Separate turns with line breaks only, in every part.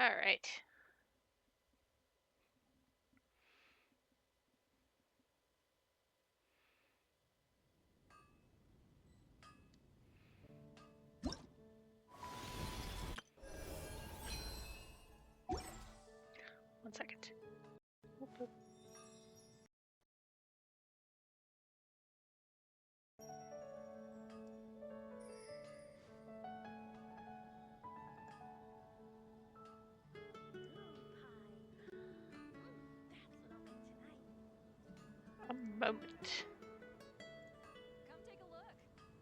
Alright. One second. Oop. A moment.
Come take a look.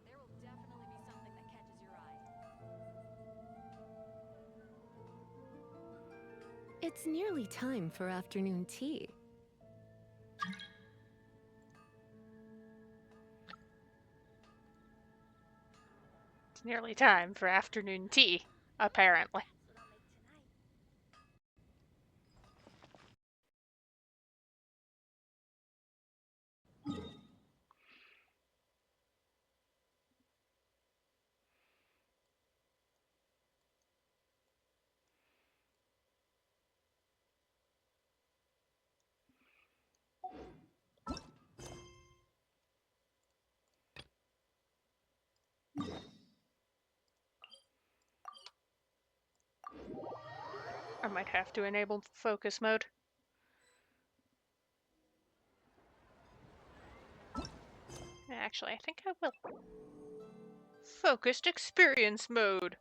There will definitely be something that catches your eye.
It's nearly time for afternoon tea.
It's nearly time for afternoon tea, apparently.
That's what I'll make tonight.
I might have to enable focus mode. Actually, I think I will. Focused experience mode.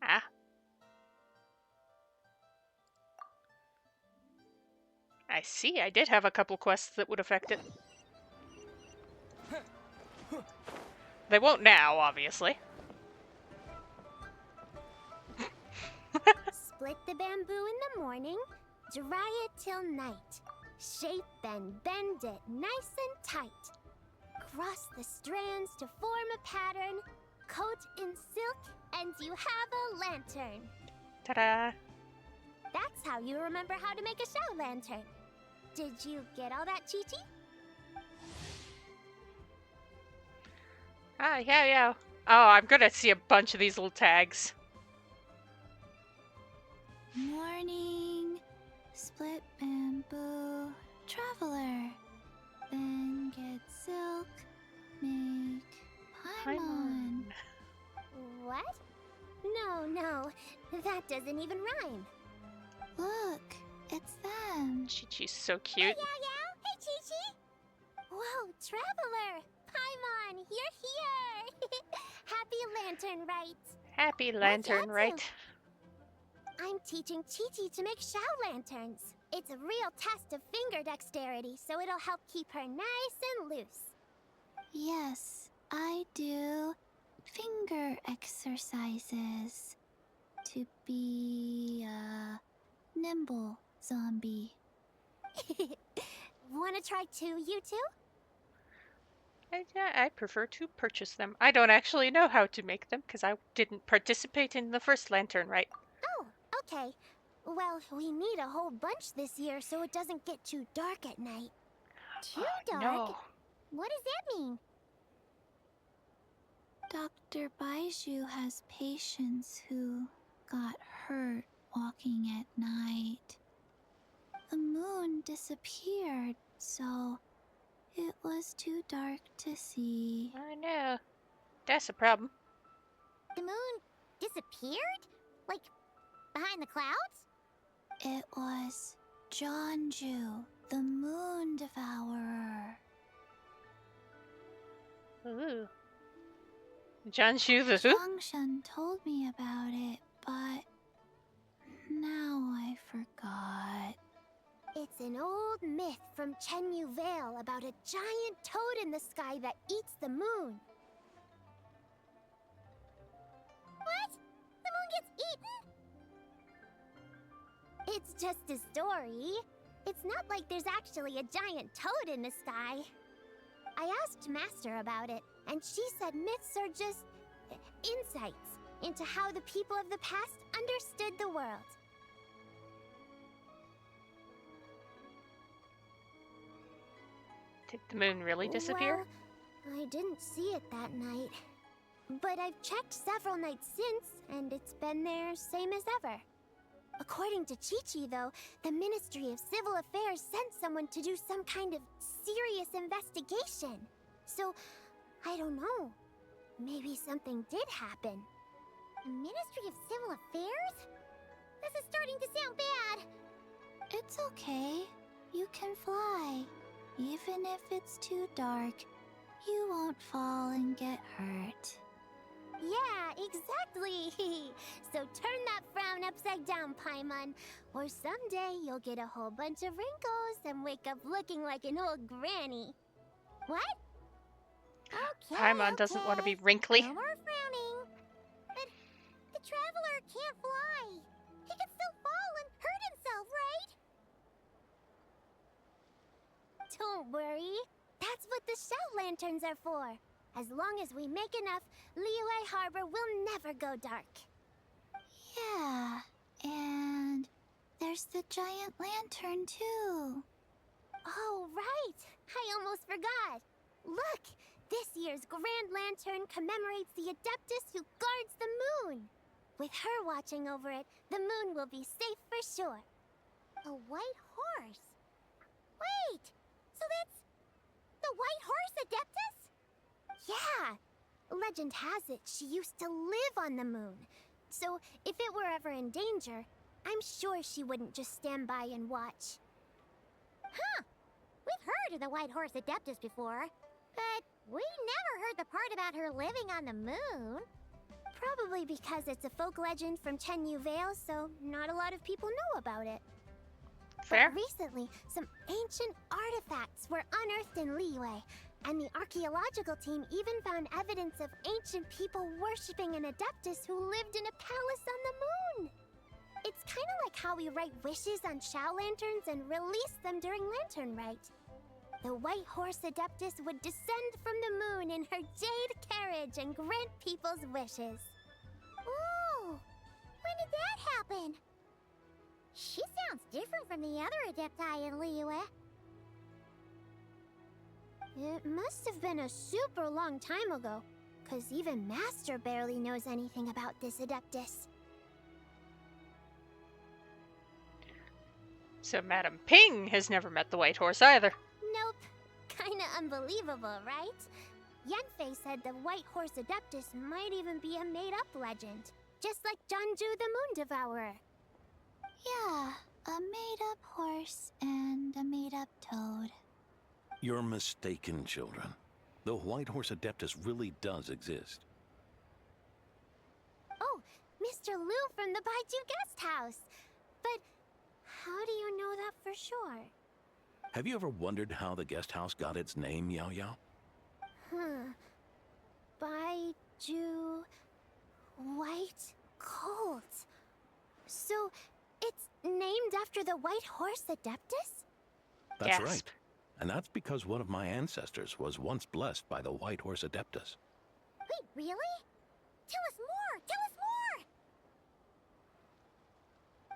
Ah. I see, I did have a couple quests that would affect it. They won't now, obviously.
Split the bamboo in the morning, dry it till night. Shape and bend it nice and tight. Cross the strands to form a pattern, coat in silk, and you have a lantern.
Ta-da!
That's how you remember how to make a show lantern. Did you get all that, Chi-Chi?
Ah, yeah. Oh, I'm gonna see a bunch of these little tags.
Morning, split bamboo, traveler, then get silk, make paimon.
What? No, that doesn't even rhyme.
Look, it's them.
Chi-Chi's so
Hey,
cute.
Hey, Chi-Chi! Whoa, traveler! Paimon, you're here! Happy Lantern Rite!
Happy Lantern,
What's
right?
I'm teaching Chi-Chi to make Shao lanterns. It's a real test of finger dexterity, so it'll help keep her nice and loose.
Yes, I do finger exercises to be a nimble zombie.
Wanna try too, you two?
I prefer to purchase them. I don't actually know how to make them because I didn't participate in the first lantern, right?
Oh, okay. Well, we need a whole bunch this year so it doesn't get too dark at night. Too dark?
No.
What does that mean?
Dr. Baiju has patients who got hurt walking at night. The moon disappeared, so it was too dark to see.
I know. That's a problem.
The moon disappeared? Like, behind the clouds?
It was Jonju, the moon devourer.
Ooh. Janshu the who?
Changshan told me about it, but now I forgot.
It's an old myth from Chenyu Vale about a giant toad in the sky that eats the moon. What? The moon gets eaten? It's just a story. It's not like there's actually a giant toad in the sky. I asked Master about it, and she said myths are just insights into how the people of the past understood the world.
Did the moon really disappear?
Well, I didn't see it that night. But I've checked several nights since, and it's been there same as ever. According to Chi-Chi, though, the Ministry of Civil Affairs sent someone to do some kind of serious investigation. So, I don't know. Maybe something did happen.
The Ministry of Civil Affairs? This is starting to sound bad.
It's okay. You can fly. Even if it's too dark, you won't fall and get hurt.
Yeah, exactly. So turn that frown upside down, Paimon. Or someday you'll get a whole bunch of wrinkles and wake up looking like an old granny. What?
Okay,
Paimon doesn't want to be wrinkly.
No more frowning. But the traveler can't fly. He could still fall and hurt himself, right?
Don't worry. That's what the shout lanterns are for. As long as we make enough, Liyue Harbor will never go dark.
Yeah, and there's the giant lantern too.
Oh, right! I almost forgot. Look! This year's Grand Lantern commemorates the Adeptus who guards the moon. With her watching over it, the moon will be safe for sure.
A white horse? Wait! So that's the white horse Adeptus?
Yeah! Legend has it she used to live on the moon. So if it were ever in danger, I'm sure she wouldn't just stand by and watch.
Huh! We've heard of the white horse Adeptus before, but we never heard the part about her living on the moon.
Probably because it's a folk legend from Chenyu Vale, so not a lot of people know about it.
Fair.
But recently, some ancient artifacts were unearthed in Liyue, and the archaeological team even found evidence of ancient people worshipping an Adeptus who lived in a palace on the moon. It's kind of like how we write wishes on Shao lanterns and release them during Lantern Rite. The white horse Adeptus would descend from the moon in her jade carriage and grant people's wishes.
Ooh! When did that happen? She sounds different from the other Adepti in Liyue.
It must have been a super long time ago, because even Master barely knows anything about this Adeptus.
So Madam Ping has never met the white horse either.
Nope. Kinda unbelievable, right? Yanfei said the white horse Adeptus might even be a made-up legend, just like Janju the Moon Devourer.
Yeah, a made-up horse and a made-up toad.
You're mistaken, children. The white horse Adeptus really does exist.
Oh, Mr. Liu from the Baiju Guest House. But how do you know that for sure?
Have you ever wondered how the guest house got its name, Yao Yao?
Baiju... White Colt. So, it's named after the white horse Adeptus?
That's
Gasp.
right. And that's because one of my ancestors was once blessed by the white horse Adeptus.
Wait, really? Tell us more! Tell us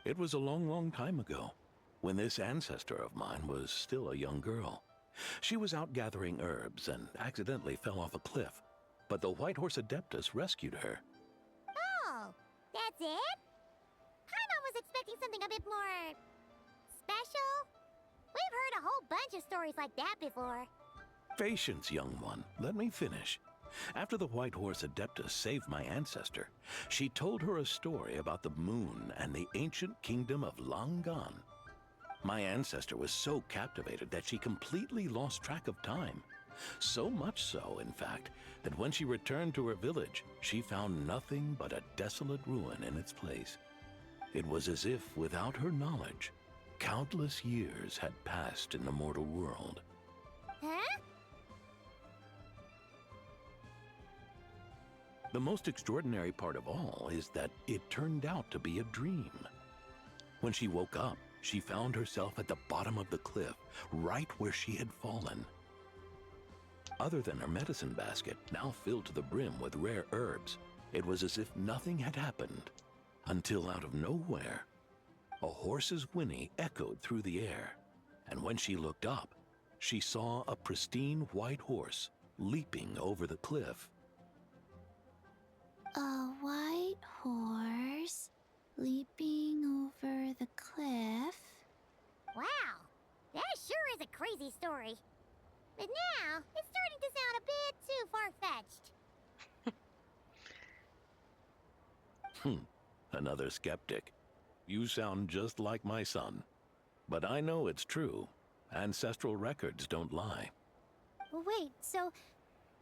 more!
It was a long, long time ago, when this ancestor of mine was still a young girl. She was out gathering herbs and accidentally fell off a cliff, but the white horse Adeptus rescued her.
Oh, that's it? Paimon was expecting something a bit more... special? We've heard a whole bunch of stories like that before.
Patience, young one. Let me finish. After the white horse Adeptus saved my ancestor, she told her a story about the moon and the ancient kingdom of Langan. My ancestor was so captivated that she completely lost track of time. So much so, in fact, that when she returned to her village, she found nothing but a desolate ruin in its place. It was as if, without her knowledge, countless years had passed in the mortal world.
Huh?
The most extraordinary part of all is that it turned out to be a dream. When she woke up, she found herself at the bottom of the cliff, right where she had fallen. Other than her medicine basket, now filled to the brim with rare herbs, it was as if nothing had happened, until out of nowhere, a horse's whinny echoed through the air, and when she looked up, she saw a pristine white horse leaping over the cliff.
A white horse leaping over
story. But now, it's starting to sound a bit too far-fetched.
Another skeptic. You sound just like my son. But I know it's true. Ancestral records don't lie.
Wait, so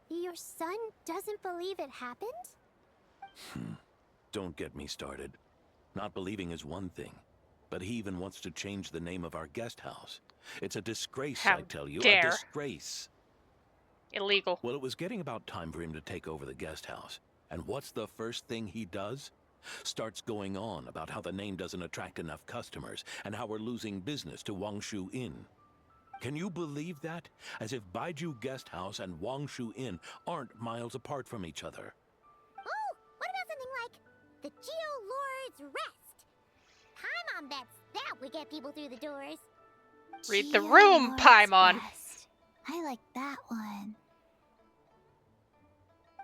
your son doesn't believe it happened?
Don't get me started. Not believing is one thing, but he even wants to change the name of our guest house. It's a disgrace,
How
I tell you.
dare.
A disgrace.
Illegal.
Well, it was getting about time for him to take over the guest house. And what's the first thing he does? Starts going on about how the name doesn't attract enough customers and how we're losing business to Wangshu Inn. Can you believe that? As if Baiju Guest House and Wangshu Inn aren't miles apart from each other.
Oh, what about something like the Geo Lord's Rest? Paimon bets that would get people through the doors.
Read the room,
Geolord's
Paimon.
Rest. I like that one.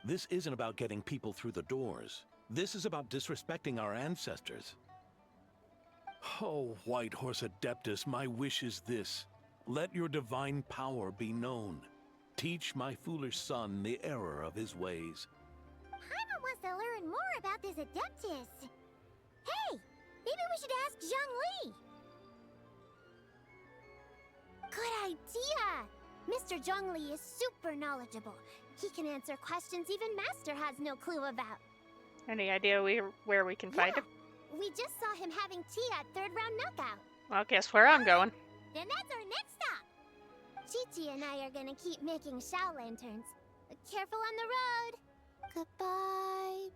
This isn't about getting people through the doors. This is about disrespecting our ancestors. Oh, White Horse Adeptus, my wish is this. Let your divine power be known. Teach my foolish son the error of his ways.
Paimon wants to learn more about this Adeptus. Hey, maybe we should ask Zhang Li.
Good idea! Mr. Zhongli is super knowledgeable. He can answer questions even Master has no clue about.
Any idea where we can find him?
We just saw him having tea at third round knockout.
Well, guess where I'm going.
Then that's our next stop.
Chi-Chi and I are gonna keep making Shao lanterns. Careful on the road!
Goodbye,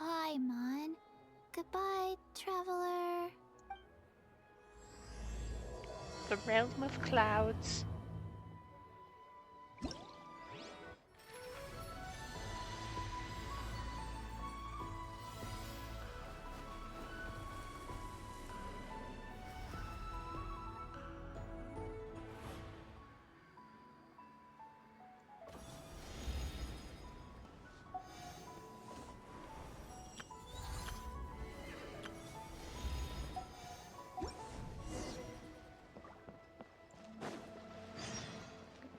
Paimon. Goodbye, traveler.
The realm of clouds.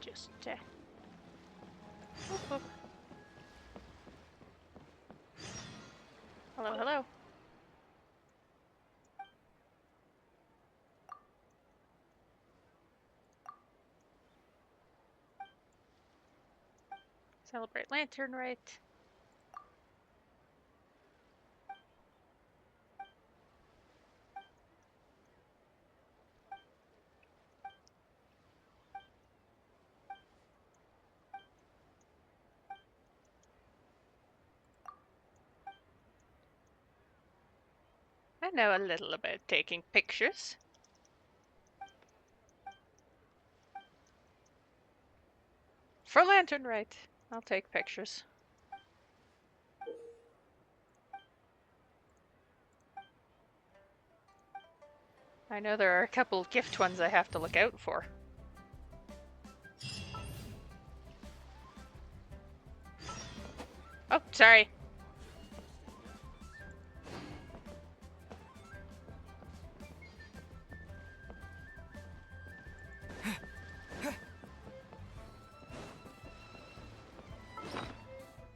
Just whoop, whoop. Hello, hello. Celebrate Lantern Rite. I know a little about taking pictures. For Lantern Rite, I'll take pictures. I know there are a couple gift ones I have to look out for. Oh, sorry.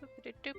Boop-a-doop-doop.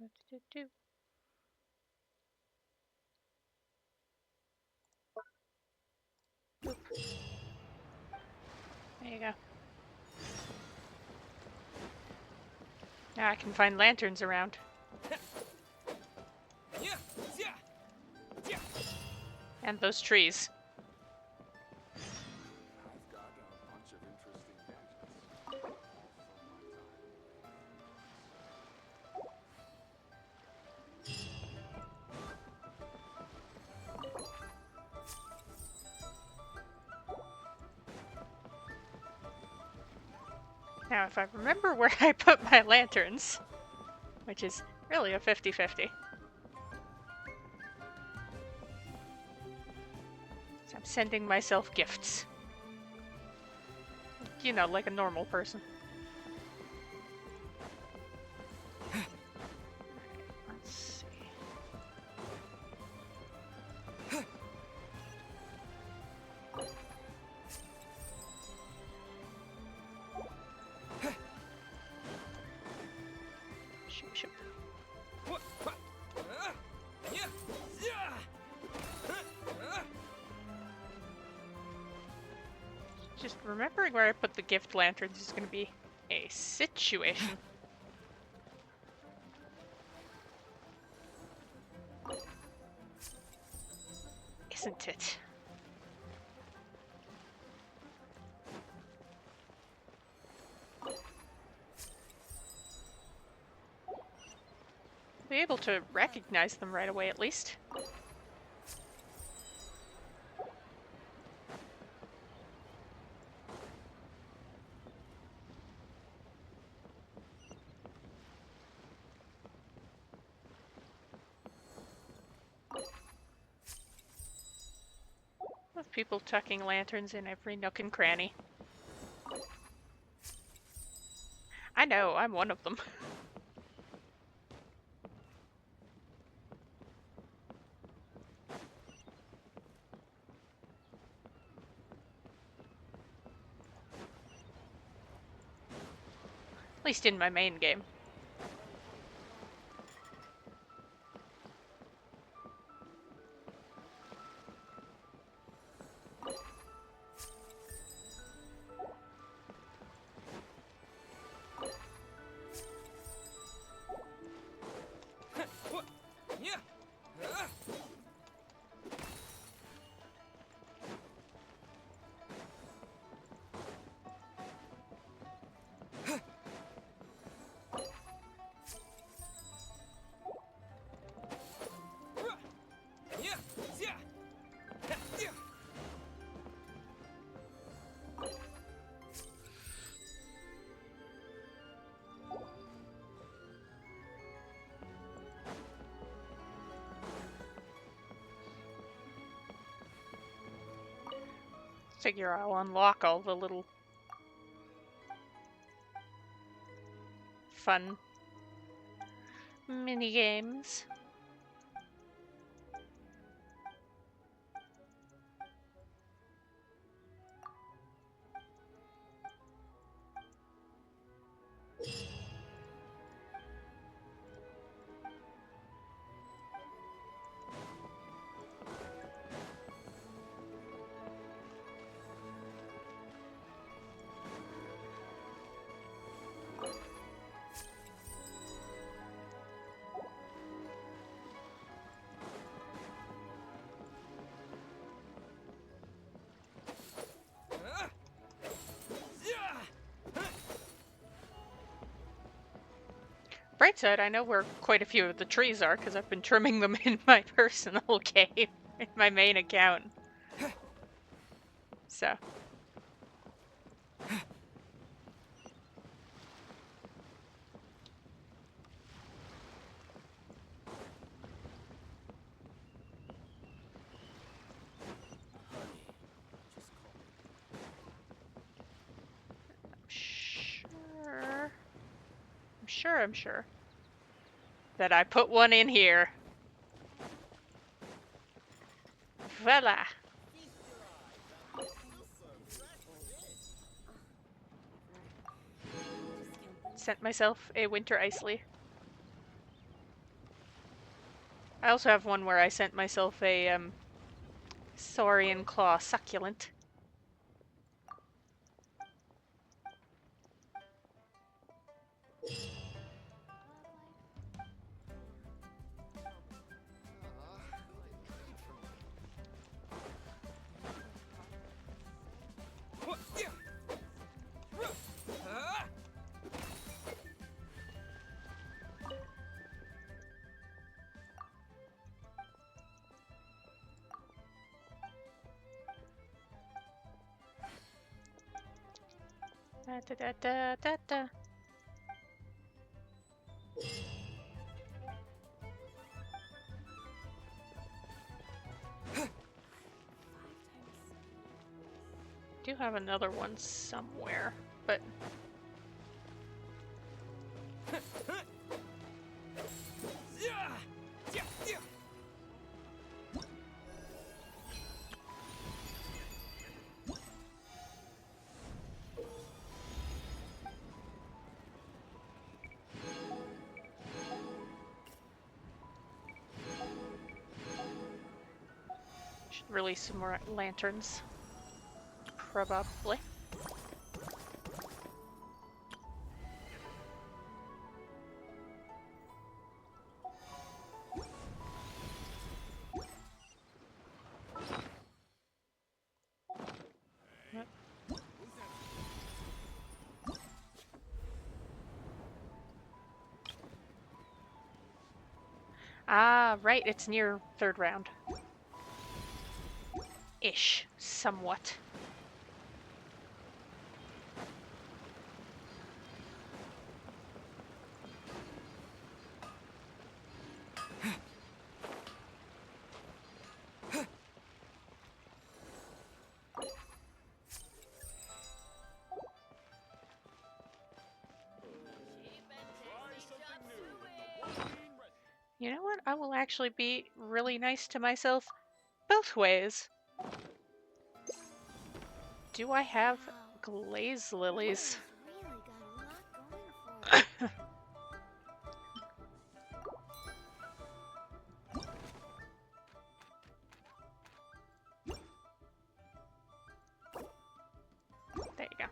Do-do-do. Oop. There you go. Now I can find lanterns around. And those trees.
I've got a bunch of interesting gadgets.
Now, if I remember where I put my lanterns, which is really a 50-50. So I'm sending myself gifts. You know, like a normal person. Let's see. Shoop, shoop. Just remembering where I put the gift lanterns is going to be a situation. Isn't it? Be able to recognize them right away, at least. With people tucking lanterns in every nook and cranny. I know, I'm one of them. At least in my main game. Figure I'll unlock all the little fun mini games. Bright side, I know where quite a few of the trees are because I've been trimming them in my personal game, in my main account. So. I'm sure that I put one in here. Voila. Sent myself a winter ice leaf. I also have one where I sent myself a saurian claw succulent. Da, da, da, da, da, da. Do have another one somewhere, but should release some more lanterns. Probably. Ah, right, it's near third round. Ish, somewhat. You know what? I will actually be really nice to myself both ways. Do I have glaze lilies?
Really got a lot going for it.
There you go.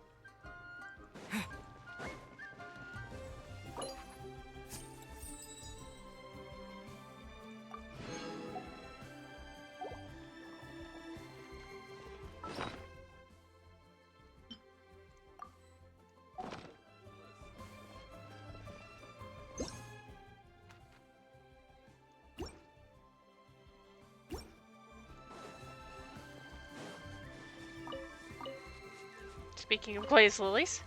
Speaking of glaze lilies.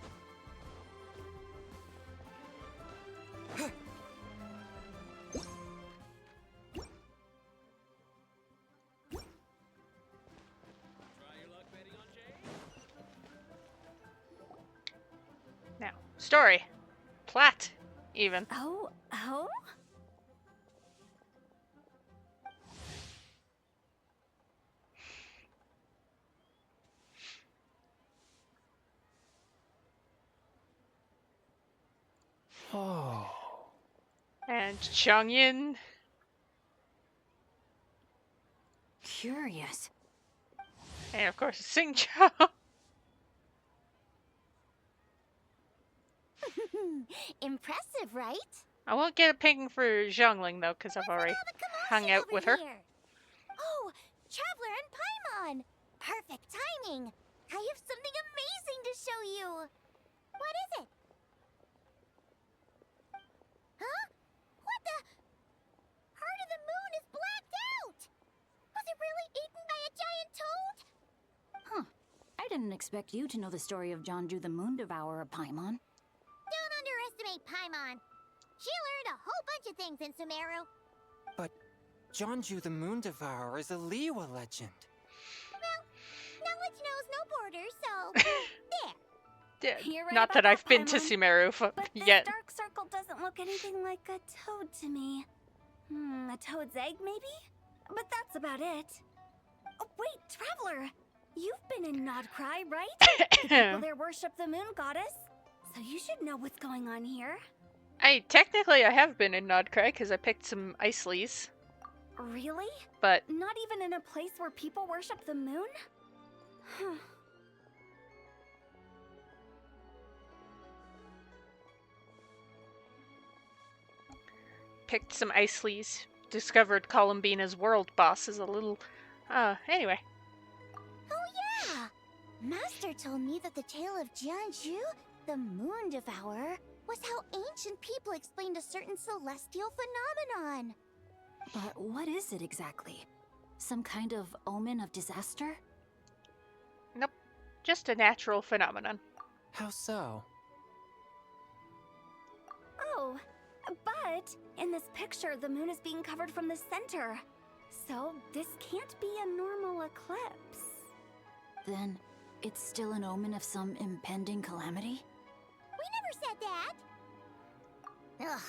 Now, story. Plot, even.
Oh?
Oh.
And Changyin.
Curious.
And of course, Xingqiu.
Impressive, right?
I won't get a ping for Zhongling though, because I've already hung out with her.
Oh, Traveler and Paimon! Perfect timing! I have something amazing to show you! What is it? Huh? What the? Heart of the Moon is blacked out! Was it really eaten by a giant toad?
Huh. I didn't expect you to know the story of Jonju the Moon Devourer, Paimon.
Don't underestimate Paimon. She learned a whole bunch of things in Sumeru.
But Jonju the Moon Devourer is a Liyue legend.
Well, knowledge knows no borders, so there.
Yeah,
You're right
not
about
that I've
that,
been to
Paimon.
Sumeru
But this
yet.
dark circle doesn't look anything like a toad to me. A toad's egg, maybe? But that's about it. Oh, wait, Traveler! You've been in Nodcry, right? The people there worship the moon goddess, so you should know what's going on here.
Technically I have been in Nodcry because I picked some ice leaves.
Really?
But
Not even in a place where people worship the moon?
picked some Iceleys. Discovered Columbina's world boss is a little... anyway.
Oh yeah! Master told me that the tale of Jianzhu, the Moon Devourer, was how ancient people explained a certain celestial phenomenon.
But what is it exactly? Some kind of omen of disaster?
Nope. Just a natural phenomenon.
How so?
Oh, but in this picture, the moon is being covered from the center. So this can't be a normal eclipse.
Then it's still an omen of some impending calamity?
We never said that.
Ugh,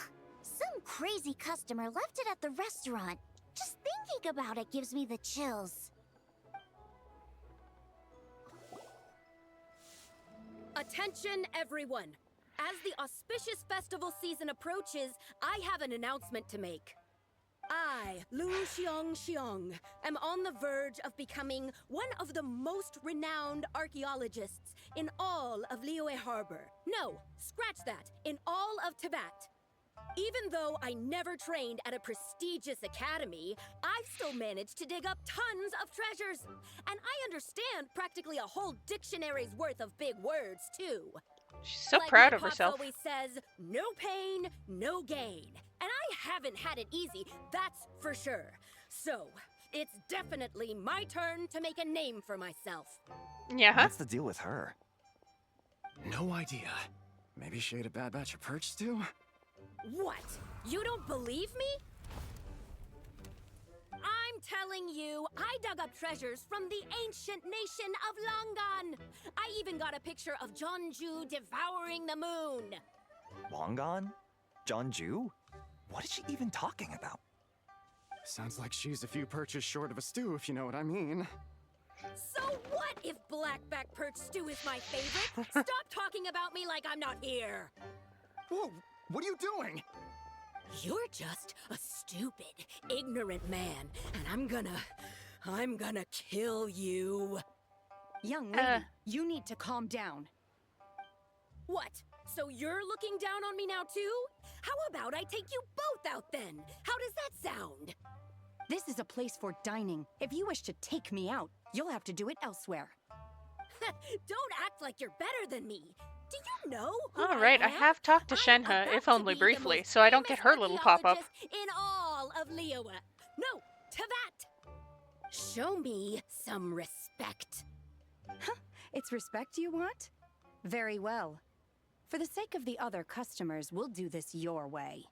some crazy customer left it at the restaurant. Just thinking about it gives me the chills.
Attention, everyone! As the auspicious festival season approaches, I have an announcement to make. I, Lu Xiong, am on the verge of becoming one of the most renowned archaeologists in all of Liyue Harbor. No, scratch that, in all of Tibet. Even though I never trained at a prestigious academy, I've still managed to dig up tons of treasures. And I understand practically a whole dictionary's worth of big words, too.
She's so
Like
proud
my
of
pops
herself.
always says, no pain, no gain. And I haven't had it easy, that's for sure. So, it's definitely my turn to make a name for myself.
Yeah.
What's the deal with her?
No idea. Maybe she ate a bad batch of perch stew?
What? You don't believe me? I'm telling you, I dug up treasures from the ancient nation of Longan. I even got a picture of Jeonju devouring the moon.
Long gone? Jeonju? What is she even talking about?
Sounds like she's a few perches short of a stew, if you know what I mean.
So what if blackback perch stew is my favorite? Stop talking about me like I'm not here.
Whoa, what are you doing?
You're just a stupid, ignorant man, and I'm gonna kill you.
Young lady, you need to calm down.
What? So you're looking down on me now too? How about I take you both out then? How does that sound?
This is a place for dining. If you wish to take me out, you'll have to do it elsewhere.
Don't act like you're better than me. Do you know who
Alright, I
am?
have talked to
I'm
Shenhe,
about
if
to
only
be the
briefly,
most
so I don't get
famous
her little pop-up.
archaeologist in all of Liyue. No, Tibet. Show me some respect.
It's respect you want? Very well. For the sake of the other customers, we'll do this your way.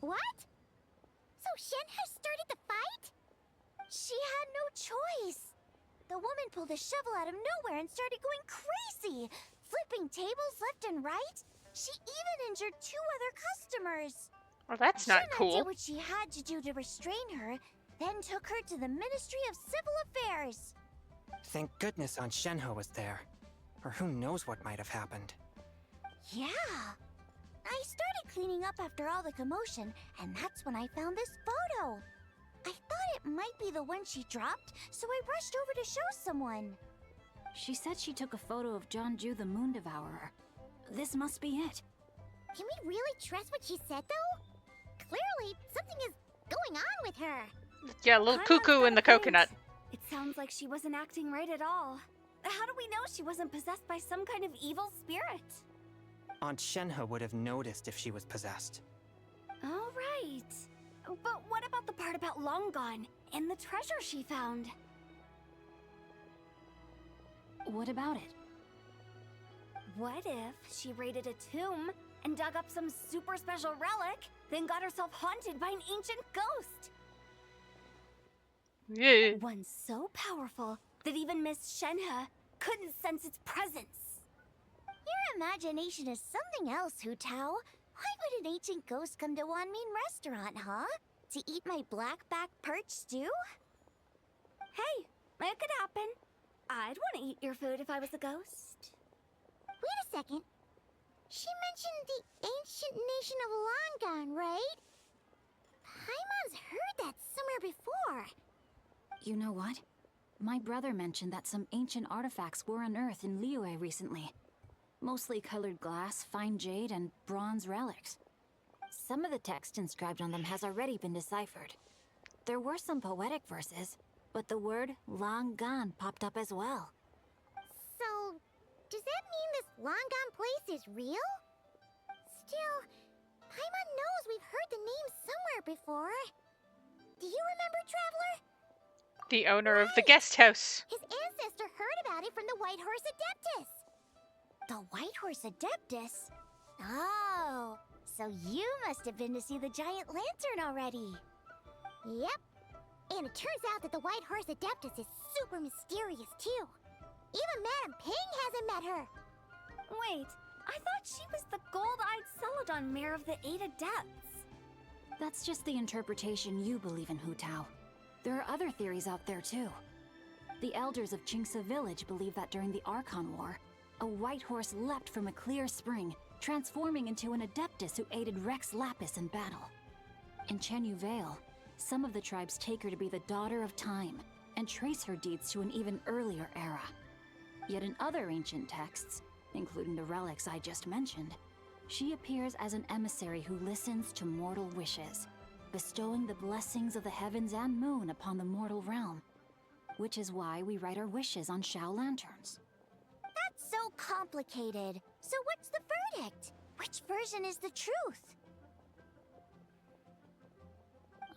What? So Shenhe started the fight? She had no choice. The woman pulled a shovel out of nowhere and started going crazy, flipping tables left and right. She even injured 2 other customers.
Well, that's not
Shenhe
cool.
did what she had to do to restrain her, then took her to the Ministry of Civil Affairs.
Thank goodness Aunt Shenhe was there. Or who knows what might have happened.
Yeah. I started cleaning up after all the commotion, and that's when I found this photo. I thought it might be the one she dropped, so I rushed over to show someone.
She said she took a photo of Jeonju the Moon Devourer. This must be it.
Can we really trust what she said, though? Clearly, something is going on with her.
Yeah, a little
Paimon
cuckoo
got
in
a
the
point.
coconut.
It sounds like she wasn't acting right at all. How do we know she wasn't possessed by some kind of evil spirit?
Aunt Shenhe would have noticed if she was possessed.
All right. But what about the part about Long Gone and the treasure she found?
What about it?
What if she raided a tomb and dug up some super special relic, then got herself haunted by an ancient ghost?
Yeah.
One so powerful that even Miss Shenhe couldn't sense its presence.
Your imagination is something else, Hu Tao. Why would an ancient ghost come to Wanmin restaurant, huh? To eat my blackback perch stew?
Hey, it could happen. I'd want to eat your food if I was a ghost.
Wait a second. She mentioned the ancient nation of Longon, right? Paimon's heard that somewhere before.
You know what? My brother mentioned that some ancient artifacts were unearthed in Liyue recently. Mostly colored glass, fine jade, and bronze relics. Some of the text inscribed on them has already been deciphered. There were some poetic verses, but the word long gone popped up as well.
So, does that mean this Longon place is real? Still, Paimon knows we've heard the name somewhere before. Do you remember, Traveler?
The owner of the guest house.
His ancestor heard about it from the White Horse Adeptus. The White Horse Adeptus? Oh, so you must have been to see the giant lantern already. Yep. And it turns out that the White Horse Adeptus is super mysterious, too. Even Madame Ping hasn't met her.
Wait, I thought she was the gold-eyed Celadon mare of the Eight Adepts.
That's just the interpretation you believe in, Hu Tao. There are other theories out there, too. The elders of Qingce village believe that during the Archon War, a white horse leapt from a clear spring, transforming into an Adeptus who aided Rex Lapis in battle. In Chenyu Vale, some of the tribes take her to be the daughter of time, and trace her deeds to an even earlier era. Yet in other ancient texts, including the relics I just mentioned, she appears as an emissary who listens to mortal wishes, bestowing the blessings of the heavens and moon upon the mortal realm. Which is why we write our wishes on Shao lanterns.
That's so complicated. So what's the verdict? Which version is the truth?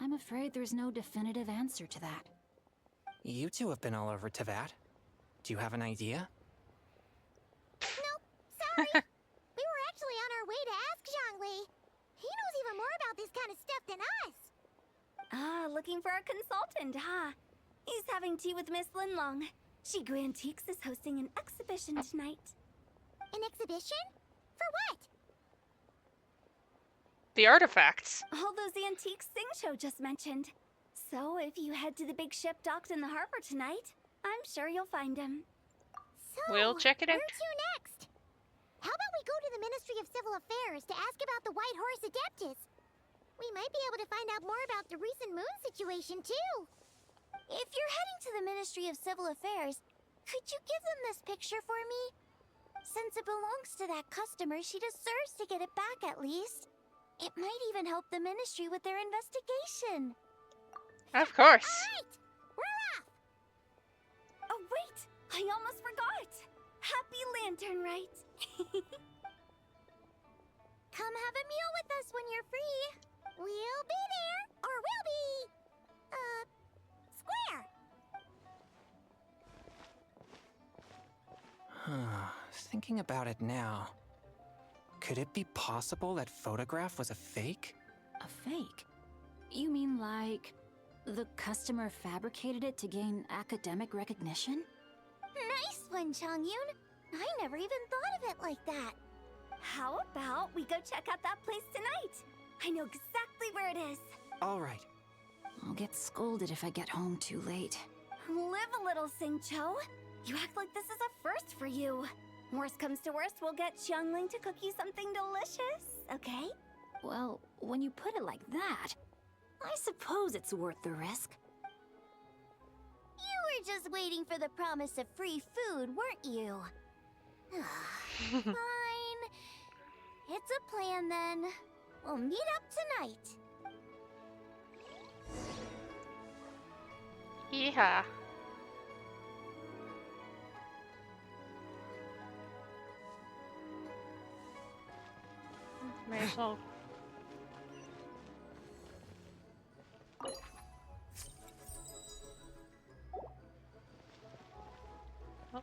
I'm afraid there's no definitive answer to that.
You two have been all over Tevat. Do you have an idea?
Nope, sorry. We were actually on our way to ask Zhongli. He knows even more about this kind of stuff than us.
Ah, looking for a consultant, huh? He's having tea with Miss Linlong. Shigu Antiques is hosting an exhibition tonight.
An exhibition? For what?
The artifacts.
All those antiques Sing just mentioned. So if you head to the big ship docked in the harbor tonight, I'm sure you'll find him.
So,
We'll check it out.
Where to next? How about we go to the Ministry of Civil Affairs to ask about the White Horse Adeptus? We might be able to find out more about the recent moon situation, too. If you're heading to the Ministry of Civil Affairs, could you give them this picture for me? Since it belongs to that customer, she deserves to get it back at least. It might even help the Ministry with their investigation.
Of course.
Alright, we're off!
Oh, wait! I almost forgot! Happy Lantern, right?
Come have a meal with us when you're free. We'll be there, or we'll be... square.
Thinking about it now, could it be possible that photograph was a fake?
A fake? You mean like the customer fabricated it to gain academic recognition?
Nice one, Chongyun. I never even thought of it like that.
How about we go check out that place tonight? I know exactly where it is.
All right.
I'll get scolded if I get home too late.
Live a little, Sing-Cho. You act like this is a first for you. Worst comes to worst, we'll get Xiangling to cook you something delicious, okay?
Well, when you put it like that, I suppose it's worth the risk.
You were just waiting for the promise of free food, weren't you? Fine. It's a plan then. We'll meet up tonight.
Yeehaw. May as well. Oh,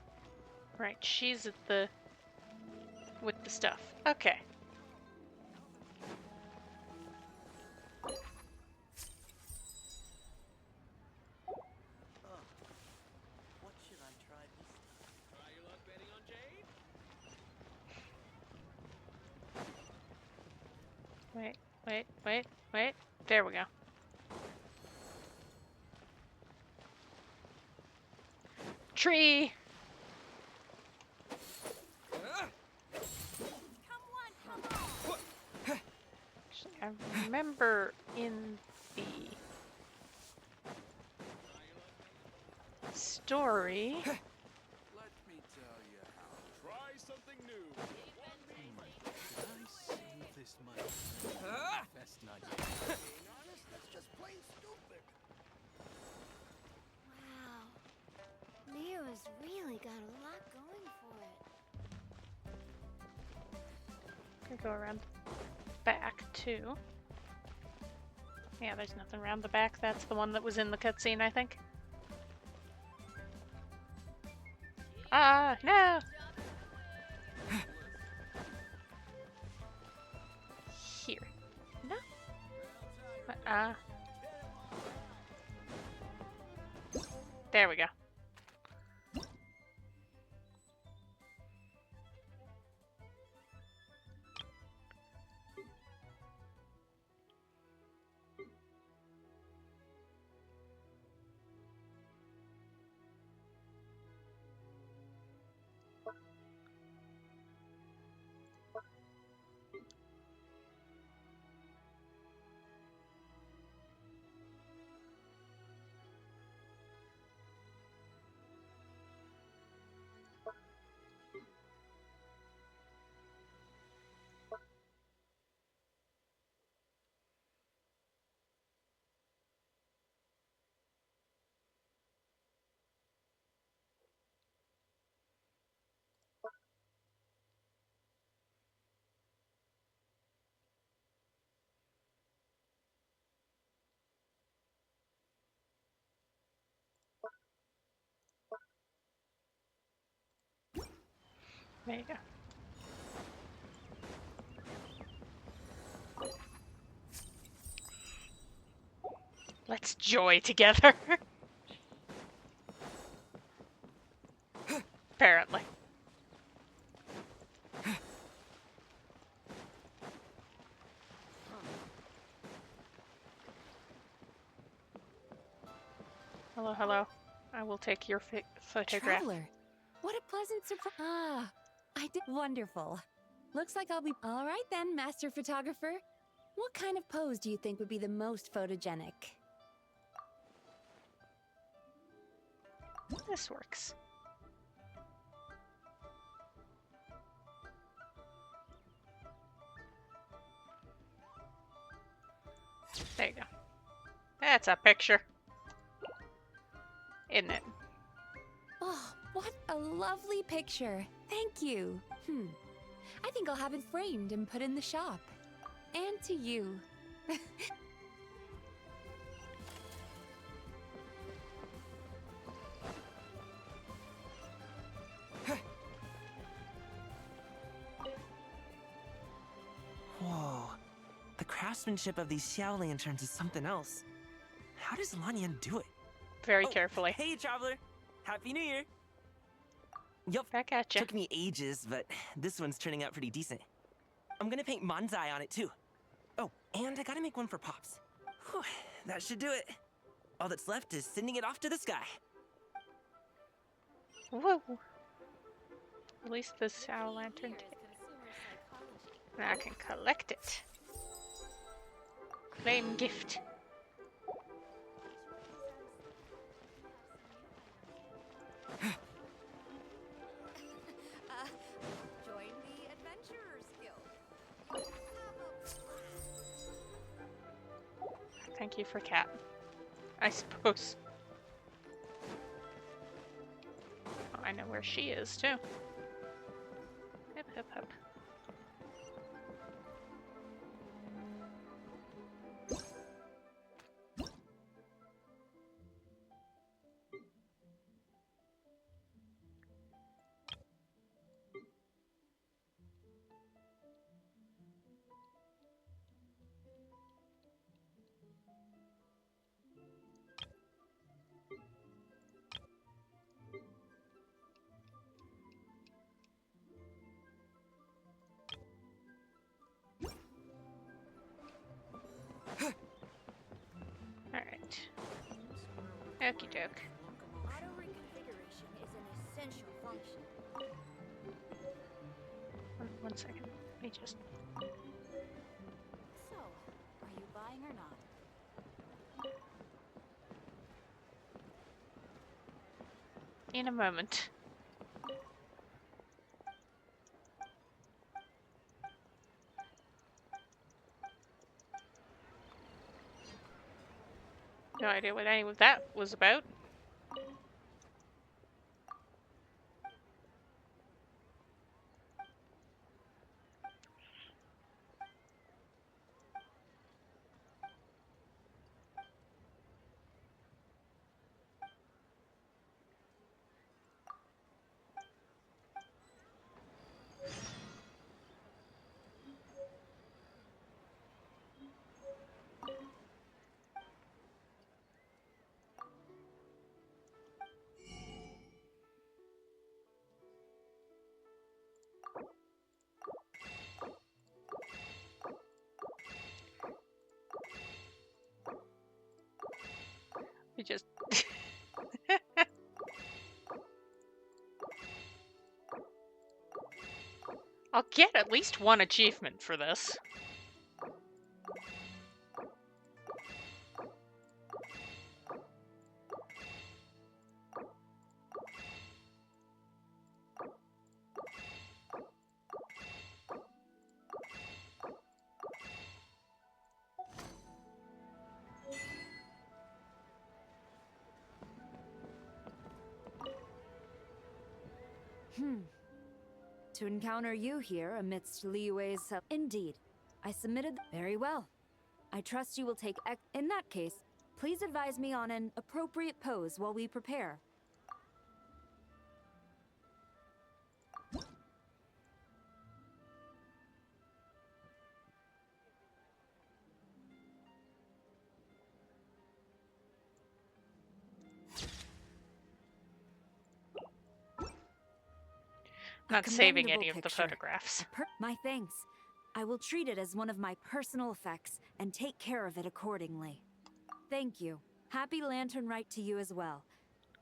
right, she's at the... with the stuff. Okay.
What should I try this time? Try your luck betting on Jade?
Wait. There we go. Tree!
Come
I remember in the story.
Let me tell you how. Try something new.
Did I save this money? Best not yet. Being honest, that's just plain stupid.
Wow. Nero's really got a lot going for it.
Could go around the back too. Yeah, there's nothing around the back. That's the one that was in the cutscene, I think. Ah, no! Here. No? There we go. There you go. Let's joy together. Apparently. Hello, hello. I will take your photograph.
Traveler, what a pleasant surprise. Ah, I did wonderful. Looks like I'll be all right then, master photographer. What kind of pose do you think would be the most photogenic?
This works. There you go. That's a picture. Isn't it?
Oh, what a lovely picture. Thank you. I think I'll have it framed and put in the shop. And to you.
Whoa. The craftsmanship of these Xiao lanterns is something else. How does Lanyan do it?
Very carefully.
Hey, Traveler! Happy New Year! Yup,
back at ya.
Took me ages, but this one's turning out pretty decent. I'm gonna paint Manzai on it too. Oh, and I gotta make one for Pops. Whew, that should do it. All that's left is sending it off to the sky.
Whoa. At least the Xiao lantern did. Now I can collect it. Claim gift.
Join the Adventurers Guild.
Thank you for cat. I suppose. Oh, I know where she is too. Hip hip hip. Alright. Okie doke.
Auto reconfiguration is an essential function.
One second. Let me just.
So, or not?
In a moment. No idea what any of that was about. We just... I'll get at least one achievement for this.
To encounter you here amidst Liyue's... Indeed. I submitted... Very well. I trust you will take... In that case, please advise me on an appropriate pose while we prepare.
Not saving any of the
Picture.
photographs.
My thanks. I will treat it as one of my personal effects and take care of it accordingly. Thank you. Happy Lantern Rite to you as well.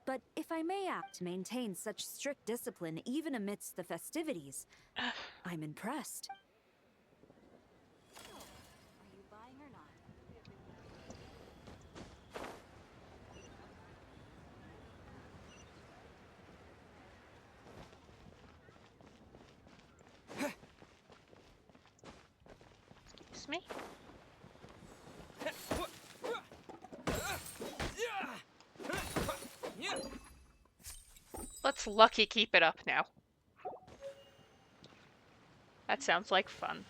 But if I may act to maintain such strict discipline even amidst the festivities, I'm impressed.
Are you buying or not?
Excuse me? Let's lucky keep it up now. That sounds like fun.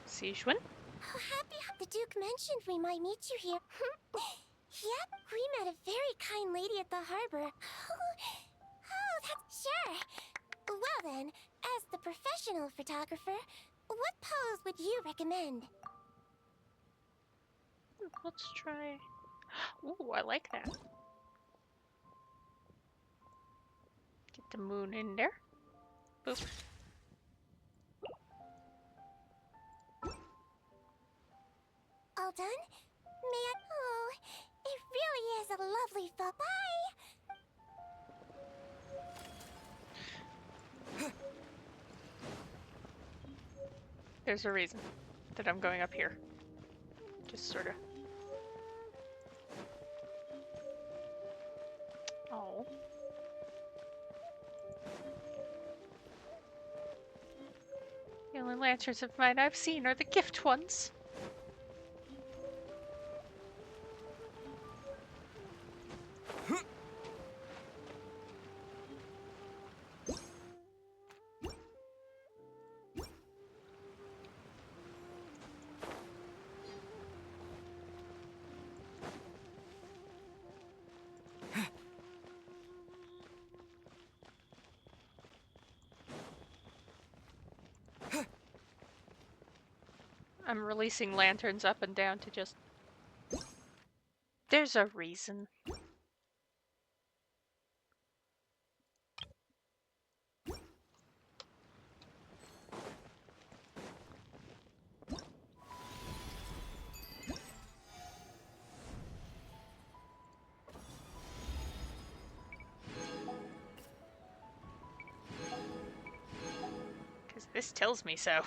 Sijuan?
How happy the Duke mentioned we might meet you here. Yep, we met a very kind lady at the harbor. Oh, that's sure. Well then, as the professional photographer, what pose would you recommend?
Let's try... Ooh, I like that. Get the moon in there. Boop.
All done? May I? Oh, it really is a lovely photo. Bye!
There's a reason that I'm going up here. Just sorta. Oh. The only lanterns of mine I've seen are the gift ones. I'm releasing lanterns up and down to just... There's a reason. This tells me so.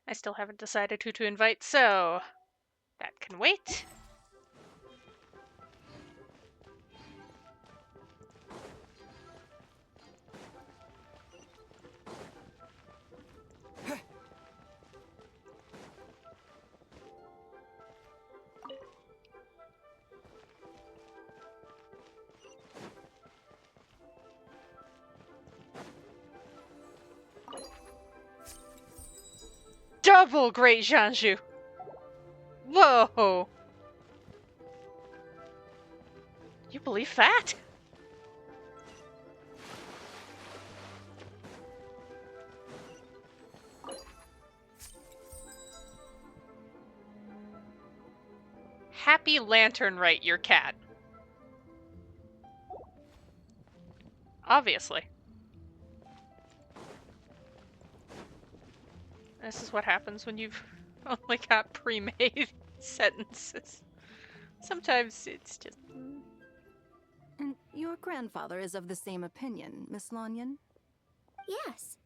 I still haven't decided who to invite, so that can wait. Double Great Janju! Whoa! You believe that? Happy Lantern Rite, your cat. Obviously. This is what happens when you've only got pre-made sentences. Sometimes it's just...
And your grandfather is of the same opinion, Miss Lanyon?
Yes.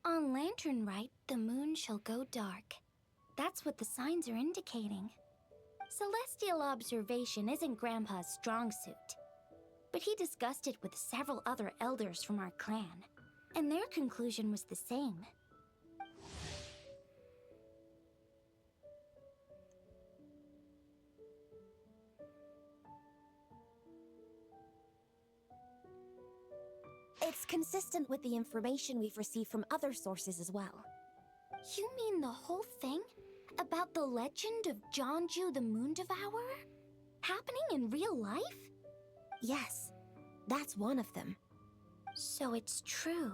On Lantern Rite, the moon shall go dark. That's what the signs are indicating. Celestial observation isn't Grandpa's strong suit. But he discussed it with several other elders from our clan, and their conclusion was the same.
It's consistent with the information we've received from other sources as well.
You mean the whole thing? About the legend of Janju the Moon Devourer? Happening in real life?
Yes, that's one of them.
So it's true.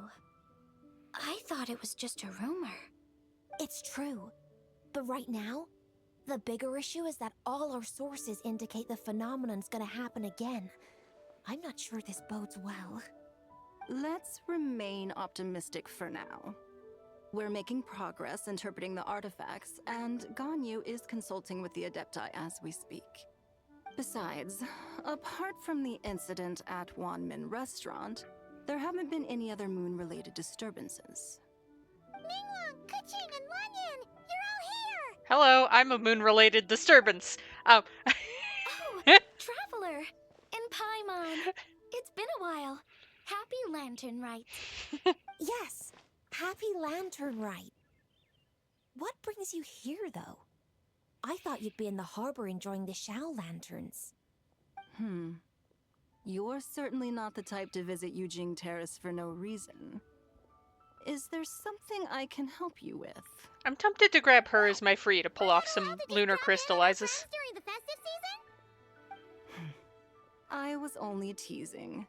I thought it was just a rumor.
It's true. But right now, the bigger issue is that all our sources indicate the phenomenon's gonna happen again. I'm not sure this bodes well.
Let's remain optimistic for now. We're making progress interpreting the artifacts, and Ganyu is consulting with the Adepti as we speak. Besides, apart from the incident at Wanmin Restaurant, there haven't been any other moon-related disturbances.
Ningguang, Keqing, and Lanyan! You're all here!
Hello, I'm a moon-related disturbance.
Oh, Traveler! And Paimon! It's been a while. Happy Lantern Rite.
Yes, Happy Lantern Rite. What brings you here, though? I thought you'd be in the harbor enjoying the Shao Lanterns.
You're certainly not the type to visit Yujing Terrace for no reason. Is there something I can help you with?
I'm tempted to grab her as my free to pull off some lunar crystallizes.
During the festive season?
I was only teasing.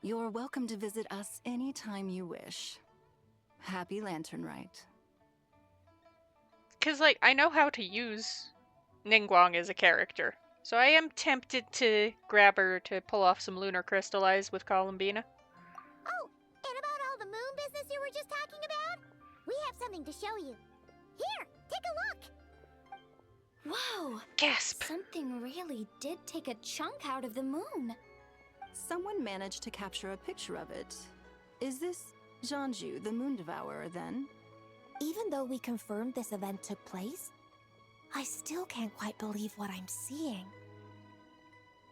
You're welcome to visit us anytime you wish. Happy Lantern Rite.
Because, like, I know how to use Ningguang as a character. So I am tempted to grab her to pull off some lunar crystallize with Columbina.
Oh, and about all the moon business you were just talking about? We have something to show you. Here, take a look!
Whoa!
Gasp!
Something really did take a chunk out of the moon.
Someone managed to capture a picture of it. Is this Janju, the Moon Devourer, then?
Even though we confirmed this event took place, I still can't quite believe what I'm seeing.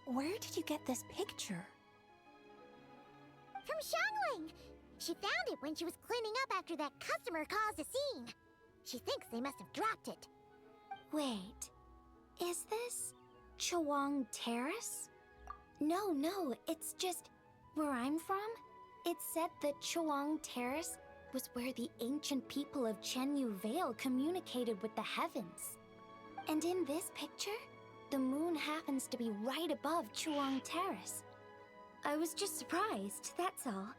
Where did you get this picture?
From Xiangling! She found it when she was cleaning up after that customer caused a scene. She thinks they must have dropped it.
Wait, is this Chuang Terrace? No, it's just where I'm from. It said that Chuang Terrace was where the ancient people of Chenyu Vale communicated with the heavens. And in this picture, the moon happens to be right above Chuang Terrace. I was just surprised, that's all.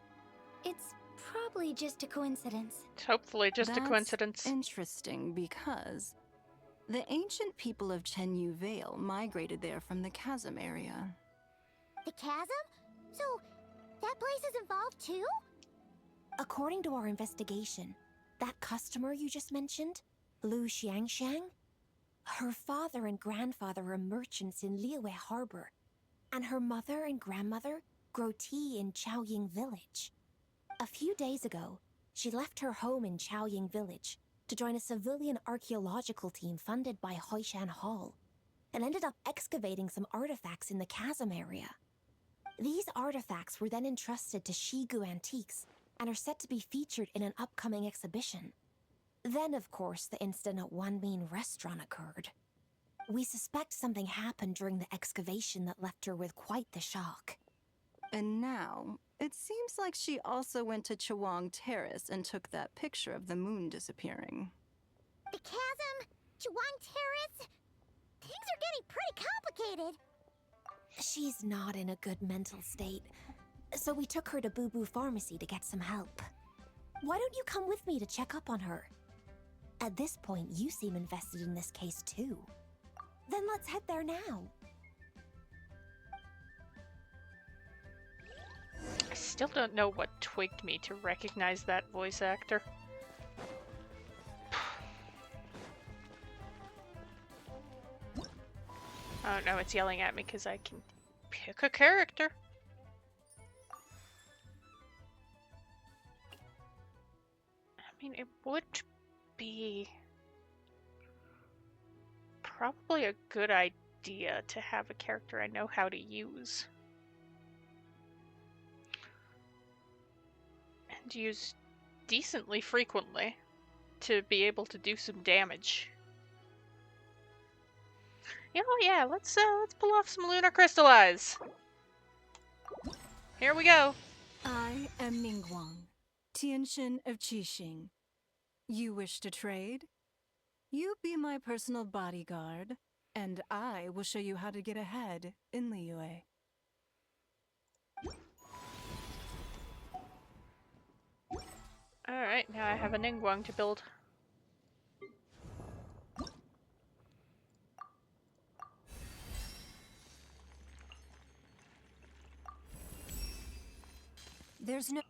It's probably just a coincidence.
Hopefully just a coincidence.
Interesting, because the ancient people of Chenyu Vale migrated there from the chasm area.
The chasm? So,
That place is involved too? According to our investigation, that customer you just mentioned, Lu Xiangxiang, her father and grandfather are merchants in Liyue Harbor, and her mother and grandmother grow tea in Chaoying Village. A few days ago, she left her home in Chaoying Village to join a civilian archaeological team funded by Hoishan Hall, and ended up excavating some artifacts in the chasm area. These artifacts were then entrusted to Shigu Antiques and are set to be featured in an upcoming exhibition. Then, of course, the incident at Wanmin Restaurant occurred. We suspect something happened during the excavation that left her with quite the shock.
And now, it seems like she also went to Chawang Terrace and took that picture of the moon disappearing.
The chasm? Chuang Terrace? Things are getting pretty complicated.
She's not in a good mental state, so we took her to Boo Boo Pharmacy to get some help. Why don't you come with me to check up on her? At this point, you seem invested in this case too. Then let's head there now.
I still don't know what twigged me to recognize that voice actor. Oh no, it's yelling at me because I can pick a character. I mean, it would be probably a good idea to have a character I know how to use. And use decently frequently to be able to do some damage. You know, yeah, let's pull off some lunar crystallize. Here we go.
I am Ningguang, Tianxin of Qixing. You wish to trade? You be my personal bodyguard, and I will show you how to get ahead in Liyue.
Alright, now I have a Ningguang to build.
There's no...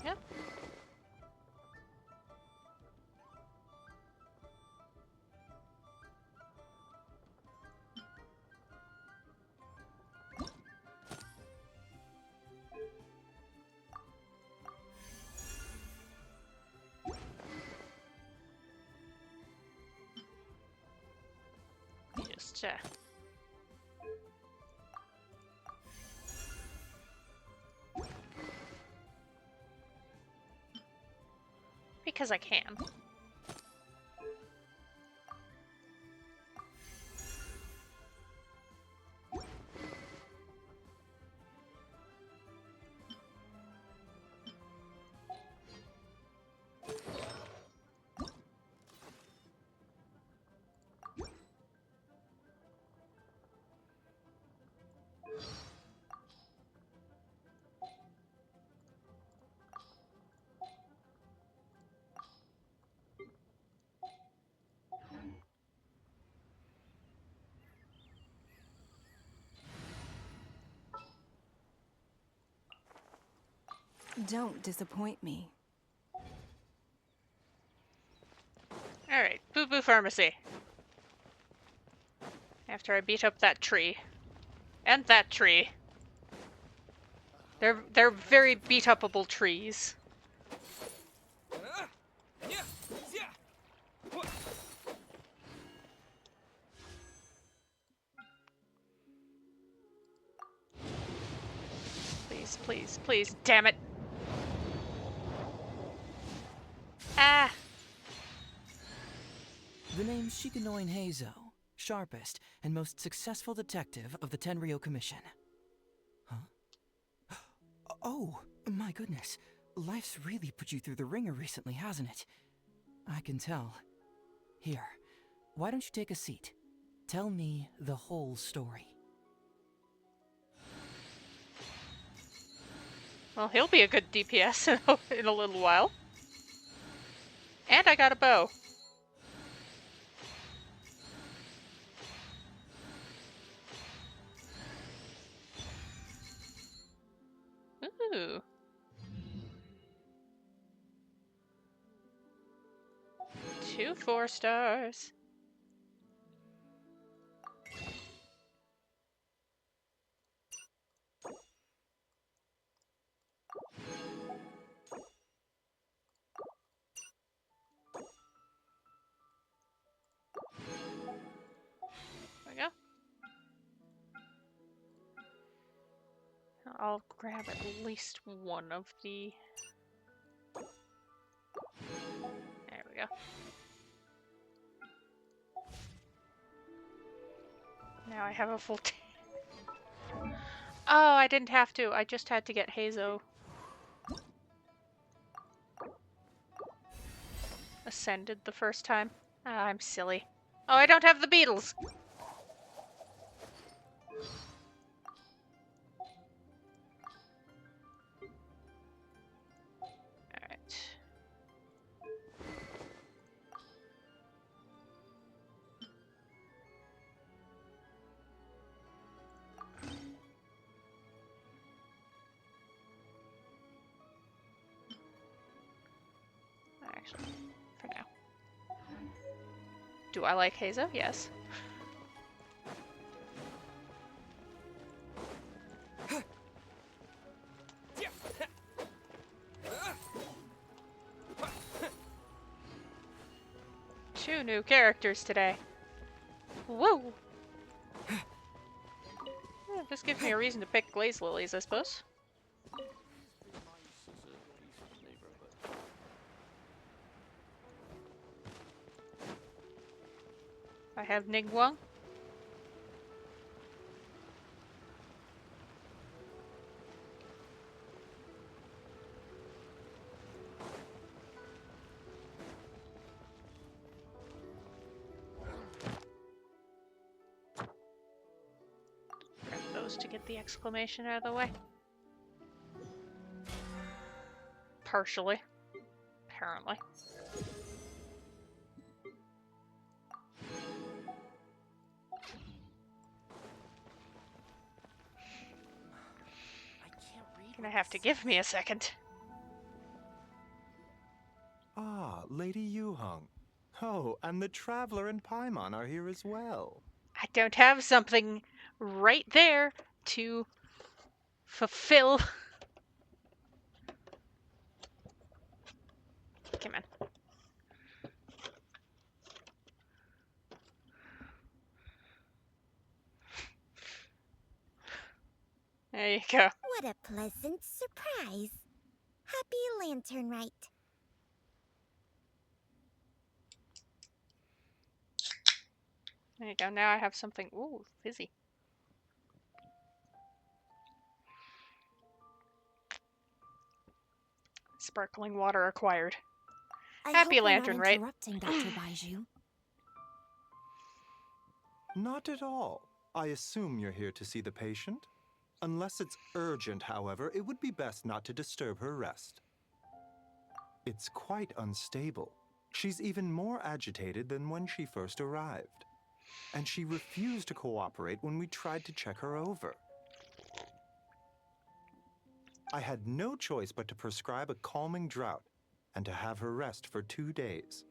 Yep. Just because I can.
Don't disappoint me.
Alright, Boo Boo Pharmacy. After I beat up that tree. And that tree. They're very beat-upable trees. Please, please, please, damn it.
The name's Shikanoin Heizo, sharpest and most successful detective of the Tenryo Commission. Huh? Oh, my goodness. Life's really put you through the ringer recently, hasn't it? I can tell. Here, why don't you take a seat? Tell me the whole story.
Well, he'll be a good DPS in a little while. And I got a bow. Ooh. 2 4-stars. There we go. I'll grab at least one of the... There we go. Now I have a full team. Oh, I didn't have to. I just had to get Heizo ascended the first time. Ah, I'm silly. Oh, I don't have the beetles. Alright. Actually, for now. Do I like Heizo? Yes. Two new characters today. Woo! Yeah, this gives me a reason to pick Glaze Lilies, I suppose. I have Ningguang. Grab those to get the exclamation out of the way. Partially. Apparently. Gonna have to give me a second.
Ah, Lady Yuhong. Oh, and the Traveler and Paimon are here as well.
I don't have something right there to fulfill. Come on. There you go.
What a pleasant surprise. Happy Lantern Rite.
There you go. Now I have something. Ooh, fizzy. Sparkling water acquired. Happy Lantern, right?
Interrupting, Dr. Baiju.
Not at all. I assume you're here to see the patient? Unless it's urgent, however, it would be best not to disturb her rest. It's quite unstable. She's even more agitated than when she first arrived. And she refused to cooperate when we tried to check her over. I had no choice but to prescribe a calming draught and to have her rest for 2 days.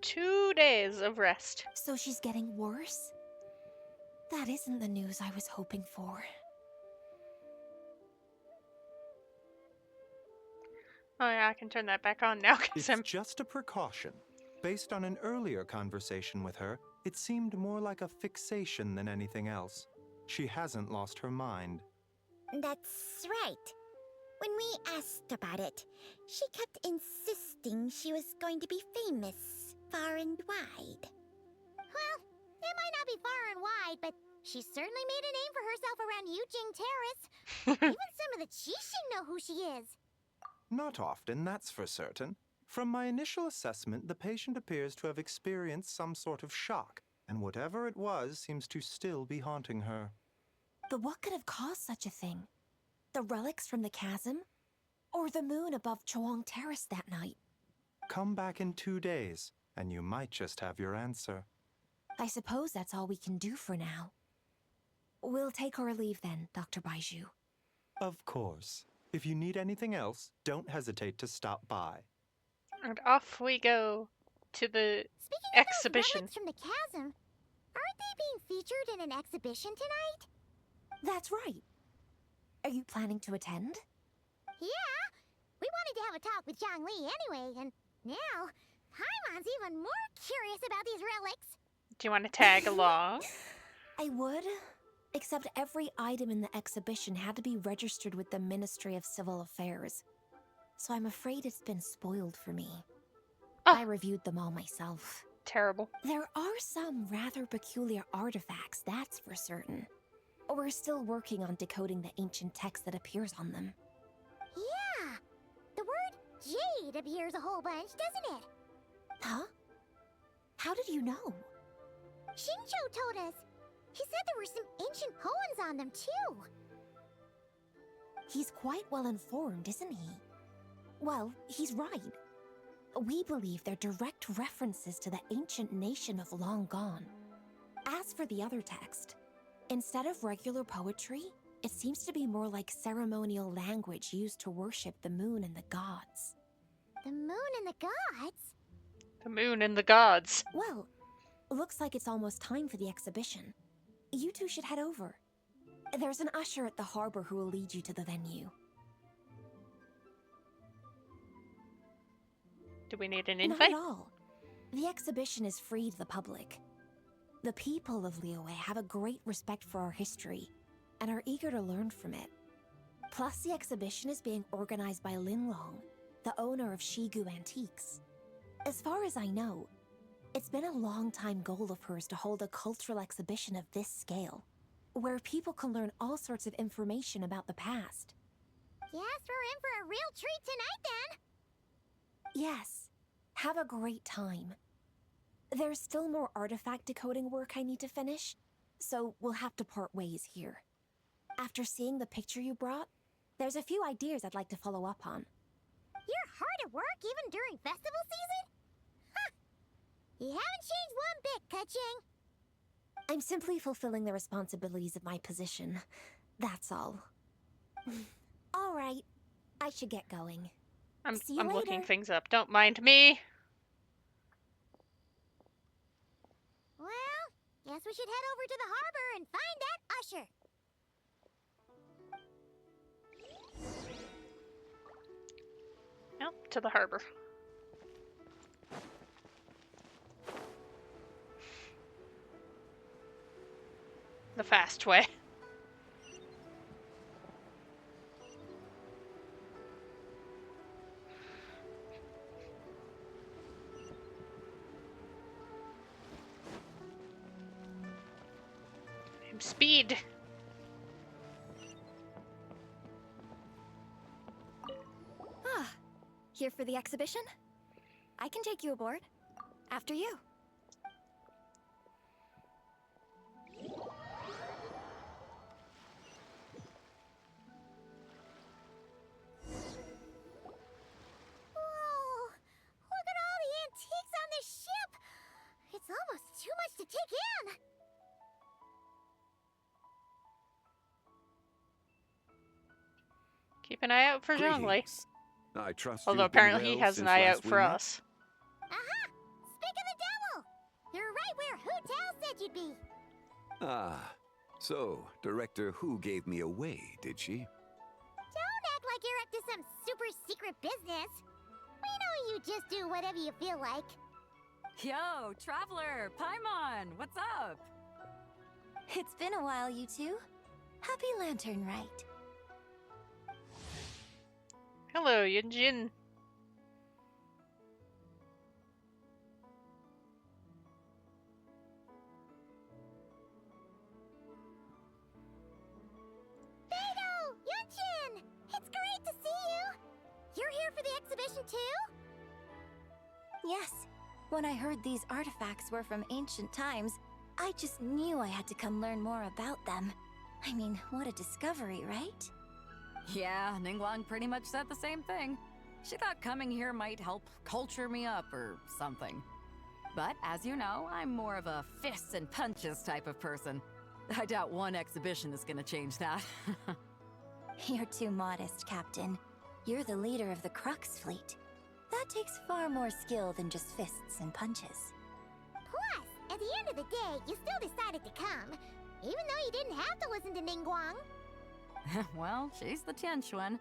2 days of rest.
So she's getting worse? That isn't the news I was hoping for.
Oh yeah, I can turn that back on now because
It's just a precaution. Based on an earlier conversation with her, it seemed more like a fixation than anything else. She hasn't lost her mind.
That's right. When we asked about it, she kept insisting she was going to be famous. far and wide. Well, it might not be far and wide, but she certainly made a name for herself around Yujing Terrace. Even some of the Qixing know who she is.
Not often, that's for certain. From my initial assessment, the patient appears to have experienced some sort of shock, and whatever it was seems to still be haunting her.
But what could have caused such a thing? The relics from the chasm? Or the moon above Chuang Terrace that night?
Come back in 2 days, and you might just have your answer.
I suppose that's all we can do for now. We'll take our leave then, Dr. Baiju.
Of course. If you need anything else, don't hesitate to stop by.
And off we go to the exhibition.
Relics from the chasm, aren't they being featured in an exhibition tonight?
That's right. Are you planning to attend?
Yeah, we wanted to have a talk with Zhongli anyway, and now Paimon's even more curious about these relics.
Do you want to tag along?
I would, except every item in the exhibition had to be registered with the Ministry of Civil Affairs. So I'm afraid it's been spoiled for me. I reviewed them all myself.
Terrible.
There are some rather peculiar artifacts, that's for certain. We're still working on decoding the ancient text that appears on them.
Yeah, the word jade appears a whole bunch, doesn't it?
Huh? How did you know?
Shinjo told us. He said there were some ancient poems on them, too.
He's quite well informed, isn't he? Well, he's right. We believe they're direct references to the ancient nation of long gone. As for the other text, instead of regular poetry, it seems to be more like ceremonial language used to worship the moon and the gods.
The moon and the gods?
The moon and the gods.
Well, looks like it's almost time for the exhibition. You two should head over. There's an usher at the harbor who will lead you to the venue.
Do we need an
Not
invite?
at all. The exhibition is free to the public. The people of Liyue have a great respect for our history and are eager to learn from it. Plus, the exhibition is being organized by Linlong, the owner of Shigu Antiques. As far as I know, it's been a long-time goal of hers to hold a cultural exhibition of this scale, where people can learn all sorts of information about the past.
Yes, we're in for a real treat tonight, then.
Yes, have a great time. There's still more artifact decoding work I need to finish, so we'll have to part ways here. After seeing the picture you brought, there's a few ideas I'd like to follow up on.
You're hard at work even during festival season? Huh! You haven't changed one bit, Keqing.
I'm simply fulfilling the responsibilities of my position. That's all. All right, I should get going.
I'm
See you
looking
later.
things up. Don't mind me.
Well, guess we should head over to the harbor and find that usher.
Well, to the harbor. The fast way. Speed.
Ah, here for the exhibition? I can take you aboard. After you.
Whoa! Look at all the antiques on this ship! It's almost too much to take in!
Keep an eye out for Zhongli.
Greetings. I trust
Although
you've been
apparently he
well
has an
since
eye
last
out
we
for
met.
us.
Aha! Speak of the devil! You're right where Hu Tao said you'd be.
Ah, so Director Hu gave me away, did she?
Don't act like you're up to some super secret business. We know you just do whatever you feel like.
Yo, Traveler, Paimon, what's up?
It's been a while, you two. Happy Lantern Rite.
Hello, Yunjin.
Yes. When I heard these artifacts were from ancient times, I just knew I had to come learn more about them. I mean, what a discovery, right?
Yeah, Ningguang pretty much said the same thing. She thought coming here might help culture me up or something. But as you know, I'm more of a fists and punches type of person. I doubt one exhibition is gonna change that.
You're too modest, Captain. You're the leader of the Crux fleet. That takes far more skill than just fists and punches.
Plus, at the end of the day, you still decided to come, even though you didn't have to listen to Ningguang.
Well, she's the Tianquan.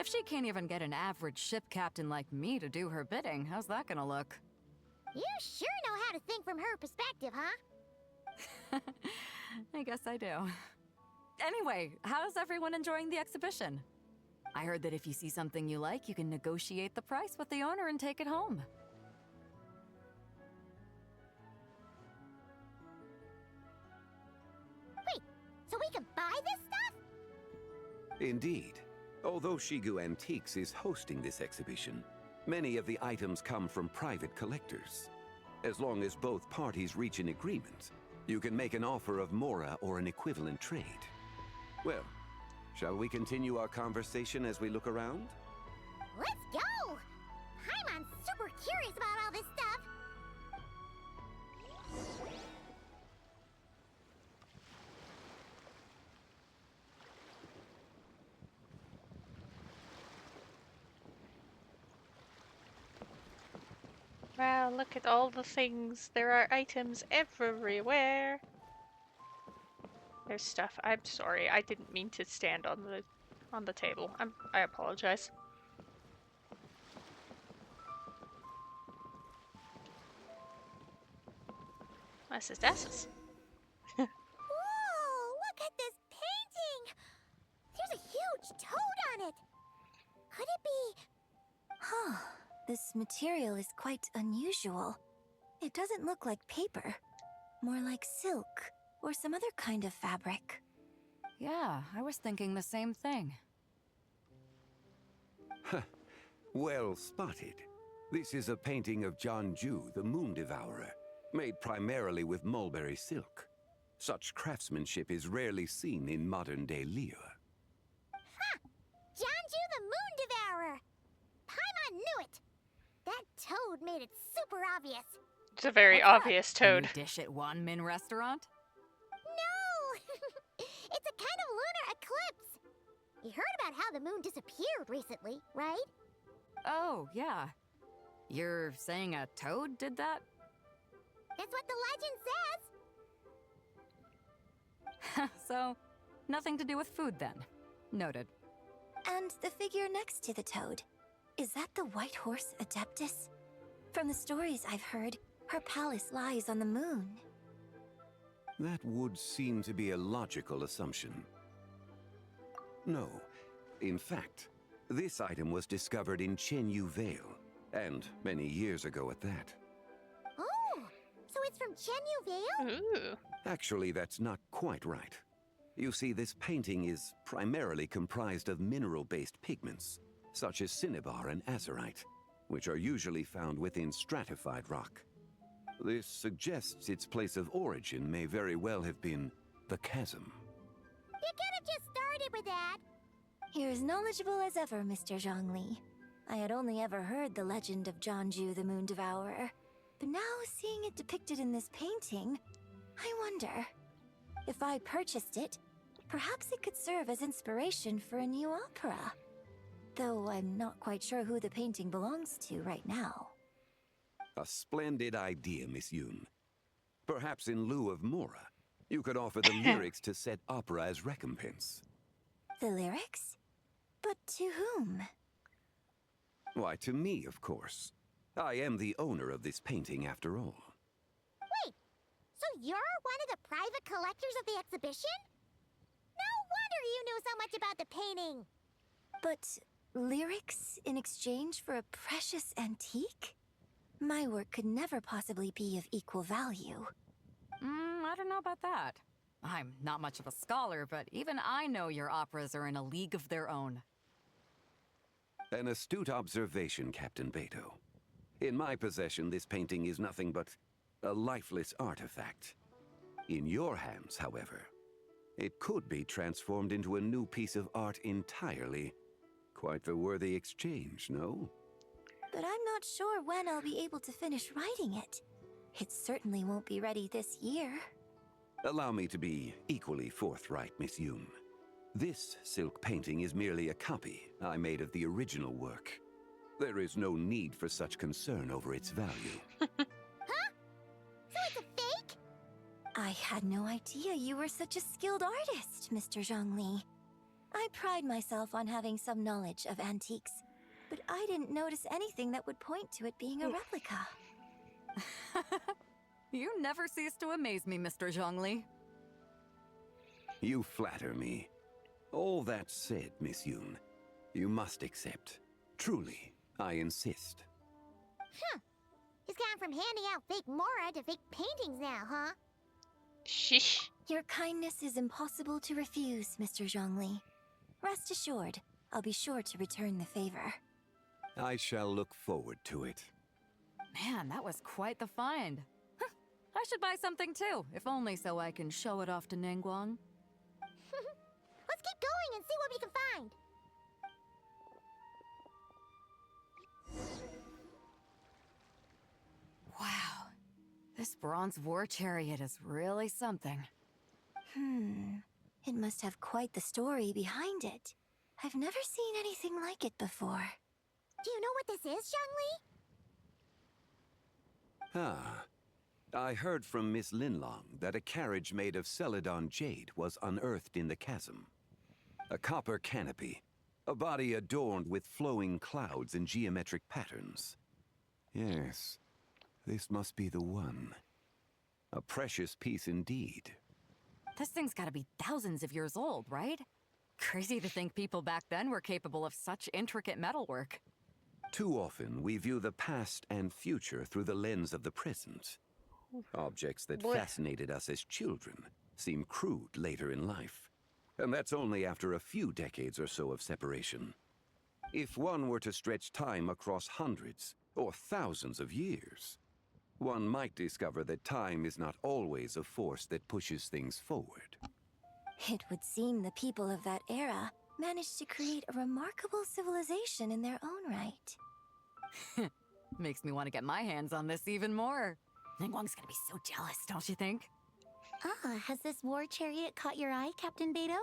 If she can't even get an average ship captain like me to do her bidding, how's that gonna look?
You sure know how to think from her perspective, huh?
I guess I do. Anyway, how's everyone enjoying the exhibition? I heard that if you see something you like, you can negotiate the price with the owner and take it home.
Wait, so we can buy this stuff?
Indeed. Although Shigu Antiques is hosting this exhibition, many of the items come from private collectors. As long as both parties reach an agreement, you can make an offer of mora or an equivalent trade. Well, shall we continue our conversation as we look around?
Let's go! Paimon's super curious about all this stuff.
Wow, look at all the things. There are items everywhere. There's stuff. I'm sorry. I didn't mean to stand on the table. I apologize. This is Dessus.
Whoa! Look at this painting! There's a huge toad on it! Could it be...
Huh. This material is quite unusual. It doesn't look like paper. More like silk, or some other kind of fabric.
Yeah, I was thinking the same thing.
Well spotted. This is a painting of Jianju, the Moon Devourer, made primarily with mulberry silk. Such craftsmanship is rarely seen in modern-day Liyue.
Ha! Jianju the Moon Devourer! Paimon knew it! That toad made it super obvious.
It's a very obvious toad.
New dish at Wanmin restaurant?
No! It's a kind of lunar eclipse. You heard about how the moon disappeared recently, right?
Oh, yeah. You're saying a toad did that?
That's what the legend says.
So, nothing to do with food then. Noted.
And the figure next to the toad. Is that the White Horse Adeptus? From the stories I've heard, her palace lies on the moon.
That would seem to be a logical assumption. No. In fact, this item was discovered in Chenyu Vale, and many years ago at that.
Oh, so it's from Chenyu Vale?
Ooh.
Actually, that's not quite right. You see, this painting is primarily comprised of mineral-based pigments, such as cinnabar and azurite, which are usually found within stratified rock. This suggests its place of origin may very well have been the chasm.
You could have just started with that.
You're as knowledgeable as ever, Mr. Zhongli. I had only ever heard the legend of Jianju the Moon Devourer, but now seeing it depicted in this painting, I wonder, if I purchased it, perhaps it could serve as inspiration for a new opera. Though I'm not quite sure who the painting belongs to right now.
A splendid idea, Miss Yoon. Perhaps in lieu of mora, you could offer the lyrics to said opera as recompense.
The lyrics? But to whom?
Why, to me, of course. I am the owner of this painting, after all.
Wait, so you're one of the private collectors of the exhibition? No wonder you knew so much about the painting.
But lyrics in exchange for a precious antique? My work could never possibly be of equal value.
I don't know about that. I'm not much of a scholar, but even I know your operas are in a league of their own.
An astute observation, Captain Beto. In my possession, this painting is nothing but a lifeless artifact. In your hands, however, it could be transformed into a new piece of art entirely. Quite the worthy exchange, no?
But I'm not sure when I'll be able to finish writing it. It certainly won't be ready this year.
Allow me to be equally forthright, Miss Yoon. This silk painting is merely a copy I made of the original work. There is no need for such concern over its value.
Huh? So it's a fake? I had no idea you were such a skilled artist, Mr. Zhongli. I pride myself on having some knowledge of antiques, but I didn't notice anything that would point to it being a replica.
You never cease to amaze me, Mr. Zhongli.
You flatter me. All that said, Miss Yoon, you must accept. Truly, I insist.
Huh. He's gone from handing out fake Mora to fake paintings now, huh?
Shish.
Your kindness is impossible to refuse, Mr. Zhongli. Rest assured, I'll be sure to return the favor.
I shall look forward to it.
Man, that was quite the find. I should buy something too, if only so I can show it off to Ningguang.
Let's keep going and see what we can find.
Wow, this bronze war chariot is really something.
It must have quite the story behind it. I've never seen anything like it before. Do you know what this is, Zhongli?
Ah. I heard from Miss Linlong that a carriage made of Celadon jade was unearthed in the chasm. A copper canopy, a body adorned with flowing clouds and geometric patterns. Yes, this must be the one. A precious piece indeed.
This thing's gotta be thousands of years old, right? Crazy to think people back then were capable of such intricate metalwork.
Too often, we view the past and future through the lens of the present. Objects that fascinated us as children seem crude later in life. And that's only after a few decades or so of separation. If one were to stretch time across hundreds or thousands of years, one might discover that time is not always a force that pushes things forward.
It would seem the people of that era managed to create a remarkable civilization in their own right.
Makes me want to get my hands on this even more. Ningguang's gonna be so jealous, don't you think?
Ah, has this war chariot caught your eye, Captain Beidou?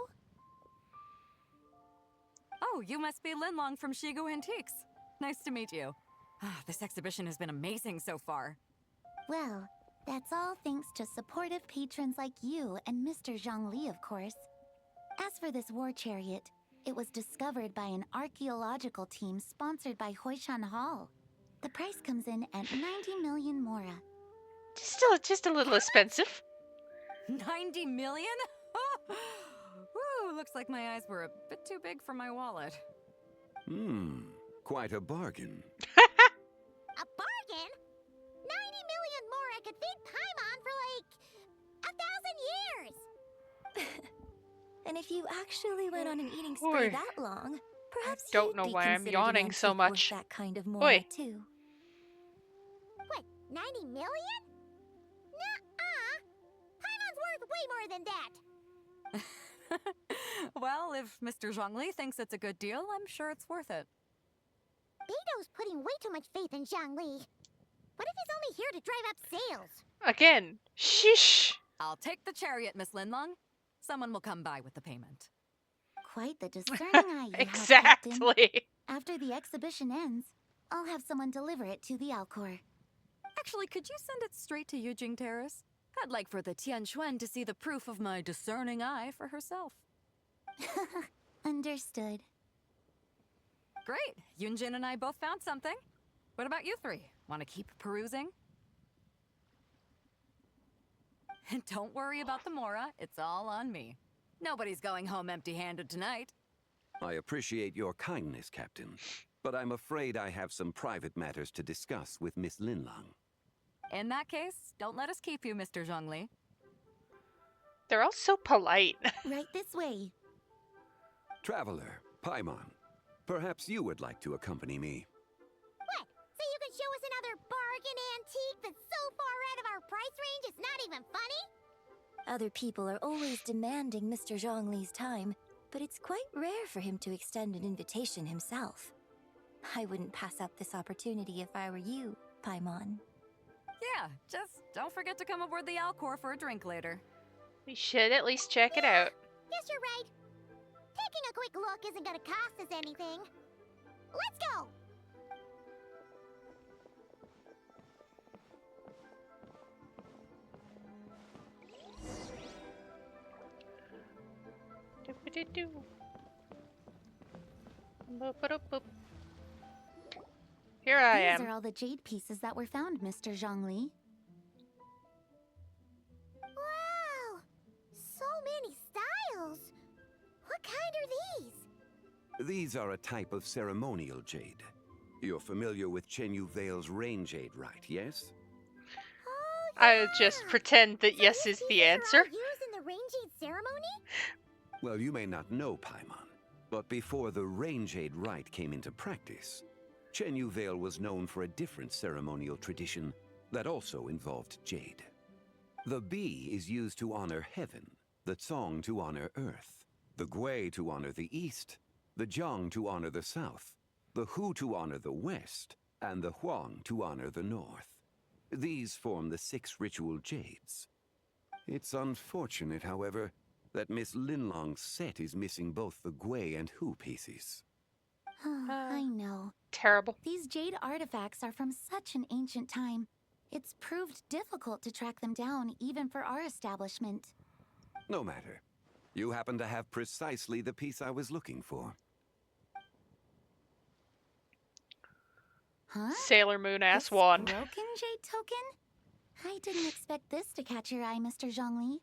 Oh, you must be Linlong from Shigu Antiques. Nice to meet you. This exhibition has been amazing so far.
Well, that's all thanks to supportive patrons like you and Mr. Zhongli, of course. As for this war chariot, it was discovered by an archaeological team sponsored by Hoishan Hall. The price comes in at 90 million Mora.
Still just a little expensive.
90 million? Woo, looks like my eyes were a bit too big for my wallet.
Quite a bargain.
A bargain? 90 million Mora could feed Paimon for like 1,000 years! And if you actually went on an eating spree that long, perhaps
don't know why I'm yawning so much.
That kind of Mora too. What, 90 million? Nuh-uh! Paimon's worth way more than that!
Well, if Mr. Zhongli thinks it's a good deal, I'm sure it's worth it.
Beidou's putting way too much faith in Zhongli. What if he's only here to drive up sales?
Again, shish!
I'll take the chariot, Miss Linlong. Someone will come by with the payment.
Quite the discerning eye you
exactly.
have, Captain. After the exhibition ends, I'll have someone deliver it to the Alcor.
Actually, could you send it straight to Yujing Terrace? I'd like for the Tianquan to see the proof of my discerning eye for herself.
Understood.
Great. Yunjin and I both found something. What about you three? Want to keep perusing? Don't worry about the Mora. It's all on me. Nobody's going home empty-handed tonight.
I appreciate your kindness, Captain, but I'm afraid I have some private matters to discuss with Miss Linlong.
In that case, don't let us keep you, Mr. Zhongli.
They're all so polite.
Right this way.
Traveler, Paimon, perhaps you would like to accompany me.
What? So you can show us another bargain antique that's so far out of our price range it's not even funny?
Other people are always demanding Mr. Zhongli's time, but it's quite rare for him to extend an invitation himself. I wouldn't pass up this opportunity if I were you, Paimon.
Yeah, just don't forget to come aboard the Alcor for a drink later.
We should at least check it out.
Guess you're right. Taking a quick look isn't gonna cost us anything. Let's go!
Doop-a-doo-doo. Boop-a-doop-boop. Here I am.
These are all the jade pieces that were found, Mr. Zhongli.
Wow! So many styles! What kind are these?
These are a type of ceremonial jade. You're familiar with Chenyu Vale's rain jade, right? Yes?
I'll just pretend that yes is the answer.
Used in the rain jade ceremony?
Well, you may not know Paimon, but before the rain jade rite came into practice, Chenyu Vale was known for a different ceremonial tradition that also involved jade. The bee is used to honor heaven, the Tsong to honor earth, the Gui to honor the east, the Jiang to honor the south, the Hu to honor the west, and the Huang to honor the north. These form the 6 ritual jades. It's unfortunate, however, that Miss Linlong's set is missing both the Gui and Hu pieces.
I know.
Terrible.
These jade artifacts are from such an ancient time. It's proved difficult to track them down, even for our establishment.
No matter. You happen to have precisely the piece I was looking for.
Huh?
Sailor Moon ass
This
wand.
broken jade token? I didn't expect this to catch your eye, Mr. Zhongli.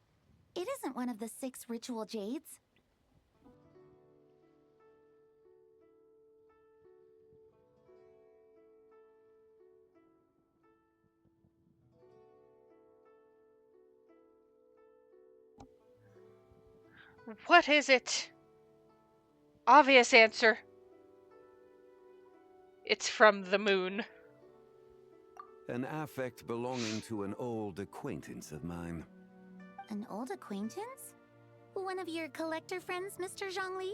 It isn't one of the 6 ritual jades.
What is it? Obvious answer. It's from the moon.
An affect belonging to an old acquaintance of mine.
An old acquaintance? One of your collector friends, Mr. Zhongli?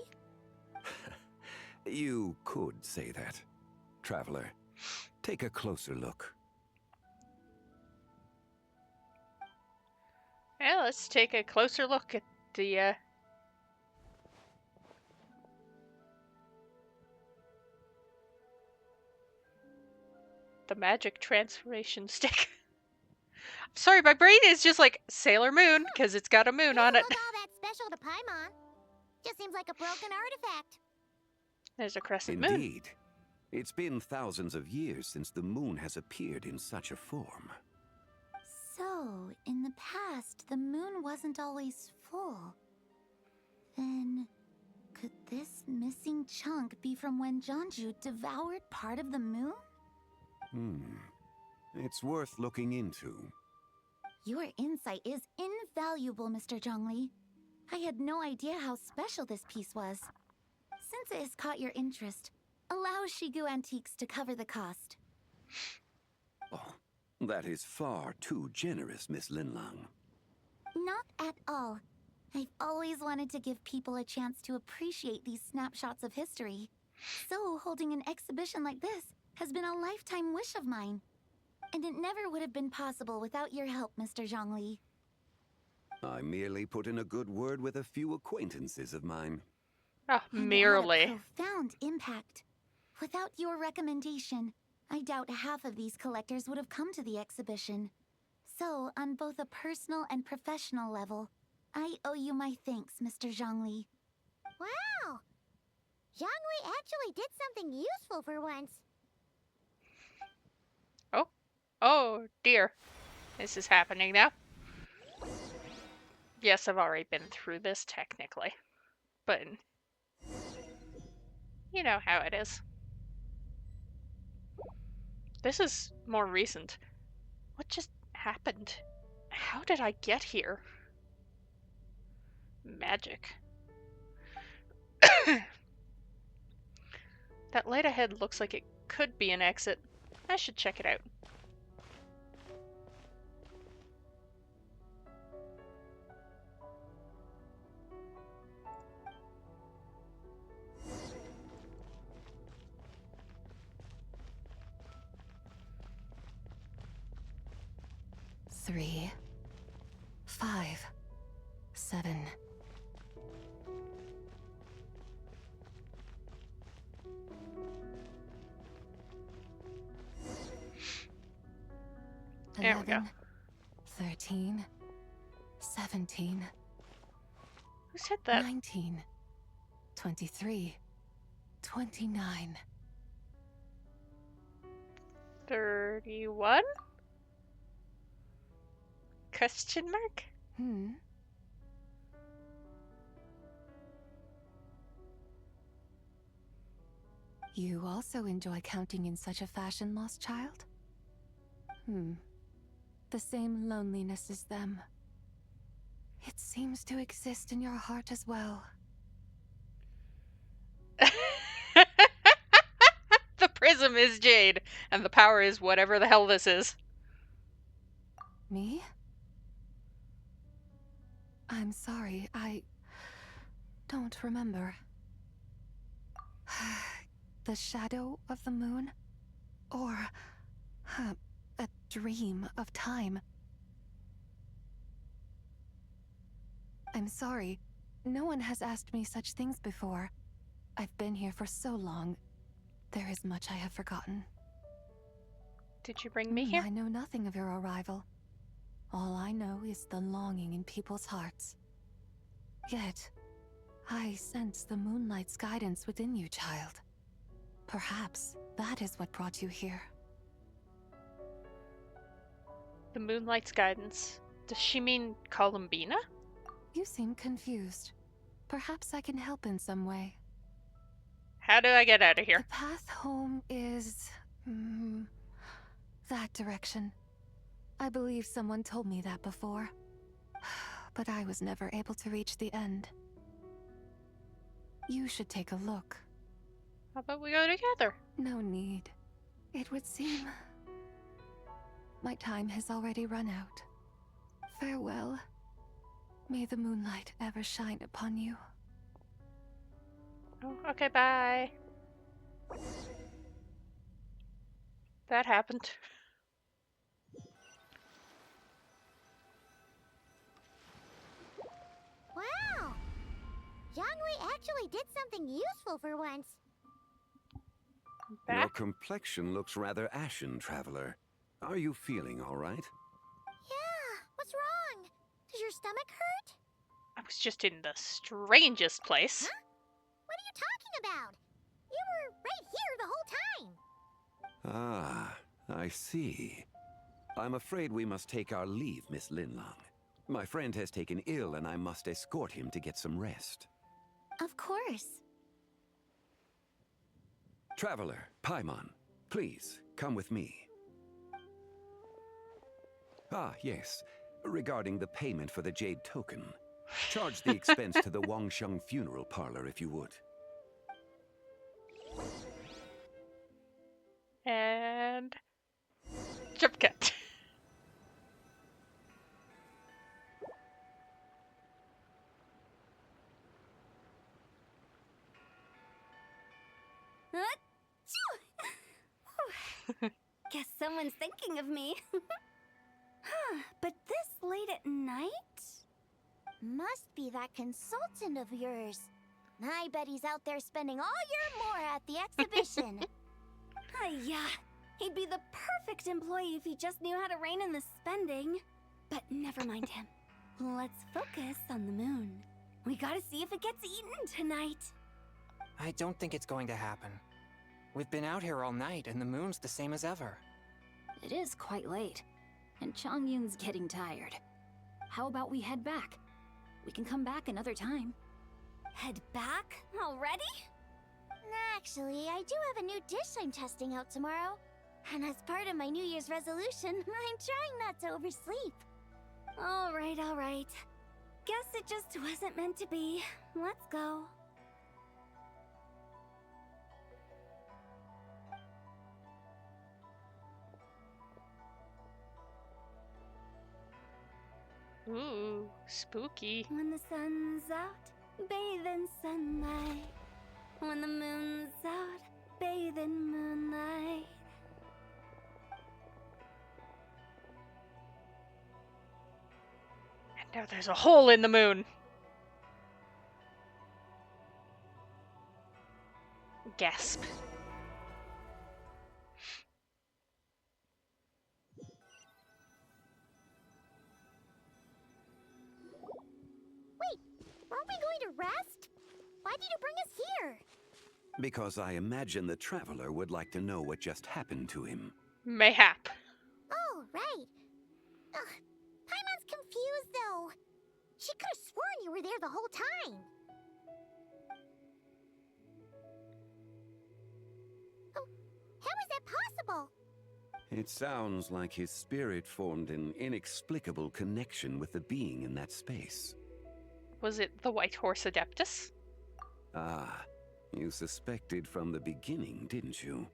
You could say that. Traveler, take a closer look.
Yeah, let's take a closer look at the magic transformation stick. I'm sorry, my brain is just like Sailor Moon because it's got a moon on it.
Look all that special to Paimon. Just seems like a broken artifact.
There's a crescent moon.
Indeed. It's been thousands of years since the moon has appeared in such a form.
So, in the past, the moon wasn't always full. Then, could this missing chunk be from when Jeonju devoured part of the moon?
It's worth looking into.
Your insight is invaluable, Mr. Zhongli. I had no idea how special this piece was. Since it has caught your interest, allow Shigu Antiques to cover the cost.
Oh, that is far too generous, Miss Linlong.
Not at all. I've always wanted to give people a chance to appreciate these snapshots of history. So, holding an exhibition like this has been a lifetime wish of mine. And it never would have been possible without your help, Mr. Zhongli.
I merely put in a good word with a few acquaintances of mine.
Oh, merely.
It had a profound impact. Without your recommendation, I doubt half of these collectors would have come to the exhibition. So, on both a personal and professional level, I owe you my thanks, Mr. Zhongli.
Wow! Zhongli actually did something useful for once.
Oh dear. This is happening now. Yes, I've already been through this technically. But you know how it is. This is more recent. What just happened? How did I get here? Magic. That light ahead looks like it could be an exit. I should check it out.
Three, 5, 7.
There we go.
11, 13, 17.
Who said that?
19, 23, 29.
31? Question mark?
You also enjoy counting in such a fashion, lost child? The same loneliness as them. It seems to exist in your heart as well.
The prism is jade, and the power is whatever the hell this is.
Me? I'm sorry, I don't remember. The shadow of the moon? Or a dream of time? I'm sorry. No one has asked me such things before. I've been here for so long. There is much I have forgotten.
Did you bring me here?
I know nothing of your arrival. All I know is the longing in people's hearts. Yet, I sense the moonlight's guidance within you, child. Perhaps that is what brought you here.
The moonlight's guidance. Does she mean Columbina?
You seem confused. Perhaps I can help in some way.
How do I get out of here?
The path home is... that direction. I believe someone told me that before. But I was never able to reach the end. You should take a look.
How about we go together?
No need. It would seem... my time has already run out. Farewell. May the moonlight ever shine upon you.
Oh, okay, bye. That happened.
Wow! Zhongli actually did something useful for once.
Your complexion looks rather ashen, traveler. Are you feeling all right?
Yeah, what's wrong? Does your stomach hurt?
I was just in the strangest place.
Huh? What are you talking about? You were right here the whole time.
Ah, I see. I'm afraid we must take our leave, Miss Linlong. My friend has taken ill and I must escort him to get some rest.
Of course.
Traveler, Paimon, please, come with me. Ah, yes. Regarding the payment for the Jade token. Charge the expense to the Wangsheng funeral parlor if you would.
And... jump cut.
Guess someone's thinking of me. But this late at night?
Must be that consultant of yours. I bet he's out there spending all year more at the exhibition.
Yeah, he'd be the perfect employee if he just knew how to rein in the spending. But never mind him. Let's focus on the moon. We gotta see if it gets eaten tonight.
I don't think it's going to happen. We've been out here all night, and the moon's the same as ever.
It is quite late, and Chongyun's getting tired. How about we head back? We can come back another time.
Head back? Already?
Actually, I do have a new dish I'm testing out tomorrow. And as part of my New Year's resolution, I'm trying not to oversleep.
All right. Guess it just wasn't meant to be. Let's go.
Ooh, spooky.
When the sun's out, bathe in sunlight. When the moon's out, bathe in moonlight.
And now there's a hole in the moon. Gasp.
Wait, aren't we going to rest? Why did you bring us here?
Because I imagine the traveler would like to know what just happened to him.
Mayhap.
Oh, right. Ugh, Paimon's confused, though. She could have sworn you were there the whole time. Oh, how is that possible?
It sounds like his spirit formed an inexplicable connection with the being in that space.
Was it the White Horse Adeptus?
Ah, you suspected from the beginning, didn't you?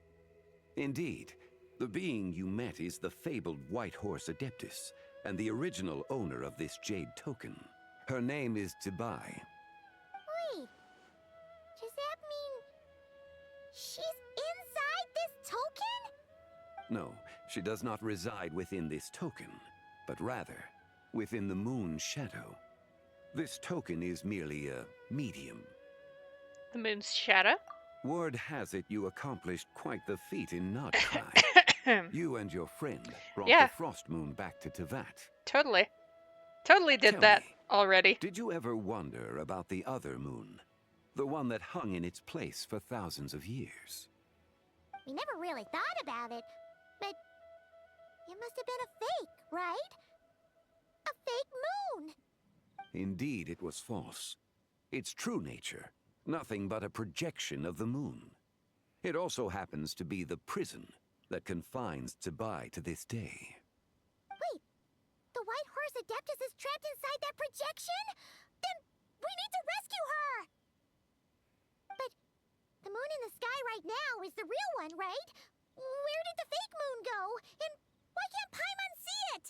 Indeed, the being you met is the fabled White Horse Adeptus, and the original owner of this jade token. Her name is Tibai.
Wait, does that mean she's inside this token?
No, she does not reside within this token, but rather within the moon's shadow. This token is merely a medium.
The moon's shadow?
Word has it you accomplished quite the feat in Nodkai. You and your friend brought the Frost Moon back to Tevat.
Totally. Totally did
Tell
that
me,
already.
Did you ever wonder about the other moon? The one that hung in its place for thousands of years?
We never really thought about it, but it must have been a fake, right? A fake moon!
Indeed, it was false. Its true nature, nothing but a projection of the moon. It also happens to be the prison that confines Tibai to this day.
Wait, the White Horse Adeptus is trapped inside that projection? Then we need to rescue her! But the moon in the sky right now is the real one, right? Where did the fake moon go? And why can't Paimon see it?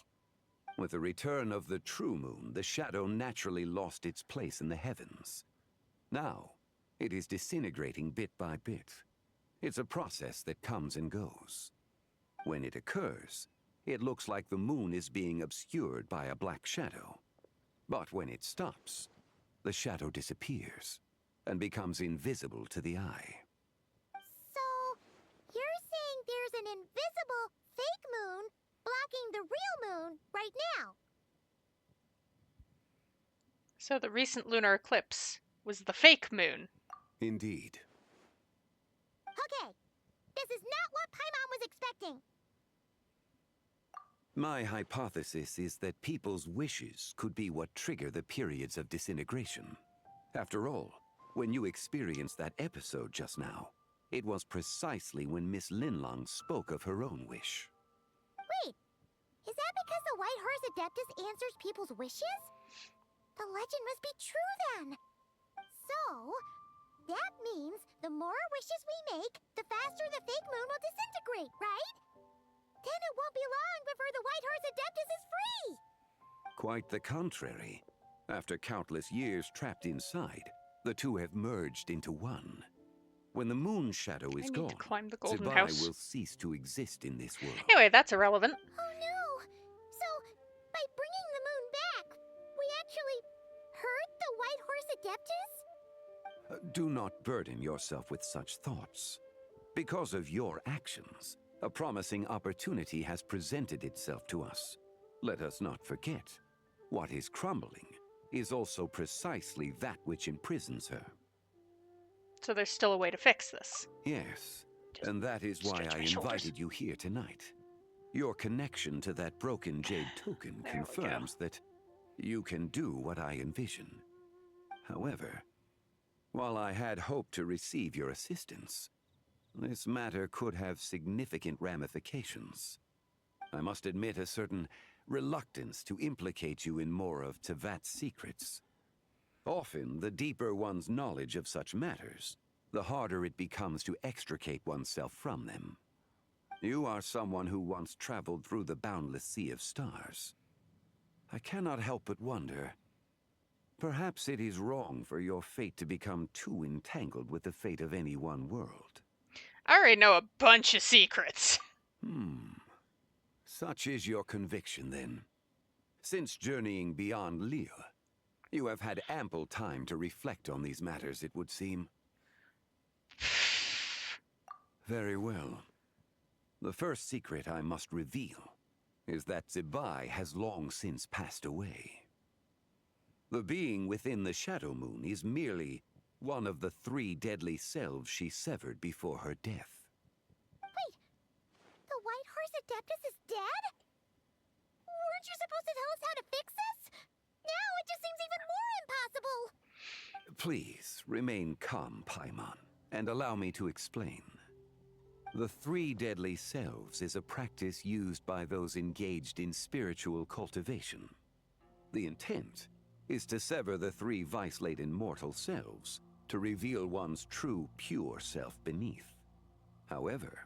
With the return of the true moon, the shadow naturally lost its place in the heavens. Now, it is disintegrating bit by bit. It's a process that comes and goes. When it occurs, it looks like the moon is being obscured by a black shadow. But when it stops, the shadow disappears and becomes invisible to the eye.
So, you're saying there's an invisible fake moon blocking the real moon right now?
So the recent lunar eclipse was the fake moon.
Indeed.
Okay, this is not what Paimon was expecting.
My hypothesis is that people's wishes could be what trigger the periods of disintegration. After all, when you experienced that episode just now, it was precisely when Miss Linlong spoke of her own wish.
Wait, is that because the White Horse Adeptus answers people's wishes? The legend must be true then. So, that means the more wishes we make, the faster the fake moon will disintegrate, right? Then it won't be long before the White Horse Adeptus is free!
Quite the contrary. After countless years trapped inside, the two have merged into one. When the moon shadow is gone,
climb the golden
Tibai
house.
will cease to exist in this world.
Anyway, that's irrelevant.
Oh no! So, by bringing the moon back, we actually hurt the White Horse Adeptus?
Do not burden yourself with such thoughts. Because of your actions, a promising opportunity has presented itself to us. Let us not forget, what is crumbling is also precisely that which imprisons her.
So there's still a way to fix this.
Yes, and that is why
stretch
I
my shoulders.
invited you here tonight. Your connection to that broken jade token
There we go.
confirms that you can do what I envision. However, while I had hoped to receive your assistance, this matter could have significant ramifications. I must admit a certain reluctance to implicate you in more of Tevat's secrets. Often, the deeper one's knowledge of such matters, the harder it becomes to extricate oneself from them. You are someone who once traveled through the boundless sea of stars. I cannot help but wonder. Perhaps it is wrong for your fate to become too entangled with the fate of any one world.
I already know a bunch of secrets.
Such is your conviction, then. Since journeying beyond Lille, you have had ample time to reflect on these matters, it would seem. Very well. The first secret I must reveal is that Zebai has long since passed away. The being within the Shadow Moon is merely one of the 3 deadly selves she severed before her death.
Wait, the White Horse Adeptus is dead? Weren't you supposed to tell us how to fix this? Now it just seems even more impossible!
Please, remain calm, Paimon, and allow me to explain. The 3 deadly selves is a practice used by those engaged in spiritual cultivation. The intent is to sever the 3 vice-laden mortal selves to reveal one's true, pure self beneath. However,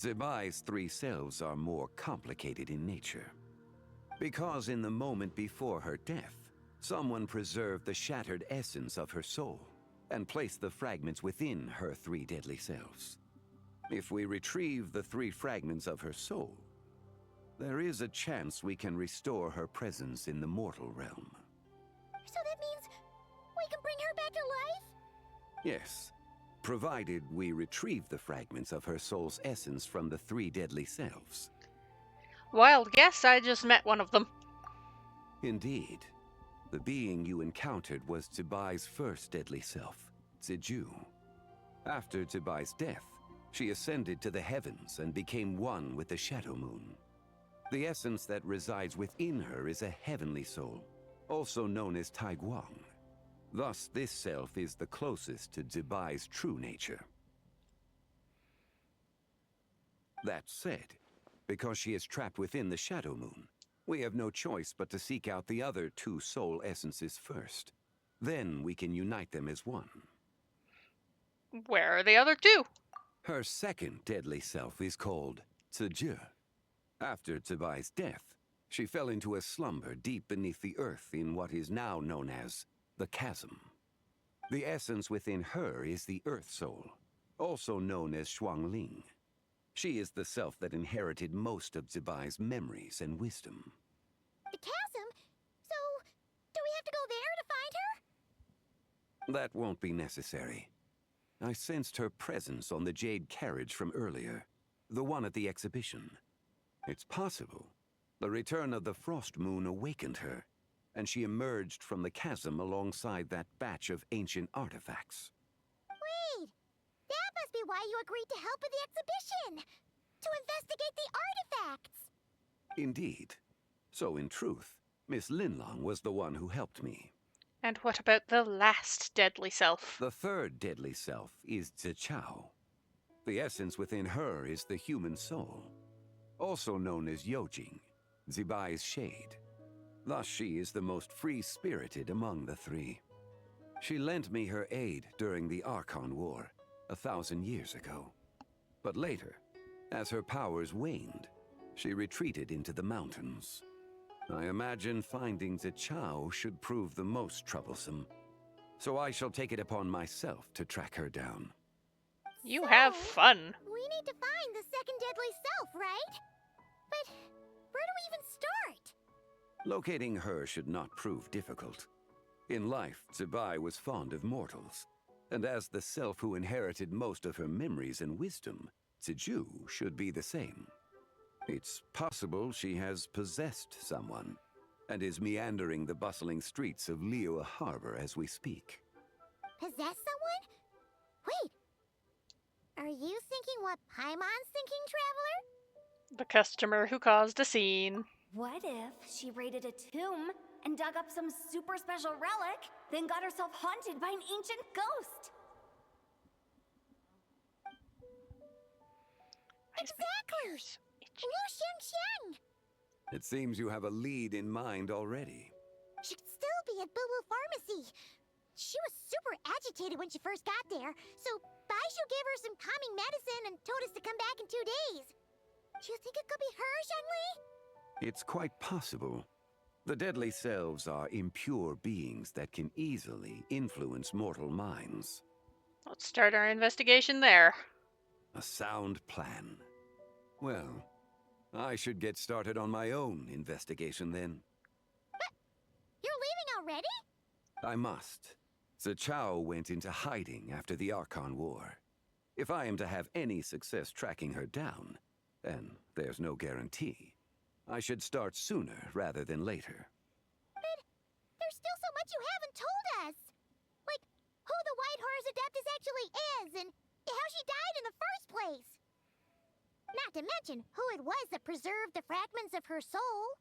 Zebai's 3 selves are more complicated in nature. Because in the moment before her death, someone preserved the shattered essence of her soul and placed the fragments within her 3 deadly selves. If we retrieve the 3 fragments of her soul, there is a chance we can restore her presence in the mortal realm.
So that means we can bring her back to life?
Yes, provided we retrieve the fragments of her soul's essence from the 3 deadly selves.
Wild guess, I just met one of them.
Indeed. The being you encountered was Zebai's first deadly self, Ziju. After Zebai's death, she ascended to the heavens and became one with the Shadow Moon. The essence that resides within her is a heavenly soul, also known as Taiguang. Thus, this self is the closest to Zebai's true nature. That said, because she is trapped within the Shadow Moon, we have no choice but to seek out the other 2 soul essences first. Then we can unite them as one.
Where are the other 2?
Her second deadly self is called Ziju. After Zebai's death, she fell into a slumber deep beneath the earth in what is now known as the Chasm. The essence within her is the Earth Soul, also known as Xuangling. She is the self that inherited most of Zebai's memories and wisdom.
The chasm? So, do we have to go there to find her?
That won't be necessary. I sensed her presence on the jade carriage from earlier, the one at the exhibition. It's possible the return of the Frost Moon awakened her, and she emerged from the chasm alongside that batch of ancient artifacts.
Wait! That must be why you agreed to help with the exhibition! To investigate the artifacts!
Indeed. So in truth, Miss Linlong was the one who helped me.
And what about the last deadly self?
The 3rd deadly self is Zichao. The essence within her is the human soul, also known as Yojing, Zebai's shade. Thus she is the most free-spirited among the 3. She lent me her aid during the Archon War 1,000 years ago. But later, as her powers waned, she retreated into the mountains. I imagine finding Zichao should prove the most troublesome, so I shall take it upon myself to track her down.
You have fun.
We need to find the second deadly self, right? But where do we even start?
Locating her should not prove difficult. In life, Zebai was fond of mortals, and as the self who inherited most of her memories and wisdom, Ziju should be the same. It's possible she has possessed someone, and is meandering the bustling streets of Liyue Harbor as we speak.
Possess someone? Wait! Are you thinking what Paimon's thinking, Traveler?
The customer who caused a scene.
What if she raided a tomb and dug up some super special relic, then got herself haunted by an ancient ghost?
Exactly! Liu Xiangxiang!
It seems you have a lead in mind already.
She'd still be at Boo Boo Pharmacy. She was super agitated when she first got there, so Baishu gave her some calming medicine and told us to come back in 2 days. Do you think it could be her, Zhengli?
It's quite possible. The deadly selves are impure beings that can easily influence mortal minds.
Let's start our investigation there.
A sound plan. Well, I should get started on my own investigation then.
You're leaving already?
I must. Zhao went into hiding after the Archon War. If I am to have any success tracking her down, and there's no guarantee, I should start sooner rather than later.
But there's still so much you haven't told us. Like, who the White Horse Adeptus actually is, and how she died in the first place. Not to mention who it was that preserved the fragments of her soul.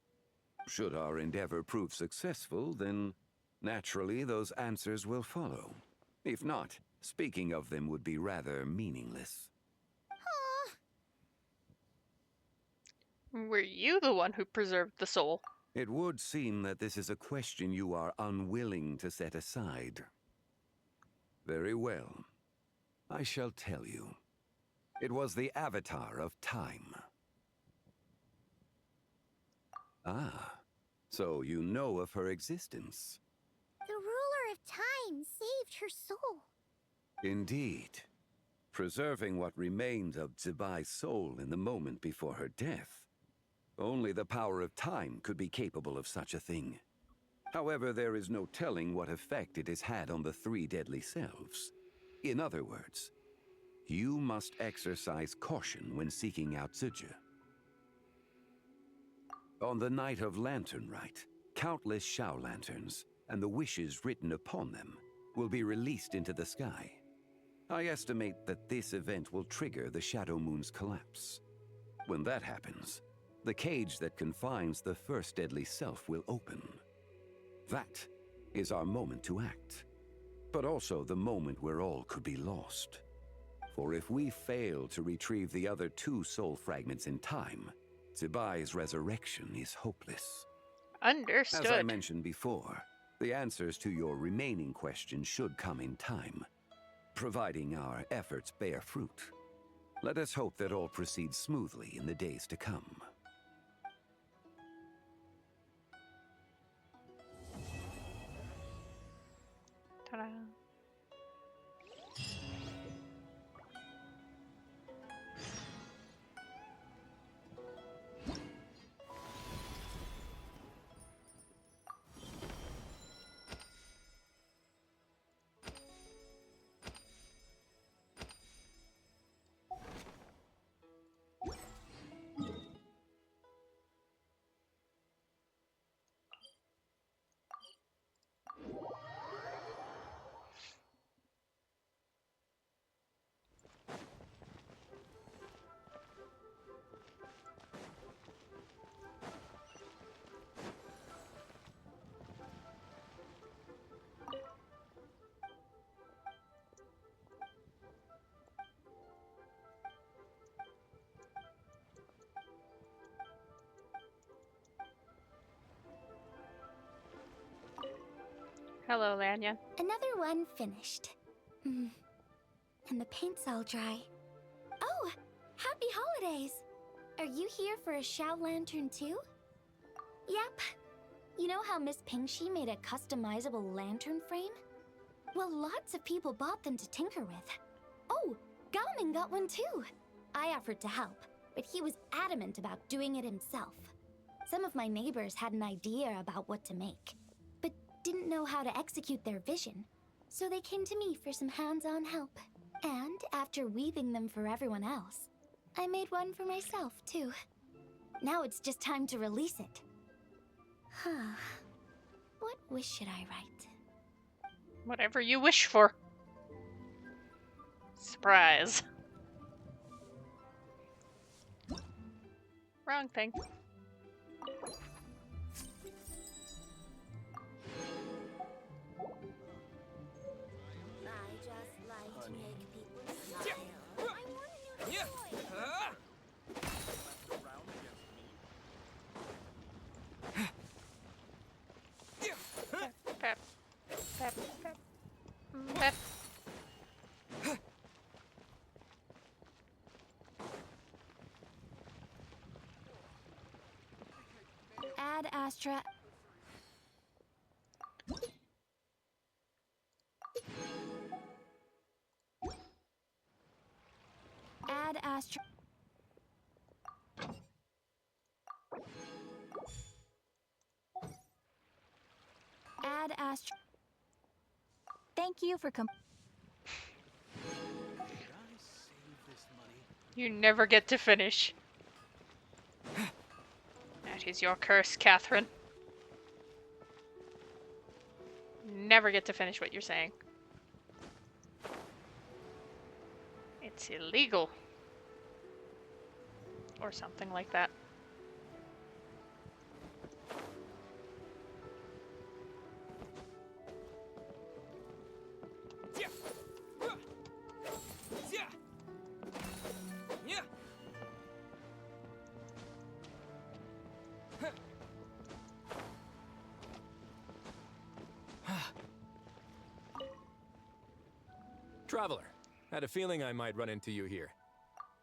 Should our endeavor prove successful, then naturally those answers will follow. If not, speaking of them would be rather meaningless.
Were you the one who preserved the soul?
It would seem that this is a question you are unwilling to set aside. Very well. I shall tell you. It was the Avatar of Time. Ah, so you know of her existence.
The ruler of time saved her soul.
Indeed. Preserving what remained of Zibai's soul in the moment before her death. Only the power of time could be capable of such a thing. However, there is no telling what effect it has had on the three deadly selves. In other words, you must exercise caution when seeking out Zhuge. On the night of Lantern Rite, countless Shao lanterns, and the wishes written upon them, will be released into the sky. I estimate that this event will trigger the Shadow Moon's collapse. When that happens, the cage that confines the first deadly self will open. That is our moment to act, but also the moment where all could be lost. For if we fail to retrieve the other two soul fragments in time, Zibai's resurrection is hopeless.
Understood.
As I mentioned before, the answers to your remaining questions should come in time, providing our efforts bear fruit. Let us hope that all proceeds smoothly in the days to come.
Ta-da. Hello, Lanya.
Another one finished. And the paint's all dry. Oh, happy holidays! Are you here for a Shao Lantern too? Yep. You know how Miss Pingxi made a customizable lantern frame? Well, lots of people bought them to tinker with. Oh, Gaoming got one too. I offered to help, but he was adamant about doing it himself. Some of my neighbors had an idea about what to make, but didn't know how to execute their vision. So they came to me for some hands-on help. And after weaving them for everyone else, I made one for myself too. Now it's just time to release it. Huh. What wish should I write?
Whatever you wish for. Surprise. Wrong thing.
I just like to make people smile. I want a new toy.
Pep. Pep. Pep. Pep.
Ad Astra.
Astro. Add Astro. Thank you for
You never get to finish. That is your curse, Catherine. Never get to finish what you're saying. It's illegal. Or something like that.
Traveler, had a feeling I might run into you here.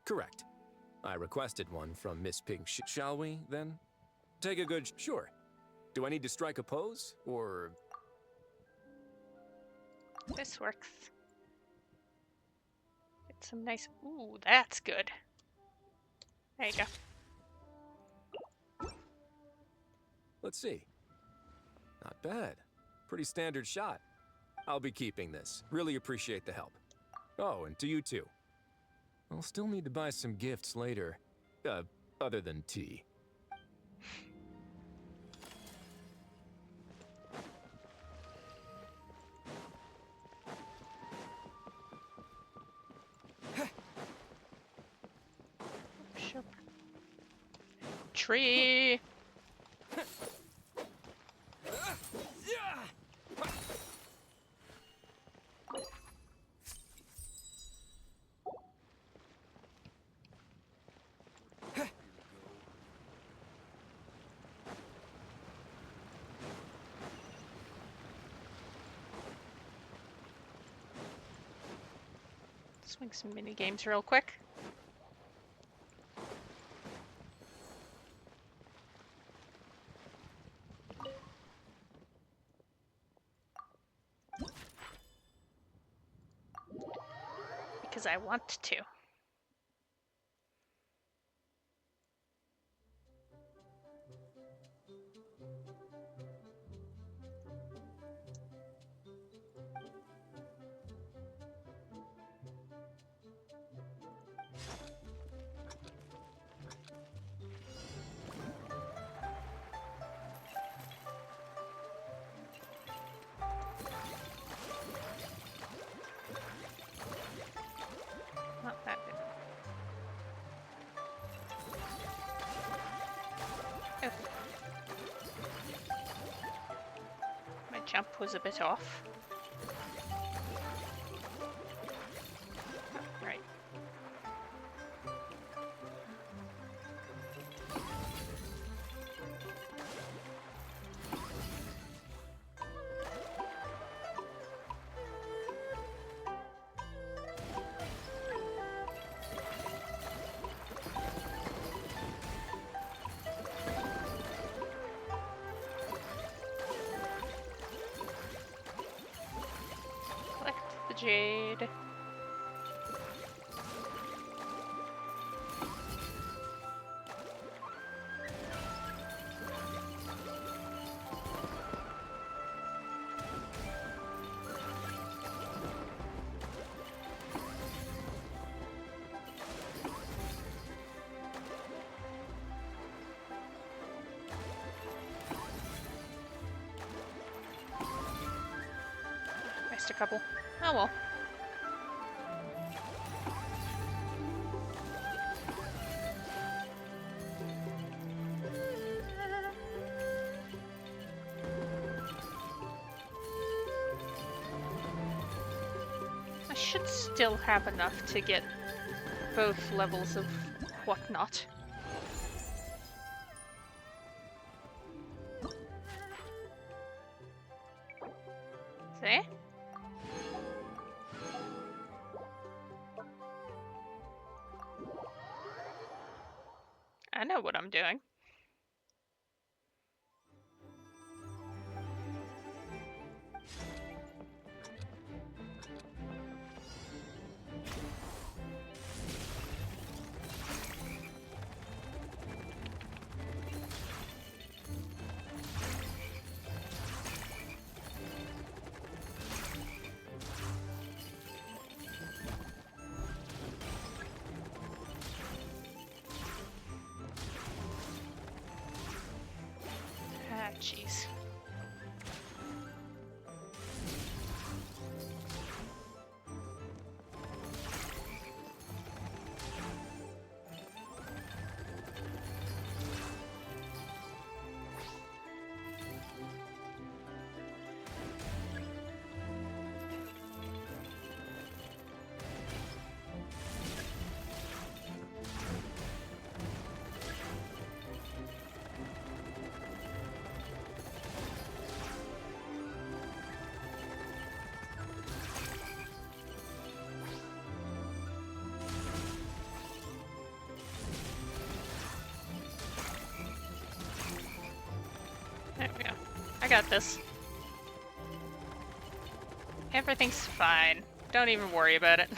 Correct. I requested one from Miss Pink. Shall we, then? Take a good... Sure. Do I need to strike a pose, or...
This works. Get some nice... Ooh, that's good. There you go.
Let's see. Not bad. Pretty standard shot. I'll be keeping this. Really appreciate the help. Oh, and to you too. I'll still need to buy some gifts later. Other than tea.
Tree! Swing some mini games real quick. Because I want to. Not that good. Oh. My jump was a bit off. Oh, right. Collect the jade. Missed a couple. Oh well. I should still have enough to get both levels of whatnot. See? I know what I'm doing. Jeez. There we go. I got this. Everything's fine. Don't even worry about it.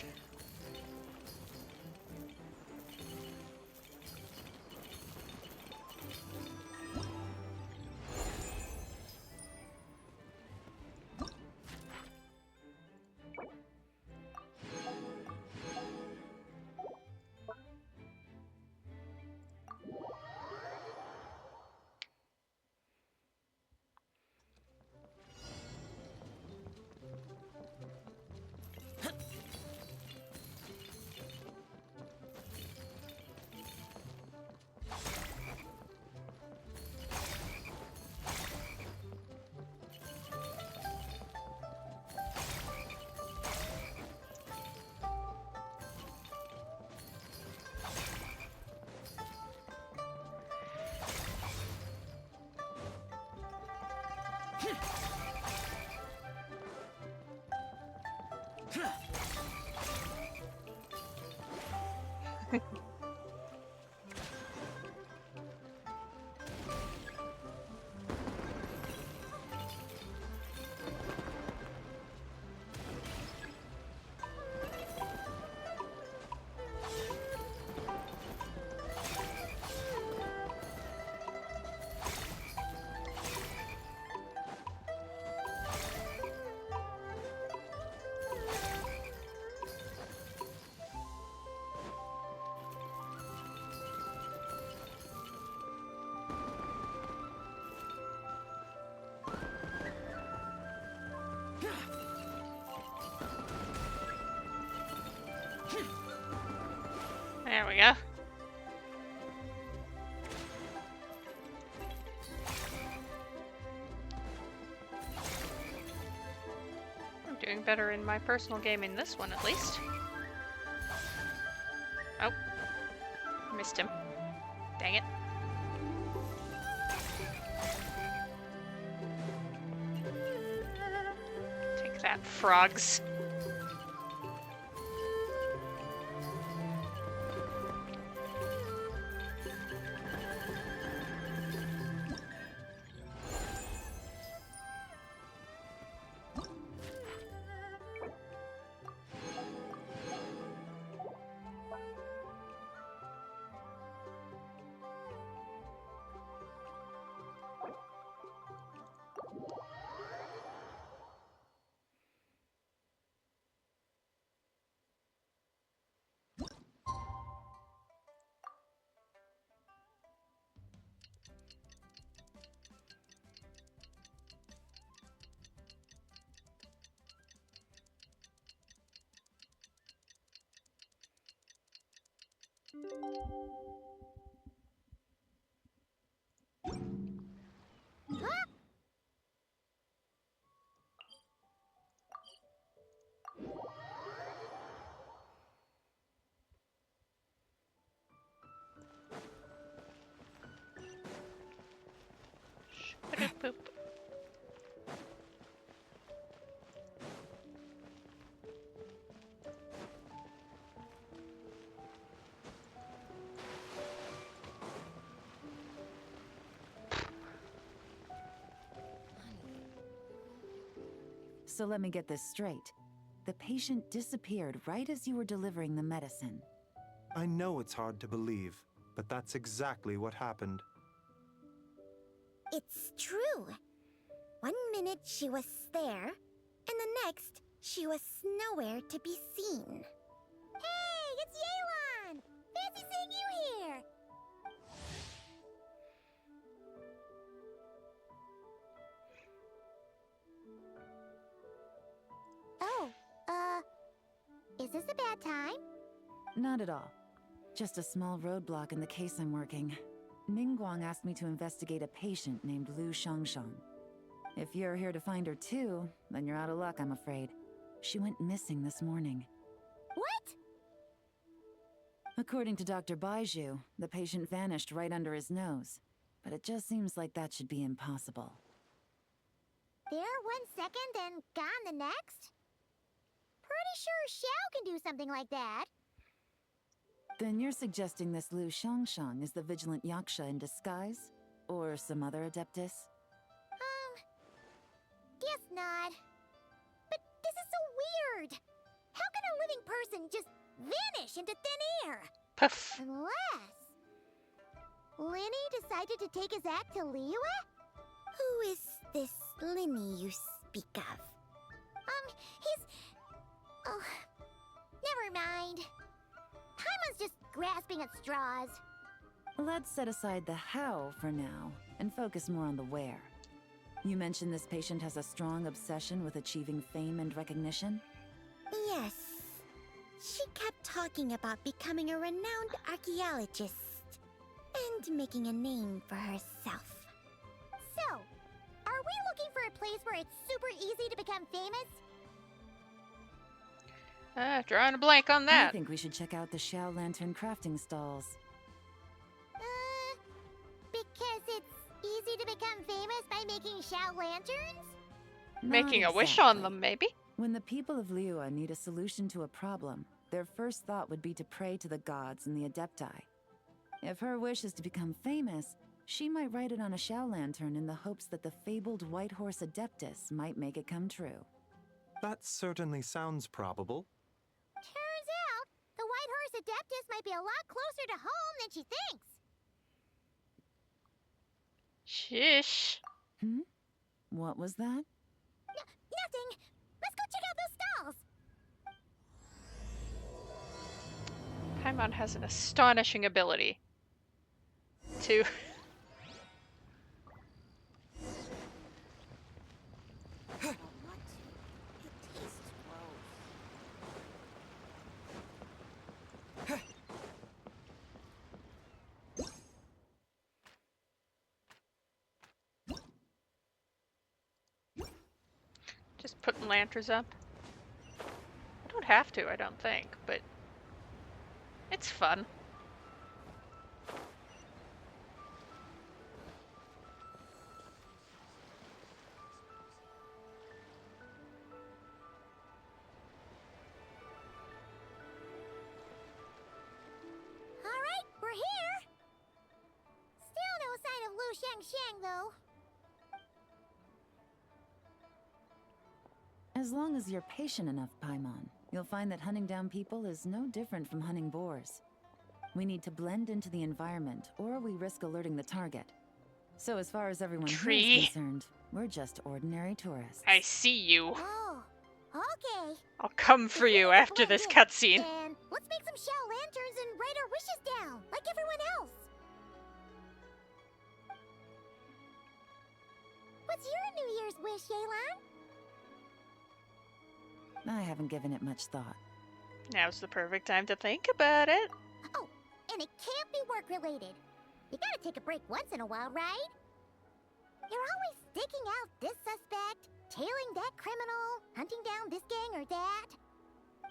There we go. I'm doing better in my personal game in this one, at least. Oh. Missed him. Dang it. Take that, frogs. Boop.
So let me get this straight. The patient disappeared right as you were delivering the medicine.
I know it's hard to believe, but that's exactly what happened.
It's true. 1 minute she was there, and the next she was nowhere to be seen. Hey, it's Yelan! Fancy seeing you here!
Not at all. Just a small roadblock in the case I'm working. Ningguang asked me to investigate a patient named Lu Shangshang. If you're here to find her too, then you're out of luck, I'm afraid. She went missing this morning.
What?
According to Dr. Baiju, the patient vanished right under his nose. But it just seems like that should be impossible.
There 1 second and gone the next? Pretty sure Xiao can do something like that.
Then you're suggesting this Lu Shangshang is the vigilant Yaksha in disguise? Or some other adeptus?
Guess not. But this is so weird. How can a living person just vanish into thin air?
Puff.
Unless Linny decided to take his act to Liyue?
Who is this Linny you speak of?
He's... Oh, never mind. Paimon's just grasping at straws.
Let's set aside the how for now, and focus more on the where. You mentioned this patient has a strong obsession with achieving fame and recognition?
Yes. She kept talking about becoming a renowned archaeologist and making a name for herself.
So, are we looking for a place where it's super easy to become famous?
Drawing a blank on that.
I think we should check out the Xiao Lantern crafting stalls.
Because it's easy to become famous by making Xiao lanterns?
Making a
Not
wish on
exactly.
them, maybe?
When the people of Liyue need a solution to a problem, their first thought would be to pray to the gods and the Adepti. If her wish is to become famous, she might write it on a Xiao Lantern in the hopes that the fabled White Horse Adeptus might make it come true.
That certainly sounds probable.
Turns out, the White Horse Adeptus might be a lot closer to home than she thinks.
Shish.
What was that?
Nothing. Let's go check out those stalls.
Paimon has an astonishing ability to... Just putting lanterns up. I don't have to, I don't think, but it's fun.
Alright, we're here. Still no sign of Lu Shangshang, though.
As long as you're patient enough, Paimon, you'll find that hunting down people is no different from hunting boars. We need to blend into the environment, or we risk alerting the target. So as far as everyone here
Tree.
is concerned, we're just ordinary tourists.
I see you.
Oh, okay.
I'll come for you after this cutscene.
And let's make some Xiao lanterns and write our wishes down, like everyone else. What's your New Year's wish, Yelan?
I haven't given it much thought.
Now's the perfect time to think about it.
Oh, and it can't be work-related. You gotta take a break once in a while, right? You're always staking out this suspect, tailing that criminal, hunting down this gang or that.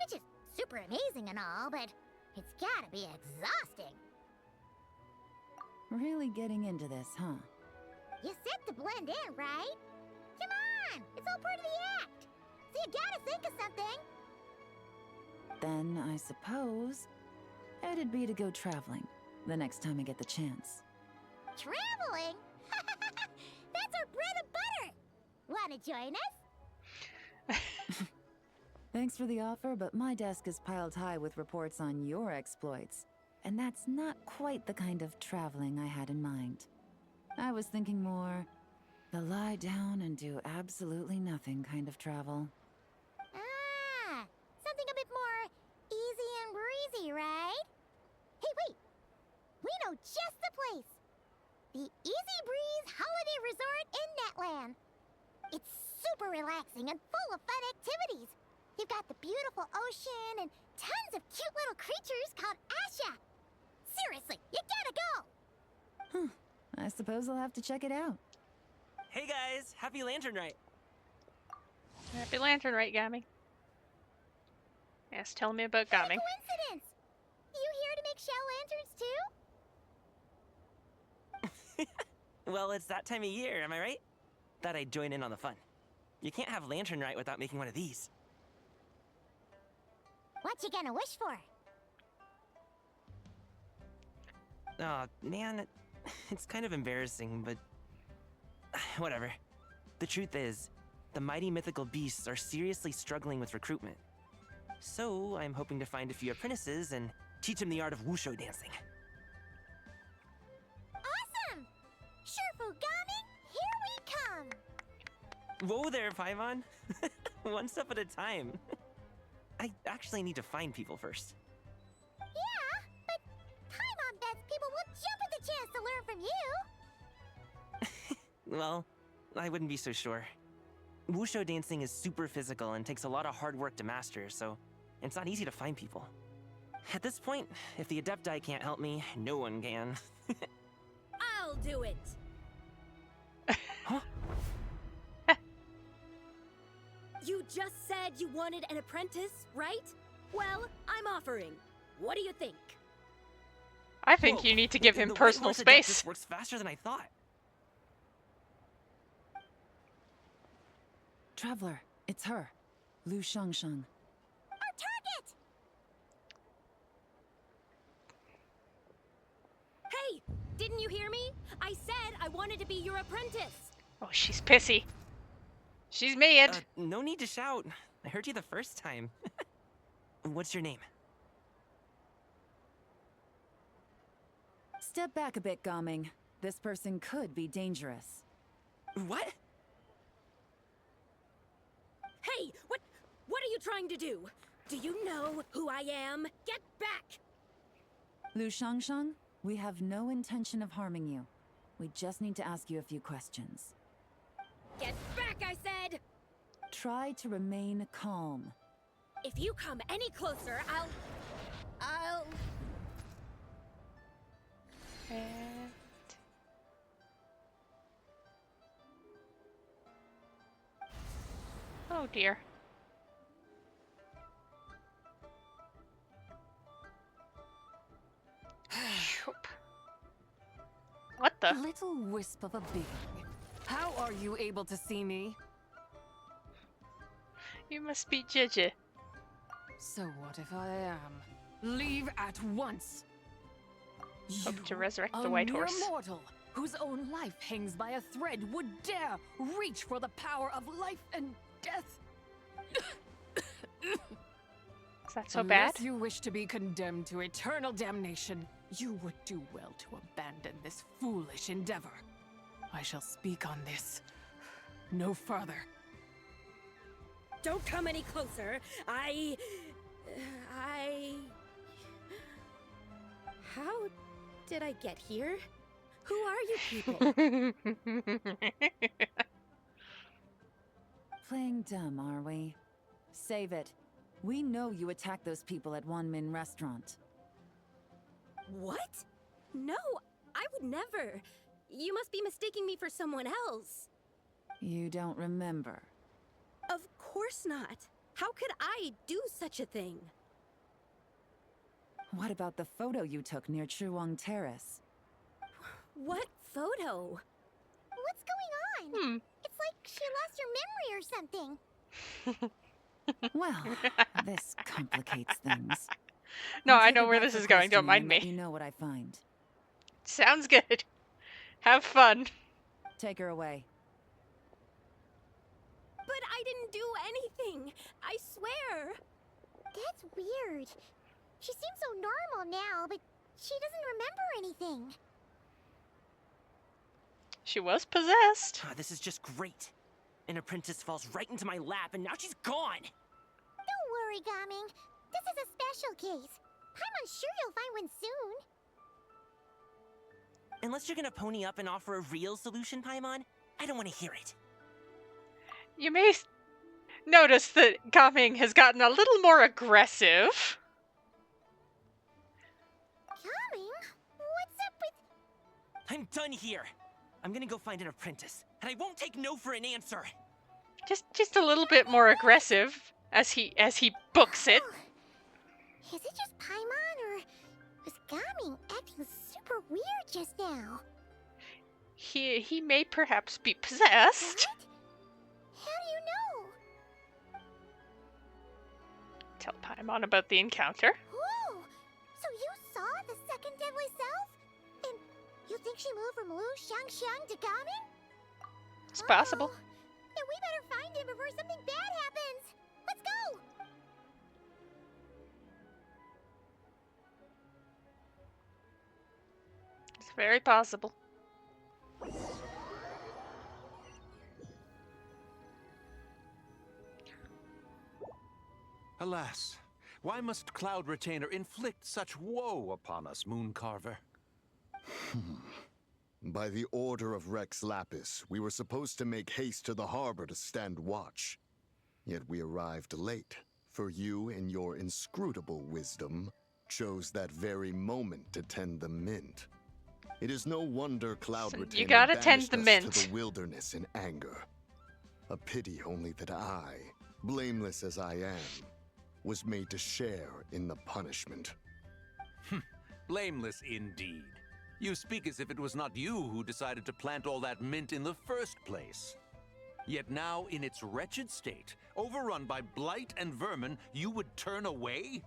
Which is super amazing and all, but it's gotta be exhausting.
Really getting into this, huh?
You said to blend in, right? Come on! It's all part of the act! So you gotta think of something!
Then I suppose it'd be to go traveling the next time I get the chance.
Traveling? That's our bread and butter! Wanna join us?
Thanks for the offer, but my desk is piled high with reports on your exploits. And that's not quite the kind of traveling I had in mind. I was thinking more the lie down and do absolutely nothing kind of travel.
Ah, something a bit more easy and breezy, right? Hey, wait! We know just the place! The Easy Breeze Holiday Resort in Netland. It's super relaxing and full of fun activities. You've got the beautiful ocean and tons of cute little creatures called Asha. Seriously, you gotta go!
I suppose I'll have to check it out.
Hey guys, happy Lantern Rite.
Happy Lantern Rite, Gami. Yes, tell me about
What a
Gami.
coincidence! You here to make shell lanterns too?
Well, it's that time of year, am I right? Thought I'd join in on the fun. You can't have Lantern Rite without making one of these.
What you gonna wish for?
Aw, man, it's kind of embarrassing, but whatever. The truth is, the mighty mythical beasts are seriously struggling with recruitment. So, I'm hoping to find a few apprentices and teach them the art of wushu dancing.
Awesome! Shurfugami, here we come!
Whoa there, Paimon! One step at a time. I actually need to find people first.
Yeah, but Paimon bets people will jump at the chance to learn from you!
Well, I wouldn't be so sure. Wushu dancing is super physical and takes a lot of hard work to master, so it's not easy to find people. At this point, if the Adepti can't help me, no one can.
I'll do it!
Huh?
You just said you wanted an apprentice, right? Well, I'm offering. What do you think?
I think
Whoa,
you need to give him
the
personal
White Horse Adeptus
space.
works faster than I thought.
Traveler, it's her. Lu Shangshang.
Our target!
Hey! Didn't you hear me? I said I wanted to be your apprentice!
Oh, she's pissy. She's mad.
No need to shout. I heard you the first time. What's your name?
Step back a bit, Gaming. This person could be dangerous.
What?
Hey! What are you trying to do? Do you know who I am? Get back!
Lu Shangshang, we have no intention of harming you. We just need to ask you a few questions.
Get back, I said!
Try to remain calm.
If you come any closer, I'll...
Oh dear. What the?
Little wisp of a being. How are you able to see me?
You must be Jiji.
So what if I am? Leave at once!
Hope to resurrect
A
the White
mere
Horse.
mortal whose own life hangs by a thread would dare reach for the power of life and death?
Is that so bad?
Unless you wish to be condemned to eternal damnation, you would do well to abandon this foolish endeavor. I shall speak on this no further.
Don't come any closer. How did I get here? Who are you people?
Playing dumb, are we? Save it. We know you attacked those people at Wanmin Restaurant.
What? No, I would never. You must be mistaking me for someone else.
You don't remember.
Of course not. How could I do such a thing?
What about the photo you took near Chuang Terrace?
What photo?
What's going on? It's like she lost her memory or something.
Well, this complicates things.
No,
I'll
I
take
know
her
where
back
this
for
is going. Don't
questioning
mind
and let
me.
You know what I find.
Sounds good. Have fun.
Take her away.
But I didn't do anything. I swear.
That's weird. She seems so normal now, but she doesn't remember anything.
She was possessed.
This is just great. An apprentice falls right into my lap, and now she's gone!
Don't worry, Gaming. This is a special case. I'm sure you'll find one soon.
Unless you're gonna pony up and offer a real solution, Paimon, I don't want to hear it.
You may notice that Gaming has gotten a little more aggressive.
Coming? What's up with...
I'm done here. I'm gonna go find an apprentice, and I won't take no for an answer.
Just a little bit more aggressive as he books it.
Is it just Paimon, or was Gaming acting super weird just now?
He may perhaps be possessed.
What? How do you know?
Tell Paimon about the encounter.
Whoa! So you saw the second deadly self? And you think she moved from Lu Xiangxiang to Gaming?
It's possible.
Then we better find him before something bad happens. Let's go!
It's very possible.
Alas, why must Cloud Retainer inflict such woe upon us, Mooncarver?
By the order of Rex Lapis, we were supposed to make haste to the harbor to stand watch. Yet we arrived late, for you, in your inscrutable wisdom, chose that very moment to tend the mint. It is no wonder Cloud Retainer
you gotta tend
banished
the
us
mint.
to the wilderness in anger. A pity only that I, blameless as I am, was made to share in the punishment.
Blameless indeed. You speak as if it was not you who decided to plant all that mint in the first place. Yet now, in its wretched state, overrun by blight and vermin, you would turn away?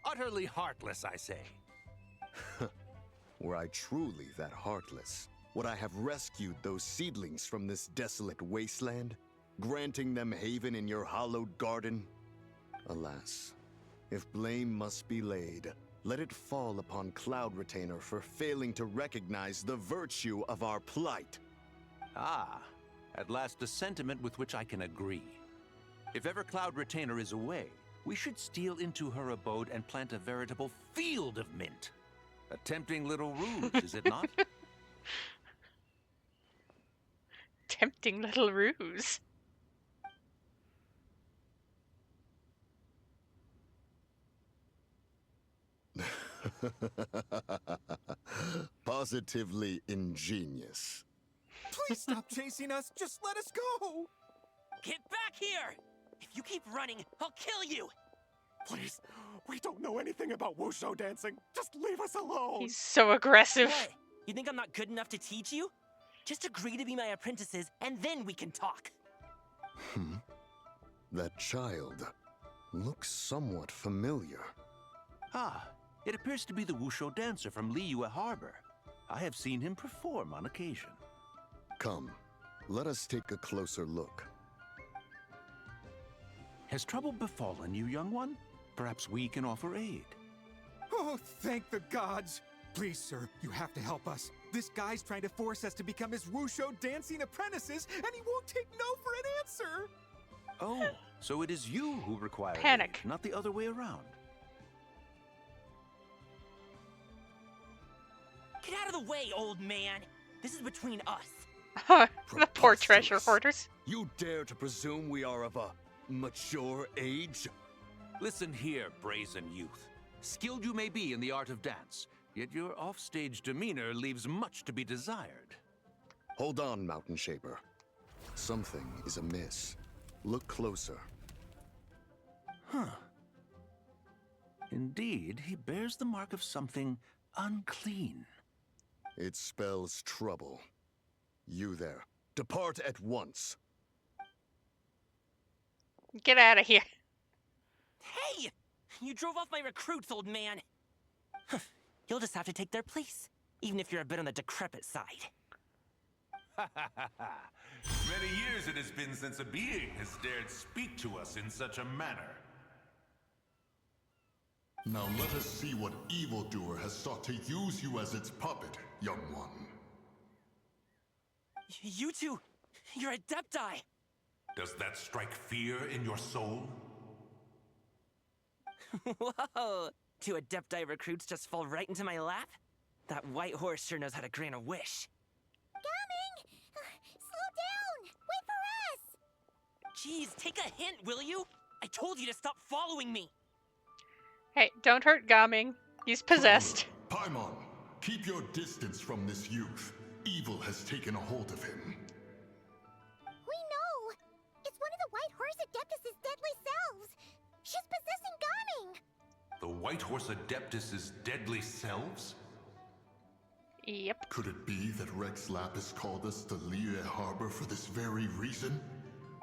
Utterly heartless, I say.
Were I truly that heartless, would I have rescued those seedlings from this desolate wasteland, granting them haven in your hallowed garden? Alas, if blame must be laid, let it fall upon Cloud Retainer for failing to recognize the virtue of our plight.
Ah, at last a sentiment with which I can agree. If ever Cloud Retainer is away, we should steal into her abode and plant a veritable field of mint. A tempting little ruse, is it not?
Tempting little ruse.
Positively ingenious.
Please stop chasing us. Just let us go.
Get back here! If you keep running, I'll kill you!
Please, we don't know anything about wushu dancing. Just leave us alone.
He's so aggressive.
What? You think I'm not good enough to teach you? Just agree to be my apprentices, and then we can talk.
That child looks somewhat familiar.
Ah, it appears to be the wushu dancer from Liyue Harbor. I have seen him perform on occasion.
Come, let us take a closer look.
Has trouble befallen you, young one? Perhaps we can offer aid.
Oh, thank the gods. Please, sir, you have to help us. This guy's trying to force us to become his wushu dancing apprentices, and he won't take no for an answer.
Oh, so it is you who require
Panic.
aid, not the other way around.
Get out of the way, old man! This is between us.
The poor treasure hoarders.
You dare to presume we are of a mature age?
Listen here, brazen youth. Skilled you may be in the art of dance, yet your offstage demeanor leaves much to be desired.
Hold on, Mountain Shaper. Something is amiss. Look closer.
Huh. Indeed, he bears the mark of something unclean.
It spells trouble. You there, depart at once.
Get out of here.
Hey! You drove off my recruits, old man! You'll just have to take their place, even if you're a bit on the decrepit side.
Many years it has been since a being has dared speak to us in such a manner.
Now let us see what evildoer has sought to use you as its puppet, young one.
You two, you're Adepti!
Does that strike fear in your soul?
Whoa! Two Adepti recruits just fall right into my lap? That white horse sure knows how to grant a wish.
Coming! Slow down! Wait for us!
Jeez, take a hint, will you? I told you to stop following me.
Hey, don't hurt Gaming. He's possessed.
Paimon, keep your distance from this youth. Evil has taken a hold of him.
We know! It's one of the White Horse Adeptus' deadly selves! She's possessing Gaming!
The White Horse Adeptus' deadly selves?
Yep.
Could it be that Rex Lapis called us to Liyue Harbor for this very reason?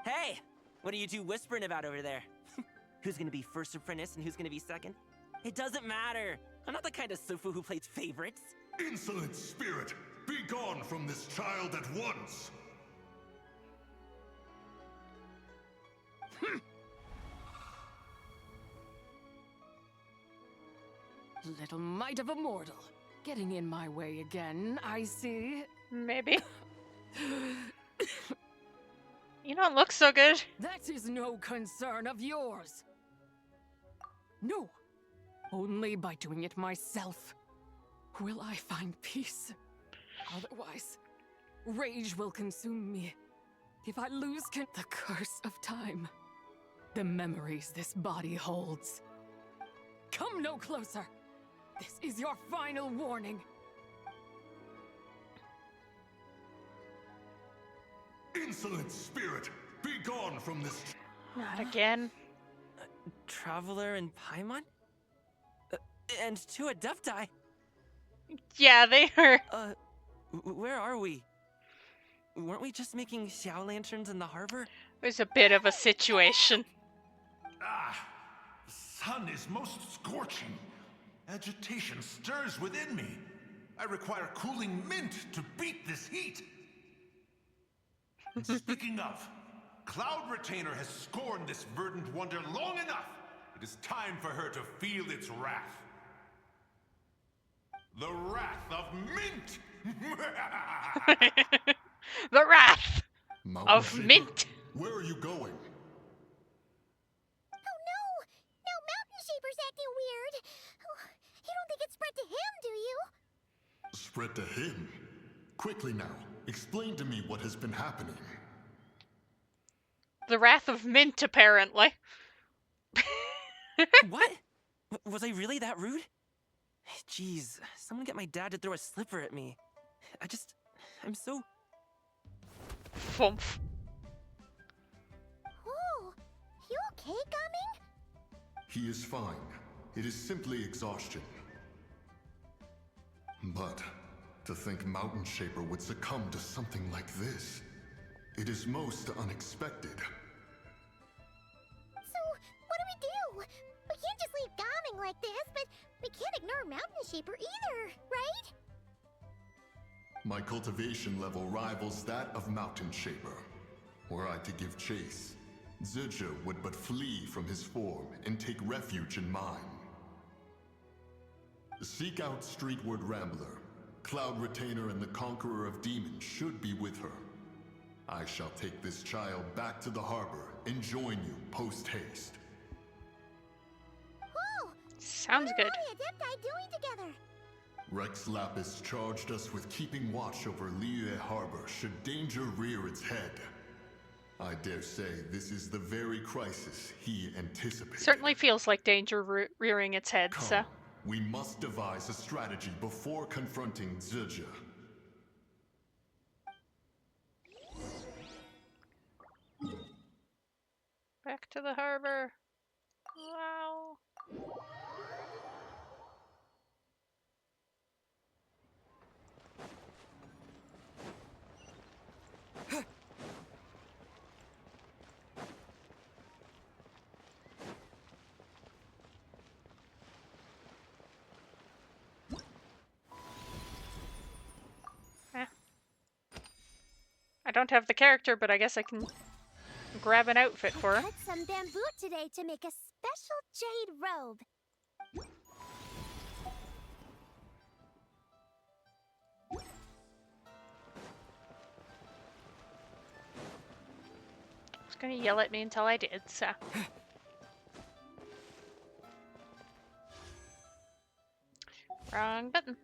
Hey! What are you two whispering about over there? Who's gonna be first apprentice and who's gonna be second? It doesn't matter. I'm not the kind of Sufu who plays favorites.
Insolent spirit! Be gone from this child at once!
Little mite of a mortal. Getting in my way again, I see.
Maybe. You don't look so good.
That is no concern of yours. No. Only by doing it myself will I find peace. Otherwise, rage will consume me. If I lose the curse of time, the memories this body holds. Come no closer. This is your final warning.
Insolent spirit! Be gone from this...
Not again.
Traveler and Paimon? And two Adepti?
Yeah, they are.
Where are we? Weren't we just making Xiao lanterns in the harbor?
There's a bit of a situation.
Ah! The sun is most scorching. Agitation stirs within me. I require cooling mint to beat this heat. And speaking of, Cloud Retainer has scorned this verdant wonder long enough. It is time for her to feel its wrath. The wrath of mint!
The wrath
Mountain
of
Shaper,
mint.
Where are you going?
Oh no! Now Mountain Shaper's acting weird! Oh, you don't think it spread to him, do you?
Spread to him? Quickly now, explain to me what has been happening.
The wrath of mint, apparently.
What? Was I really that rude? Jeez, someone get my dad to throw a slipper at me. I'm so...
Fump.
Oh, you okay, Gaming?
He is fine. It is simply exhaustion. But to think Mountain Shaper would succumb to something like this, it is most unexpected.
So, what do? We can't just leave Gaming like this, but we can't ignore Mountain Shaper either, right?
My cultivation level rivals that of Mountain Shaper. Were I to give chase, Zizha would but flee from his form and take refuge in mine. Seek out Streetward Rambler. Cloud Retainer and the Conqueror of Demons should be with her. I shall take this child back to the harbor and join you post-haste.
Whoa!
Sounds good.
What are all the Adepti doing together?
Rex Lapis charged us with keeping watch over Liyue Harbor should danger rear its head. I dare say this is the very crisis he anticipated.
Certainly feels like danger rearing its head,
Come,
so.
we must devise a strategy before confronting Zizha.
Back to the harbor. Wow. I don't have the character, but I guess I can grab an outfit for her.
Cut some bamboo today to make a special jade robe.
She's gonna yell at me until I did, so. Wrong button.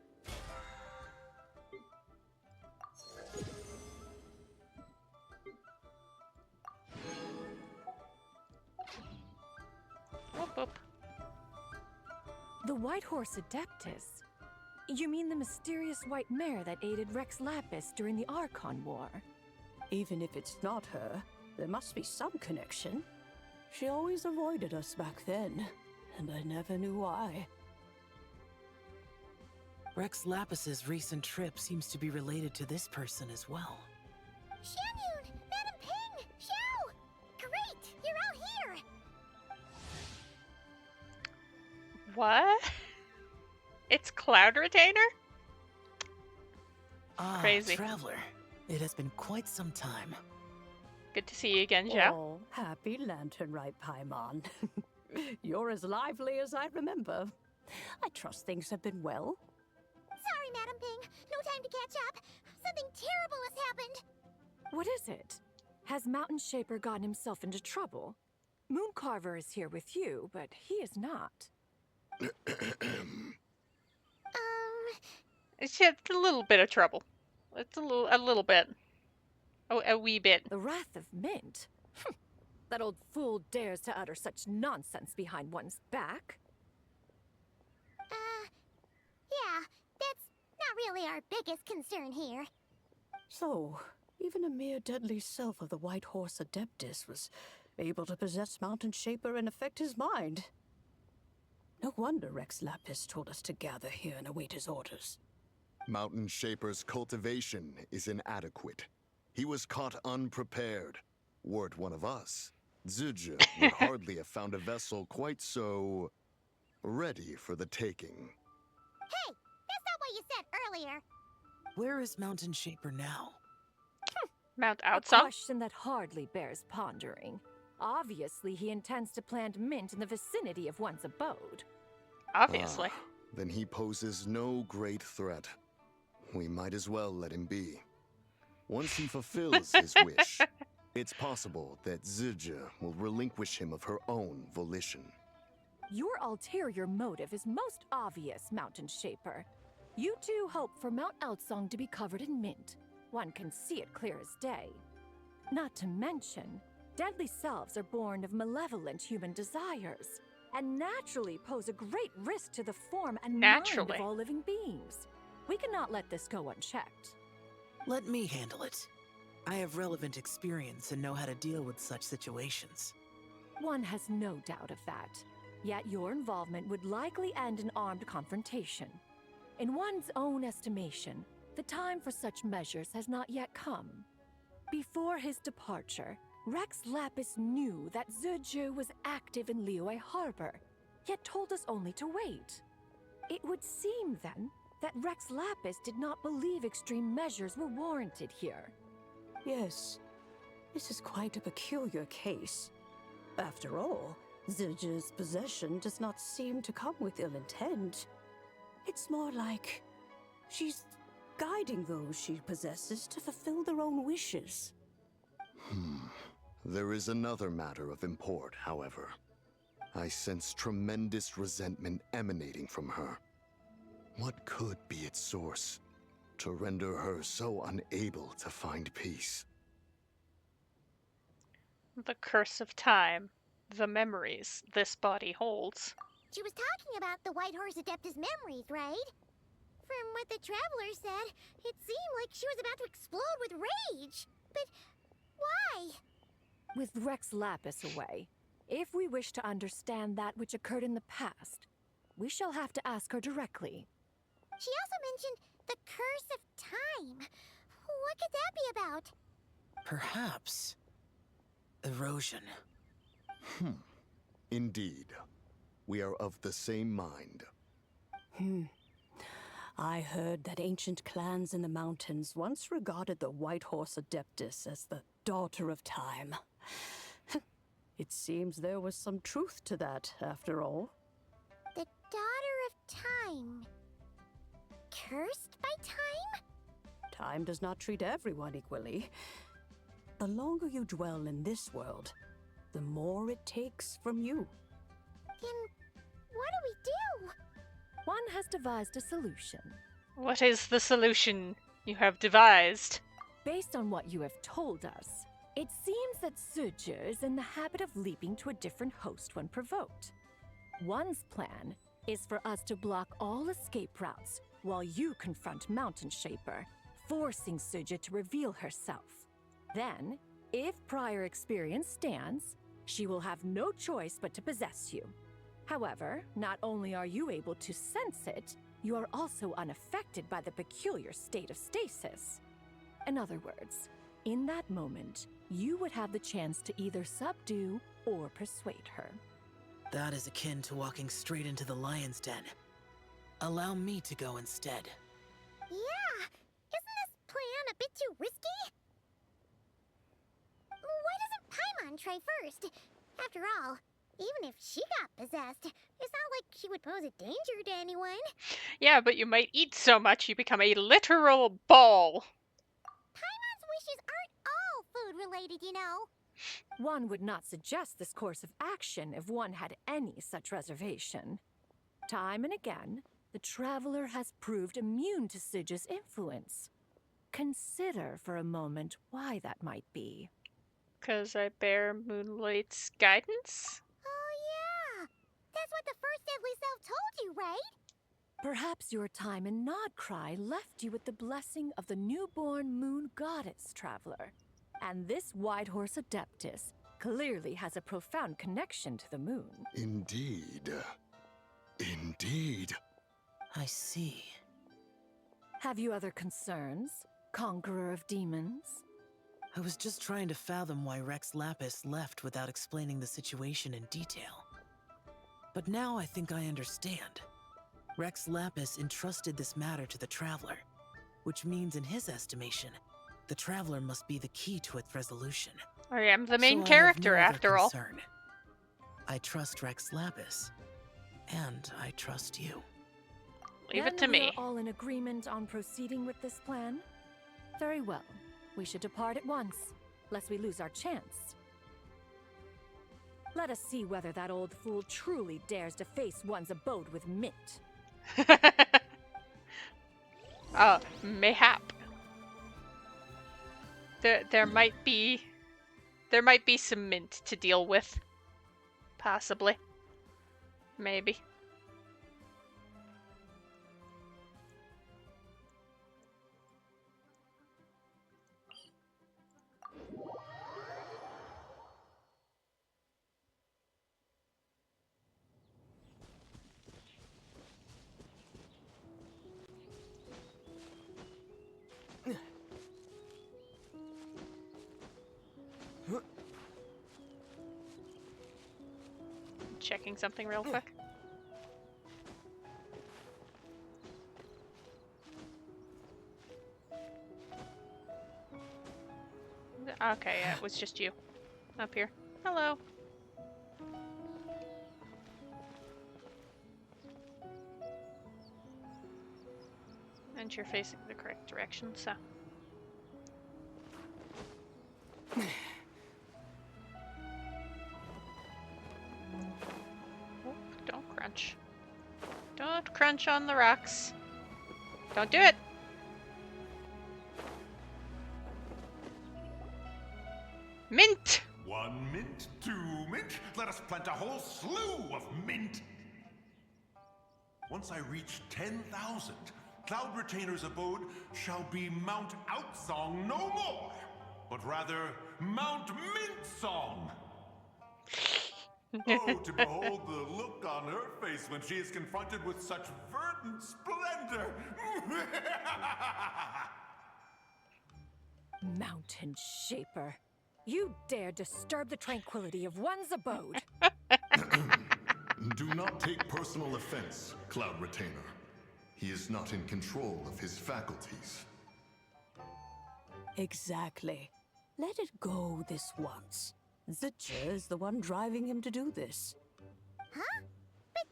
The White Horse Adeptus? You mean the mysterious white mare that aided Rex Lapis during the Archon War?
Even if it's not her, there must be some connection. She always avoided us back then, and I never knew why.
Rex Lapis's recent trip seems to be related to this person as well.
Xianyun! Madam Ping! Xiao! Great! You're out here!
What? It's Cloud Retainer?
Ah,
Crazy.
Traveler. It has been quite some time.
Good to see you again, Xiao.
Oh, happy Lantern Rite, Paimon. You're as lively as I remember. I trust things have been well.
Sorry, Madam Ping. No time to catch up. Something terrible has happened.
What is it? Has Mountain Shaper gotten himself into trouble? Mooncarver is here with you, but he is not.
It's just a little bit of trouble. It's a little bit. Oh, a wee bit.
The Wrath of Mint? That old fool dares to utter such nonsense behind one's back.
Yeah, that's not really our biggest concern here.
So, even a mere deadly self of the White Horse Adeptus was able to possess Mountain Shaper and affect his mind. No wonder Rex Lapis told us to gather here and await his orders.
Mountain Shaper's cultivation is inadequate. He was caught unprepared. Were it one of us, Zizha would hardly have found a vessel quite so ready for the taking.
Hey, that's not what you said earlier.
Where is Mountain Shaper now?
Mount
A
Outsong?
question that hardly bears pondering. Obviously, he intends to plant mint in the vicinity of one's abode.
Obviously.
Then he poses no great threat. We might as well let him be. Once he fulfills his wish, it's possible that Zizha will relinquish him of her own volition.
Your ulterior motive is most obvious, Mountain Shaper. You two hope for Mount Outsong to be covered in mint. One can see it clear as day. Not to mention, deadly selves are born of malevolent human desires, and naturally pose a great risk to the form and mind of all living beings. We cannot let this go unchecked.
Let me handle it. I have relevant experience and know how to deal with such situations.
One has no doubt of that. Yet your involvement would likely end in armed confrontation. In one's own estimation, the time for such measures has not yet come. Before his departure, Rex Lapis knew that Zizhu was active in Liyue Harbor, yet told us only to wait. It would seem, then, that Rex Lapis did not believe extreme measures were warranted here.
Yes, this is quite a peculiar case. After all, Zizha's possession does not seem to come with ill intent. It's more like she's guiding those she possesses to fulfill their own wishes.
There is another matter of import, however. I sense tremendous resentment emanating from her. What could be its source to render her so unable to find peace?
The curse of time. The memories this body holds.
She was talking about the White Horse Adeptus memories, right? From what the Traveler said, it seemed like she was about to explode with rage. But why?
With Rex Lapis away, if we wish to understand that which occurred in the past, we shall have to ask her directly.
She also mentioned the curse of time. What could that be about?
Perhaps erosion.
Indeed. We are of the same mind.
I heard that ancient clans in the mountains once regarded the White Horse Adeptus as the daughter of time. It seems there was some truth to that, after all.
The daughter of time. Cursed by time?
Time does not treat everyone equally. The longer you dwell in this world, the more it takes from you.
Then what do we do?
One has devised a solution.
What is the solution you have devised?
Based on what you have told us, it seems that Zizhu is in the habit of leaping to a different host when provoked. One's plan is for us to block all escape routes while you confront Mountain Shaper, forcing Suja to reveal herself. Then, if prior experience stands, she will have no choice but to possess you. However, not only are you able to sense it, you are also unaffected by the peculiar state of stasis. In other words, in that moment, you would have the chance to either subdue or persuade her.
That is akin to walking straight into the lion's den. Allow me to go instead.
Yeah! Isn't this plan a bit too risky? Why doesn't Paimon try first? After all, even if she got possessed, it's not like she would pose a danger to anyone.
Yeah, but you might eat so much you become a literal ball.
Paimon's wishes aren't all food-related, you know.
One would not suggest this course of action if one had any such reservation. Time and again, the traveler has proved immune to Suja's influence. Consider for a moment why that might be.
'Cause I bear Moonlight's guidance?
Oh yeah! That's what the first deadly self told you, right?
Perhaps your time in Nodcry left you with the blessing of the newborn moon goddess, traveler. And this White Horse Adeptus clearly has a profound connection to the moon.
Indeed. Indeed.
I see.
Have you other concerns, Conqueror of Demons?
I was just trying to fathom why Rex Lapis left without explaining the situation in detail. But now I think I understand. Rex Lapis entrusted this matter to the Traveler, which means in his estimation, the Traveler must be the key to its resolution.
I am the main
So
character,
I have no
after
other
all.
concern. I trust Rex Lapis, and I trust you.
Leave it to
Then
me.
we are all in agreement on proceeding with this plan? Very well. We should depart at once, lest we lose our chance. Let us see whether that old fool truly dares to face one's abode with Mint.
Mayhap. There might be some Mint to deal with. Possibly. Maybe. Checking something real quick. Okay, yeah, it was just you. Up here. Hello. And you're facing the correct direction, so. Oh, don't crunch. Don't crunch on the rocks. Don't do it! Mint!
1 mint, 2 mint, let us plant a whole slew of mint! Once I reach 10,000, Cloud Retainer's abode shall be Mount Outsong no more, but rather Mount Mintsong! Oh, to behold the look on her face when she is confronted with such verdant splendor!
Mountain Shaper. You dare disturb the tranquility of one's abode.
Do not take personal offense, Cloud Retainer. He is not in control of his faculties.
Exactly. Let it go this once. Zitcha is the one driving him to do this.
Huh? But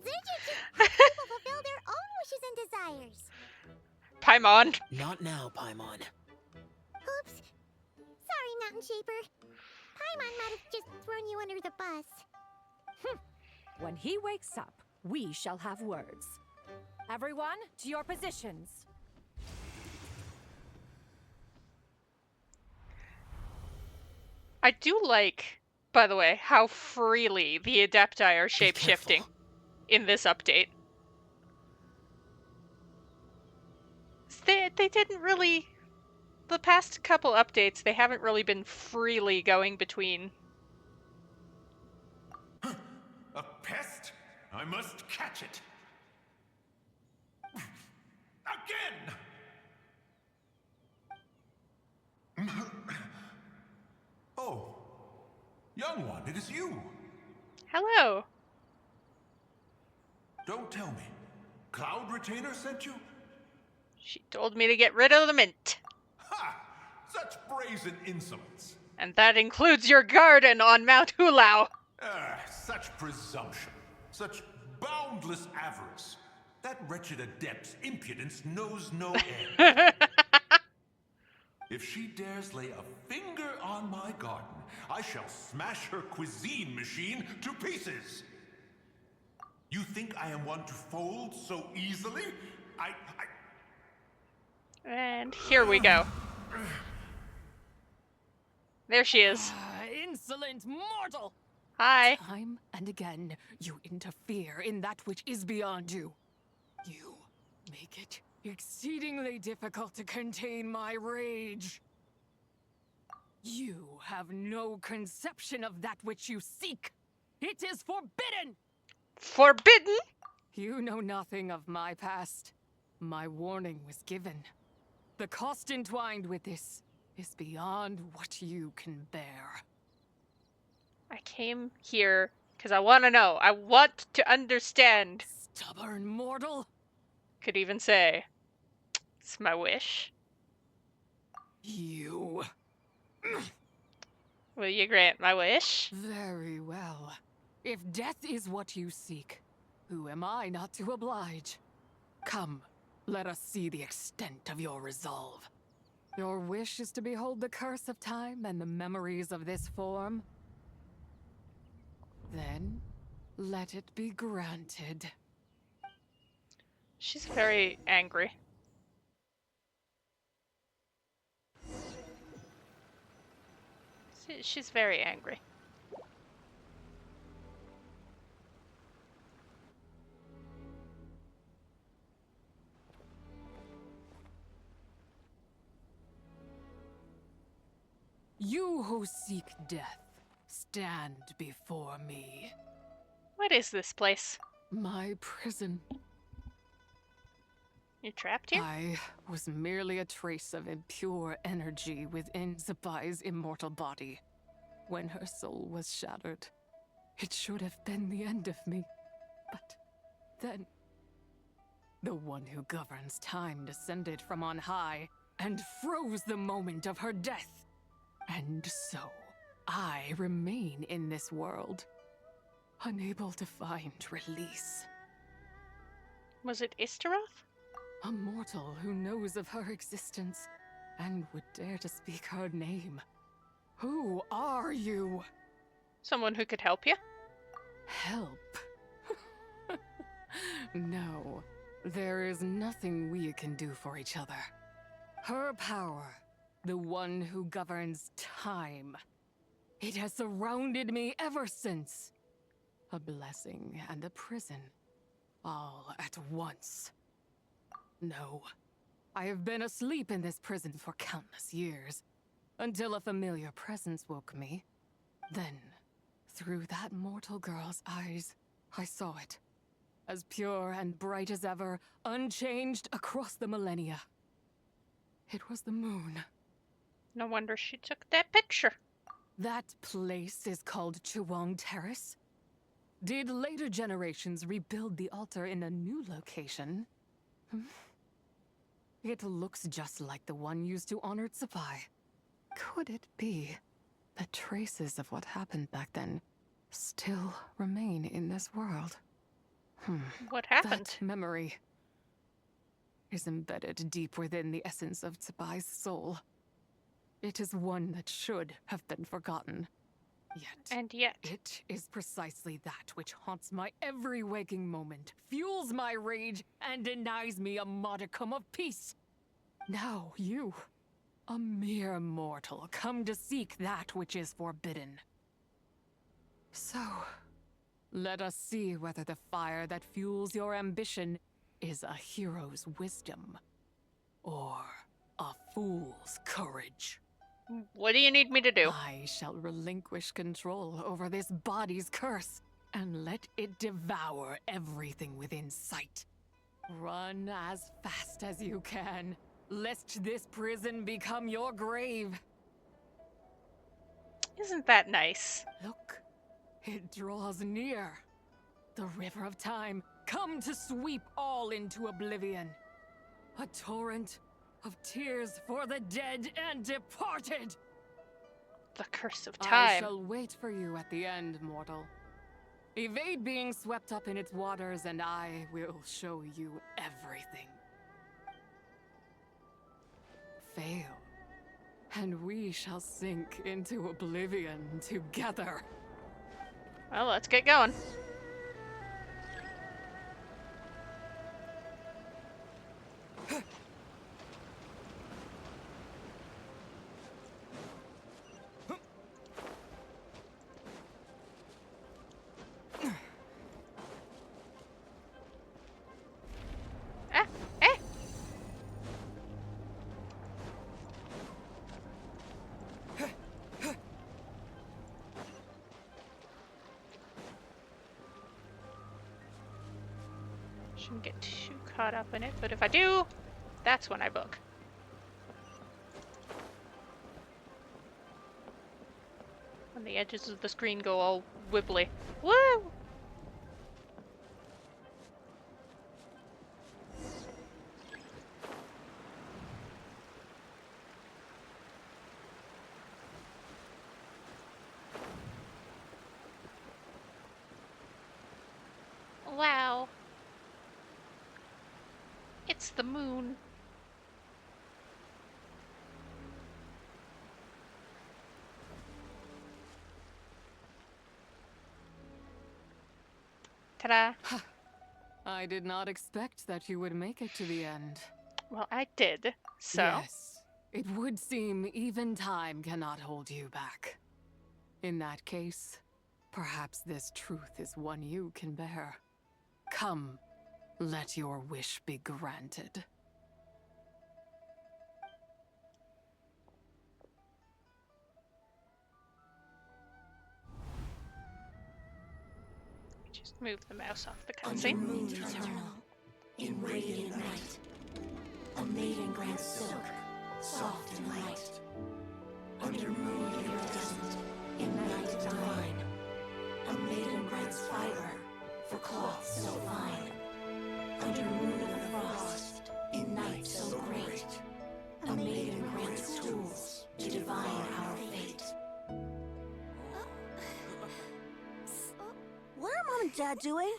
Zitcha just helps people fulfill their own wishes and desires.
Paimon!
Not now, Paimon.
Oops. Sorry, Mountain Shaper. Paimon might have just thrown you under the bus.
When he wakes up, we shall have words. Everyone, to your positions.
I do like, by the way, how freely the Adepti are shape-shifting. in this update. They didn't really... The past couple updates, they haven't really been freely going between.
A pest? I must catch it. Again! Oh, young one, it is you.
Hello.
Don't tell me. Cloud Retainer sent you?
She told me to get rid of the mint.
Ha! Such brazen insolence.
And that includes your garden on Mount Hulao.
Such presumption. Such boundless avarice. That wretched adept's impudence knows no end. If she dares lay a finger on my garden, I shall smash her cuisine machine to pieces. You think I am one to fold so easily?
And here we go. There she is.
Insolent mortal!
Hi.
Time and again, you interfere in that which is beyond you. You make it exceedingly difficult to contain my rage. You have no conception of that which you seek. It is forbidden!
Forbidden?
You know nothing of my past. My warning was given. The cost entwined with this is beyond what you can bear.
I came here because I want to know. I want to understand.
Stubborn mortal.
Could even say, it's my wish.
You.
Will you grant my wish?
Very well. If death is what you seek, who am I not to oblige? Come, let us see the extent of your resolve. Your wish is to behold the curse of time and the memories of this form? Then, let it be granted.
She's very angry. She's very angry.
You who seek death, stand before me.
What is this place?
My prison.
You trapped here?
I was merely a trace of impure energy within Zapai's immortal body. When her soul was shattered, it should have been the end of me. But then, the one who governs time descended from on high and froze the moment of her death. And so, I remain in this world, unable to find release.
Was it Istaroth?
A mortal who knows of her existence and would dare to speak her name. Who are you?
Someone who could help you?
Help? No, there is nothing we can do for each other. Her power, the one who governs time, it has surrounded me ever since. A blessing and a prison, all at once. No, I have been asleep in this prison for countless years, until a familiar presence woke me. Then, through that mortal girl's eyes, I saw it. As pure and bright as ever, unchanged across the millennia. It was the moon.
No wonder she took that picture.
That place is called Chuang Terrace. Did later generations rebuild the altar in a new location? It looks just like the one used to honor Zapai. Could it be that traces of what happened back then still remain in this world?
What happened?
That memory is embedded deep within the essence of Zapai's soul. It is one that should have been forgotten.
Yet.
It is precisely that which haunts my every waking moment, fuels my rage, and denies me a modicum of peace. Now you, a mere mortal, come to seek that which is forbidden. So, Let us see whether the fire that fuels your ambition is a hero's wisdom or a fool's courage.
What do you need me to do?
I shall relinquish control over this body's curse and let it devour everything within sight. Run as fast as you can, lest this prison become your grave.
Isn't that nice?
Look, it draws near. The river of time, come to sweep all into oblivion. A torrent of tears for the dead and departed.
The curse of
I
time.
shall wait for you at the end, mortal. Evade being swept up in its waters, and I will show you everything. Fail, and we shall sink into oblivion together.
Well, let's get going. Shouldn't get too caught up in it, but if I do, that's when I book. When the edges of the screen go all wibbly. Woo! Wow. It's the moon. Ta-da.
I did not expect that you would make it to the end.
Well, I did, so.
Yes, it would seem even time cannot hold you back. In that case, perhaps this truth is one you can bear. Come, let your wish be granted.
Just move the mouse off the
Under
cutscene.
moon eternal, in radiant night, a maiden grants silk, soft and light. Under moon iridescent, in night divine, a maiden grants fiber for cloth so fine. Under moon of frost, in night so great, a maiden grants tools to divine our fate.
What are Mom and Dad doing?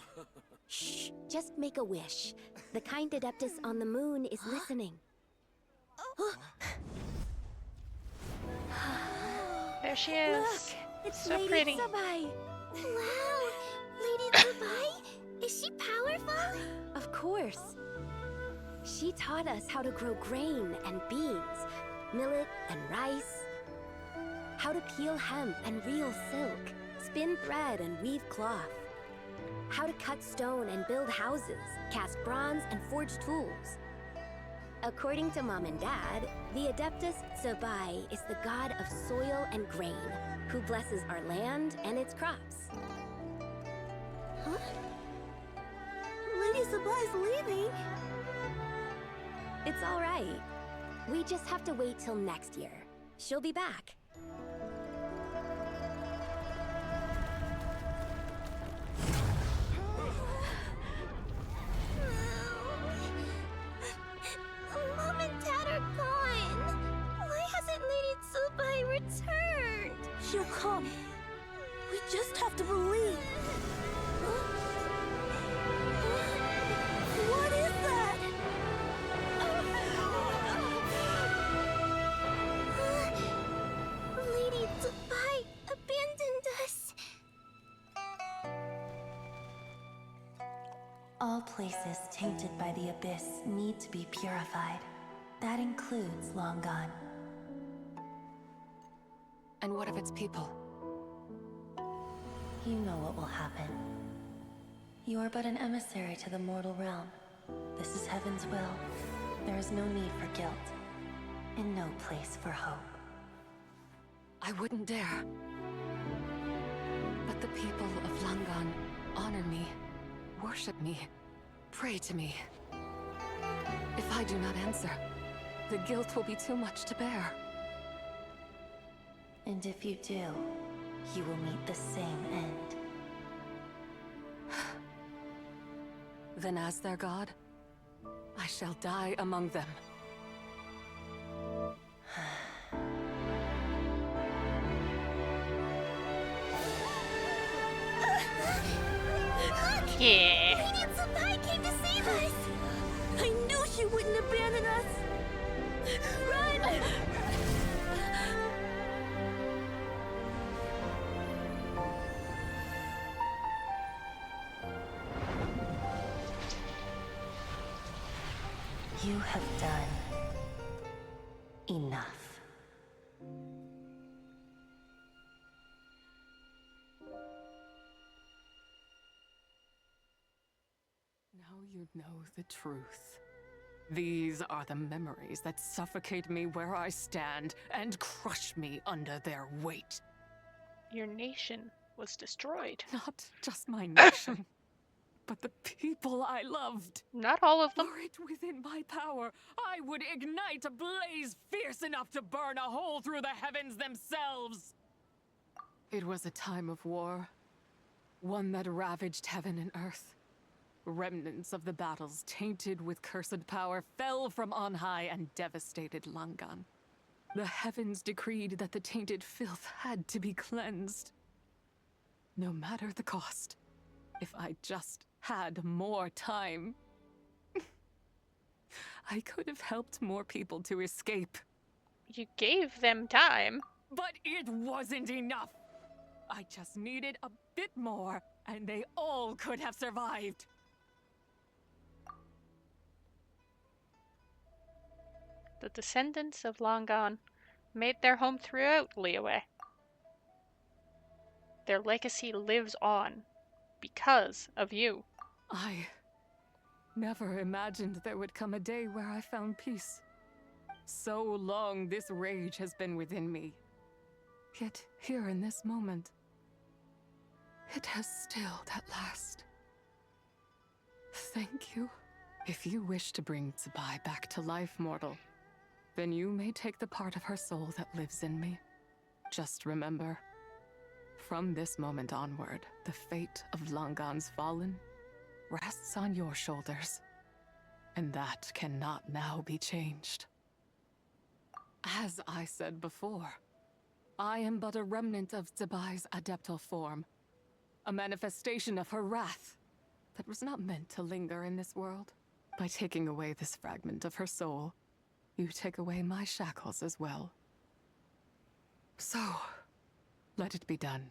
Shh, just make a wish. The kind Adeptus on the moon is listening.
There she is.
Look, it's
So
Lady
pretty.
Tsubai. Wow, Lady Tsubai? Is she powerful?
Of course. She taught us how to grow grain and beans, millet and rice, how to peel hemp and reel silk, spin thread and weave cloth, how to cut stone and build houses, cast bronze and forge tools. According to Mom and Dad, the Adeptus Tsubai is the god of soil and grain, who blesses our land and its crops.
Huh? Lady Tsubai's leaving.
It's all right. We just have to wait till next year. She'll be back.
Mom and Dad are gone. Why hasn't Lady Tsubai returned?
She'll come. We just have to believe.
What is that? Lady Tsubai abandoned us.
All places tainted by the abyss need to be purified. That includes Long Gone.
And what of its people?
You know what will happen. You are but an emissary to the mortal realm. This is heaven's will. There is no need for guilt, and no place for hope.
I wouldn't dare. But the people of Langan honor me, worship me, pray to me. If I do not answer, the guilt will be too much to bear.
And if you do, you will meet the same end.
Then as their god, I shall die among them.
Yeah.
Radiant Senpai came to save us! I knew she wouldn't abandon us! Run!
You have done enough.
Now you know the truth. These are the memories that suffocate me where I stand and crush me under their weight.
Your nation was destroyed.
Not just my nation, but the people I loved.
Not all of them.
Were it within my power, I would ignite a blaze fierce enough to burn a hole through the heavens themselves. It was a time of war, one that ravaged heaven and earth. Remnants of the battles, tainted with cursed power, fell from on high and devastated Langan. The heavens decreed that the tainted filth had to be cleansed. No matter the cost, if I just had more time, I could have helped more people to escape.
You gave them time.
But it wasn't enough. I just needed a bit more, and they all could have survived.
The descendants of Langan made their home throughout Liyue. Their legacy lives on because of you.
I never imagined there would come a day where I found peace. So long this rage has been within me. Yet here in this moment, it has stilled at last. Thank you. If you wish to bring Tsubai back to life, mortal, then you may take the part of her soul that lives in me. Just remember, from this moment onward, the fate of Langan's fallen rests on your shoulders, and that cannot now be changed. As I said before, I am but a remnant of Tsubai's adeptal form, a manifestation of her wrath that was not meant to linger in this world. By taking away this fragment of her soul, you take away my shackles as well. So, let it be done.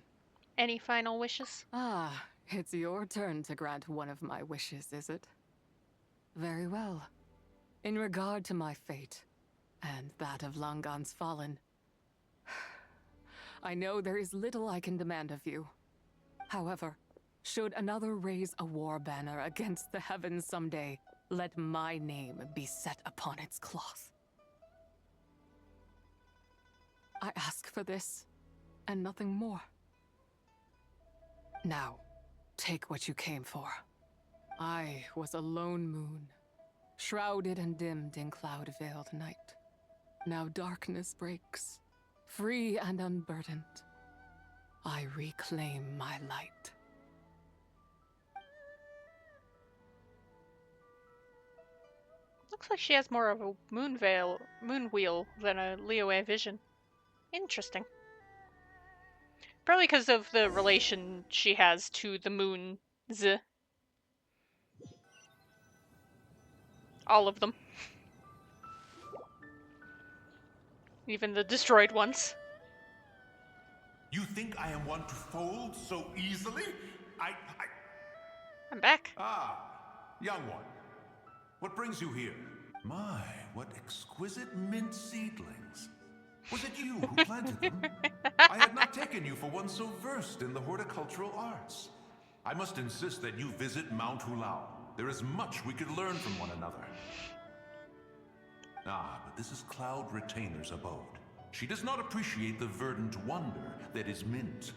Any final wishes?
Ah, it's your turn to grant one of my wishes, is it? Very well. In regard to my fate, and that of Langan's fallen, I know there is little I can demand of you. However, should another raise a war banner against the heavens someday, let my name be set upon its cloth. I ask for this, and nothing more. Now, take what you came for. I was a lone moon, shrouded and dimmed in cloud-veiled night. Now darkness breaks, free and unburdened. I reclaim my light.
Looks like she has more of a moon wheel than a Liyue vision. Interesting. Probably because of the relation she has to the moons. All of them. Even the destroyed ones.
You think I am one to fold so easily?
I'm back.
Ah, young one. What brings you here? My, what exquisite mint seedlings. Was it you who planted them? I had not taken you for one so versed in the horticultural arts. I must insist that you visit Mount Hulao. There is much we could learn from one another. Ah, but this is Cloud Retainer's abode. She does not appreciate the verdant wonder that is mint.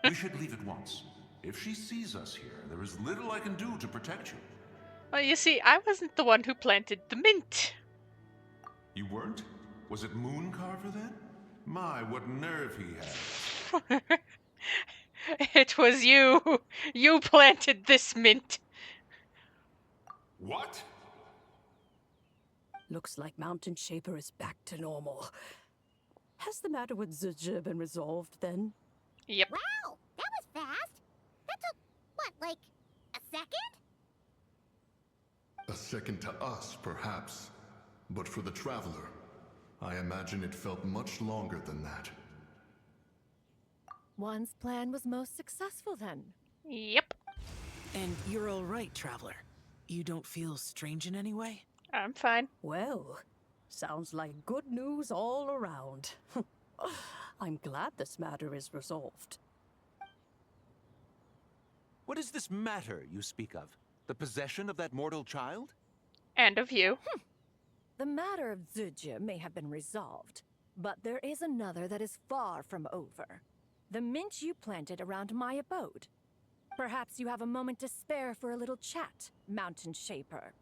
We should leave at once. If she sees us here, there is little I can do to protect you.
Well, you see, I wasn't the one who planted the mint.
You weren't? Was it Mooncarver then? My, what nerve he has.
It was you. You planted this mint.
What?
Looks like Mountain Shaper is back to normal. Has the matter with Zizha been resolved then?
Yep.
Wow, that was fast. That took, what, like, a second?
A second to us, perhaps. But for the Traveler, I imagine it felt much longer than that.
One's plan was most successful then.
Yep.
And you're all right, Traveler. You don't feel strange in any way?
I'm fine.
Well, sounds like good news all around. I'm glad this matter is resolved.
What is this matter you speak of? The possession of that mortal child?
And of you.
The matter of Zizha may have been resolved, but there is another that is far from over. The mint you planted around my abode. Perhaps you have a moment to spare for a little chat, Mountain Shaper.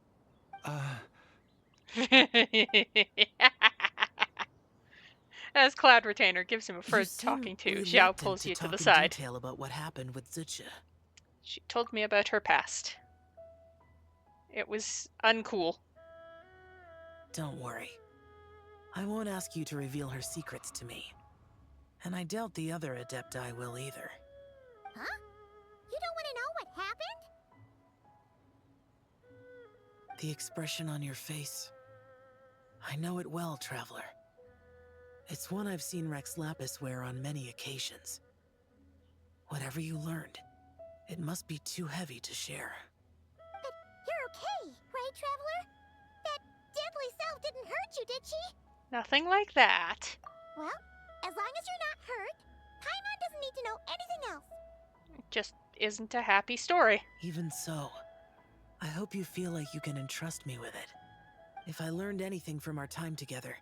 As Cloud Retainer gives him a
You
first
seem
talking to, Xiao
reluctant
pulls you to
talk
the
in
side.
detail about what happened with Zizha.
She told me about her past. It was uncool.
Don't worry. I won't ask you to reveal her secrets to me. And I doubt the other Adepti will either.
Huh? You don't want to know what happened?
The expression on your face. I know it well, Traveler. It's one I've seen Rex Lapis wear on many occasions. Whatever you learned, it must be too heavy to share.
But you're okay, right, Traveler? That deadly self didn't hurt you, did she?
Nothing like that.
Well, as long as you're not hurt, Paimon doesn't need to know anything else.
It just isn't a happy story.
Even so, I hope you feel like you can entrust me with it. If I learned anything from our time together,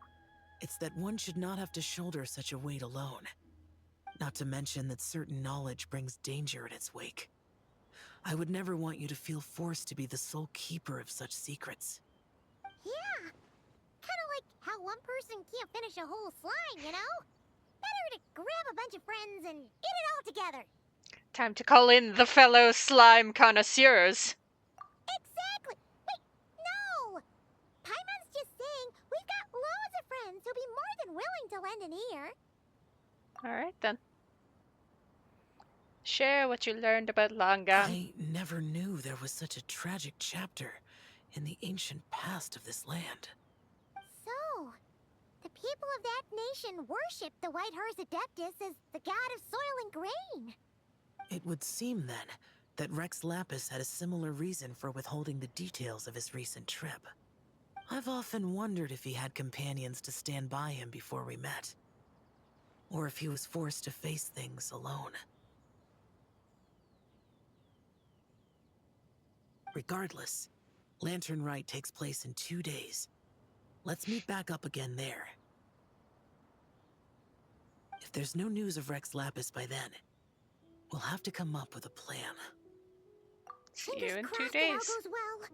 it's that one should not have to shoulder such a weight alone. Not to mention that certain knowledge brings danger in its wake. I would never want you to feel forced to be the sole keeper of such secrets.
Yeah. Kind of like how one person can't finish a whole slime, you know? Better to grab a bunch of friends and eat it all together.
Time to call in the fellow slime connoisseurs.
Exactly. Wait, no! Paimon's just saying we've got loads of friends who'll be more than willing to lend an ear.
Alright then. Share what you learned about Longan.
I never knew there was such a tragic chapter in the ancient past of this land.
So, the people of that nation worship the White Horse Adeptus as the god of soil and grain.
It would seem, then, that Rex Lapis had a similar reason for withholding the details of his recent trip. I've often wondered if he had companions to stand by him before we met. Or if he was forced to face things alone. Regardless, Lantern Rite takes place in 2 days. Let's meet back up again there. If there's no news of Rex Lapis by then, we'll have to come up with a plan.
See you in 2
Crossed
days.
it all goes well.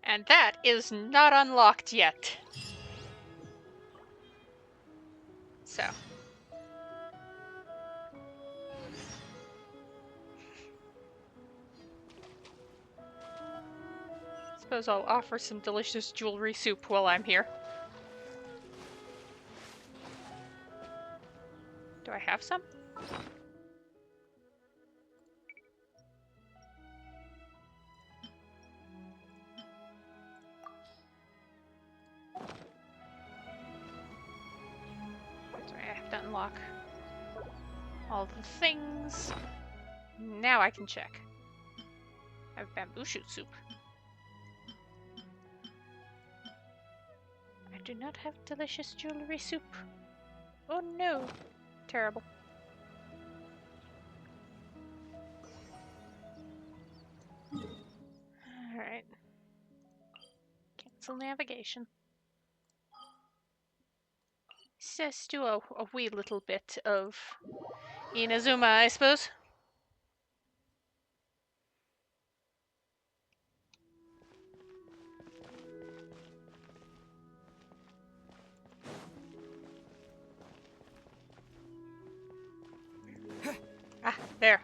And that is not unlocked yet. So. Suppose I'll offer some delicious jewelry soup while I'm here. Do I have some? Sorry, I have to unlock all the things. Now I can check. I have bamboo shoot soup. I do not have delicious jewelry soup. Oh no. Terrible. Alright. Cancel navigation. Let's do a wee little bit of Inazuma, I suppose. Ah, there.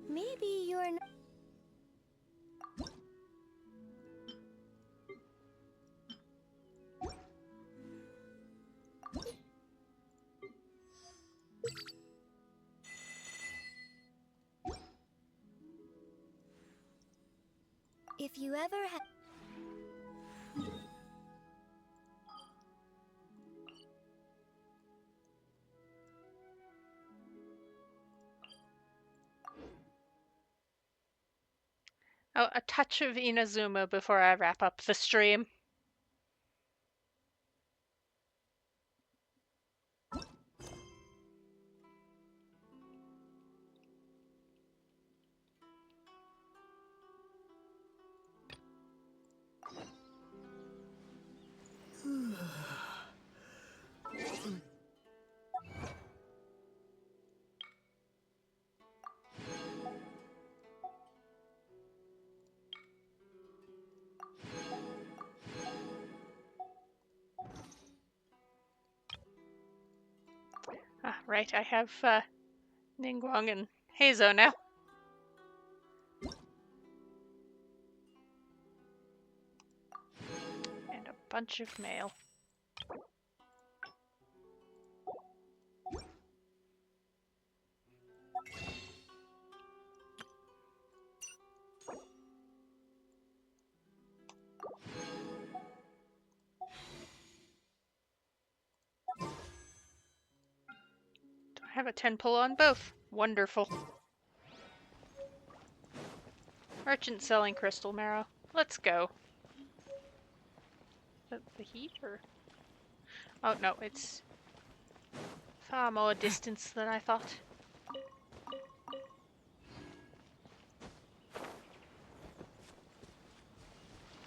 Maybe you're not.
If you ever have.
Oh, a touch of Inazuma before I wrap up the stream. Ah, right, I have Ningguang and Heizo now. And a bunch of mail. I have a 10 pull on both. Wonderful. Merchant selling crystal marrow. Let's go. Is that the heat or? Oh no, it's far more distance than I thought.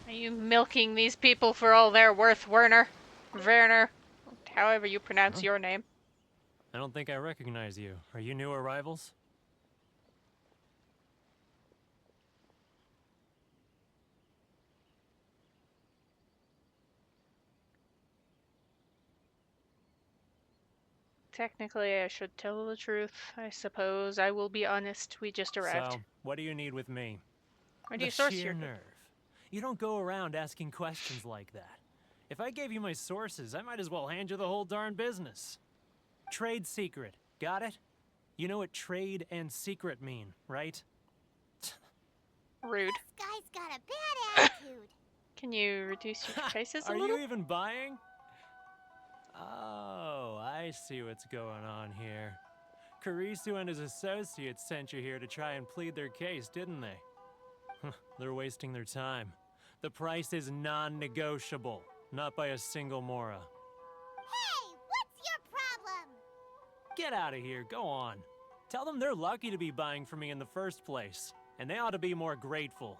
Are you milking these people for all they're worth, Werner? Werner? However you pronounce your name.
I don't think I recognize you. Are you new arrivals?
Technically, I should tell the truth. I suppose I will be honest. We just arrived.
So, what do you need with me?
Where do you
The
source
sheer
your
nerve. You don't go around asking questions like that. If I gave you my sources, I might as well hand you the whole darn business. Trade secret. Got it? You know what trade and secret mean, right?
Rude.
This guy's got a bad attitude.
Can you reduce your prices a
Are
little?
you even buying? Oh, I see what's going on here. Karisu and his associates sent you here to try and plead their case, didn't they? They're wasting their time. The price is non-negotiable, not by a single Mora.
Hey, what's your problem?
Get out of here, go on. Tell them they're lucky to be buying from me in the first place, and they ought to be more grateful.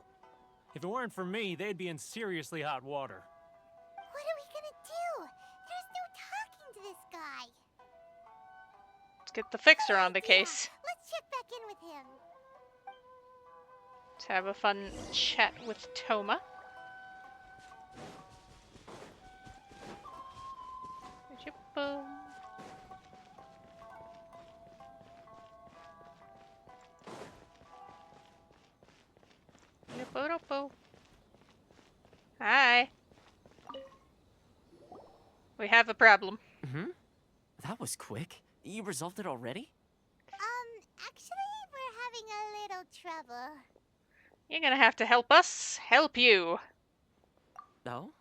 If it weren't for me, they'd be in seriously hot water.
What are we gonna do? There's no talking to this guy.
Let's get the fixer on the case.
Let's check back in with him.
Let's have a fun chat with Toma. Boom. Hi. We have a problem.
That was quick. You resolved it already?
Actually, we're having a little trouble.
You're gonna have to help us help you.
Oh?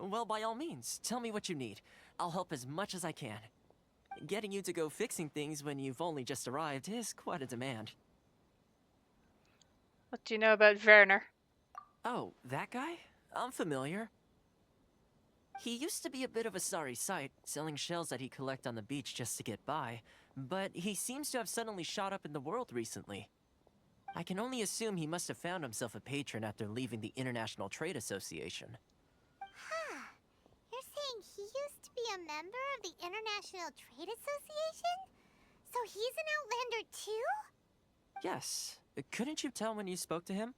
Well, by all means, tell me what you need. I'll help as much as I can. Getting you to go fixing things when you've only just arrived is quite a demand.
What do you know about Werner?
Oh, that guy? I'm familiar. He used to be a bit of a sorry sight, selling shells that he collect on the beach just to get by, but he seems to have suddenly shot up in the world recently. I can only assume he must have found himself a patron after leaving the International Trade Association.
Huh. You're saying he used to be a member of the International Trade Association? So he's an Outlander too?
Yes. Couldn't you tell when you spoke to him?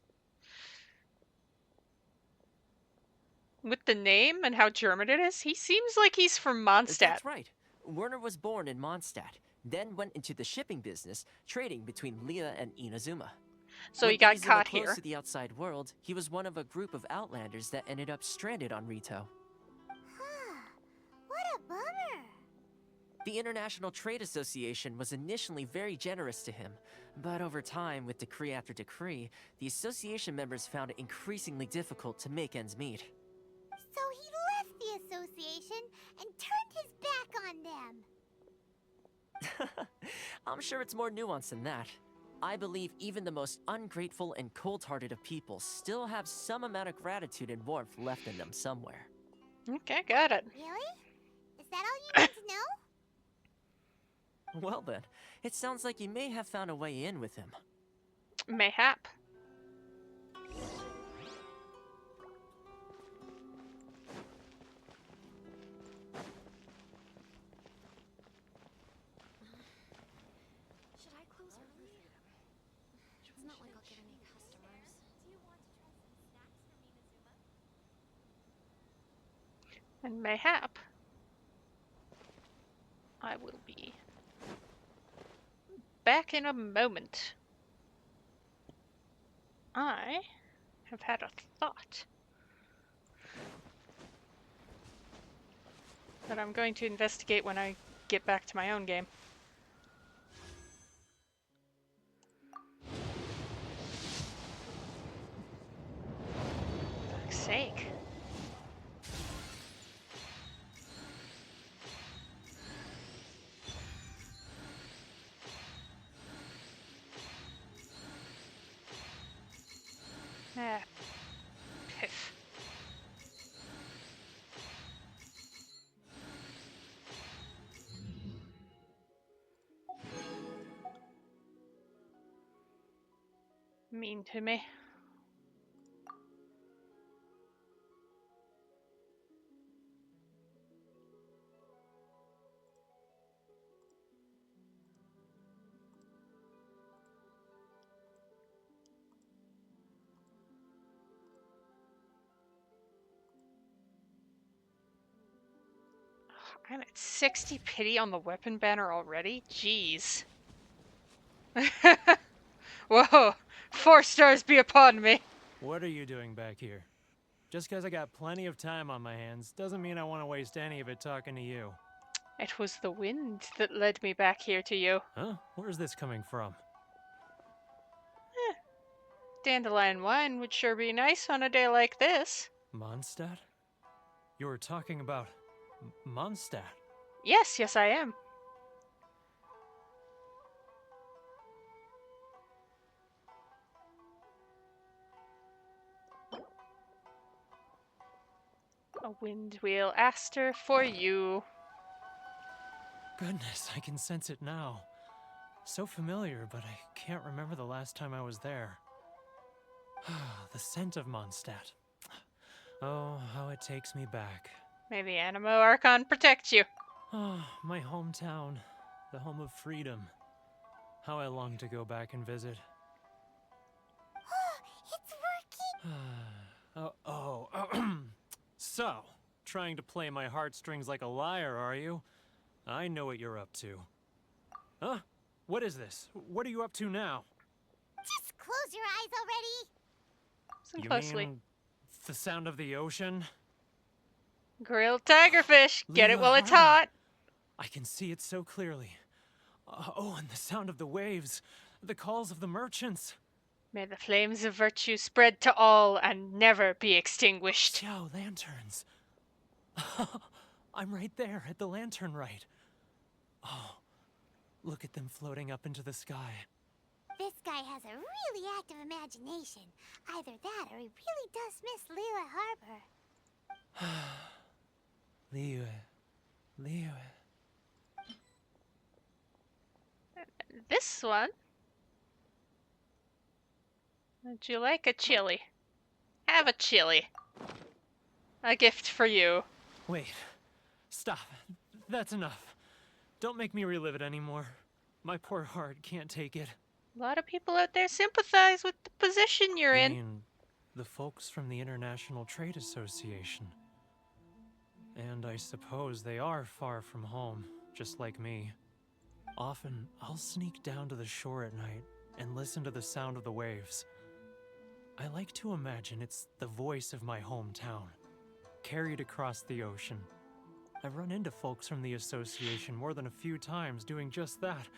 With the name and how German it is, he seems like he's from Mondstadt.
That's right. Werner was born in Mondstadt, then went into the shipping business, trading between Leah and Inazuma.
So he got caught here.
Close to the outside world, he was one of a group of Outlanders that ended up stranded on Rito.
Huh. What a bummer.
The International Trade Association was initially very generous to him, but over time, with decree after decree, the association members found it increasingly difficult to make ends meet.
So he left the association and turned his back on them.
I'm sure it's more nuanced than that. I believe even the most ungrateful and cold-hearted of people still have some amount of gratitude and warmth left in them somewhere.
Okay, got it.
Really? Is that all you need to know?
Well then, it sounds like you may have found a way in with him.
Mayhap.
Should I close early? It's not like I'll get any customers.
Do you want to try some snacks from Inazuma?
And mayhap I will be back in a moment. I have had a thought that I'm going to investigate when I get back to my own game. For fuck's sake. Ah, piff. Mean to me. I'm at 60 pity on the weapon banner already? Jeez. Whoa! 4 stars be upon me!
What are you doing back here? Just because I got plenty of time on my hands doesn't mean I want to waste any of it talking to you.
It was the wind that led me back here to you.
Huh? Where's this coming from?
Dandelion wine would sure be nice on a day like this.
Mondstadt? You were talking about Mondstadt?
Yes, yes I am. A windwheel aster for you.
Goodness, I can sense it now. So familiar, but I can't remember the last time I was there. The scent of Mondstadt. Oh, how it takes me back.
May the Animo Archon protect you.
Oh, my hometown. The home of freedom. How I long to go back and visit.
It's working!
So, trying to play my heartstrings like a liar, are you? I know what you're up to. Huh? What is this? What are you up to now?
Just close your eyes already!
Listen
You
closely.
mean the sound of the ocean?
Grilled tigerfish. Get it
Leela
while it's
Harbor.
hot.
I can see it so clearly. Oh, and the sound of the waves. The calls of the merchants.
May the flames of virtue spread to all and never be extinguished.
Xiao lanterns. I'm right there at the lantern rite. Oh, look at them floating up into the sky.
This guy has a really active imagination. Either that or he really does miss Liyue Harbor.
Liyue.
This one. Would you like a chili? Have a chili. A gift for you.
Wait. Stop. That's enough. Don't make me relive it anymore. My poor heart can't take it.
A lot of people out there sympathize with the position you're
I
in.
mean, the folks from the International Trade Association. And I suppose they are far from home, just like me. Often, I'll sneak down to the shore at night and listen to the sound of the waves. I like to imagine it's the voice of my hometown, carried across the ocean. I've run into folks from the association more than a few times doing just that,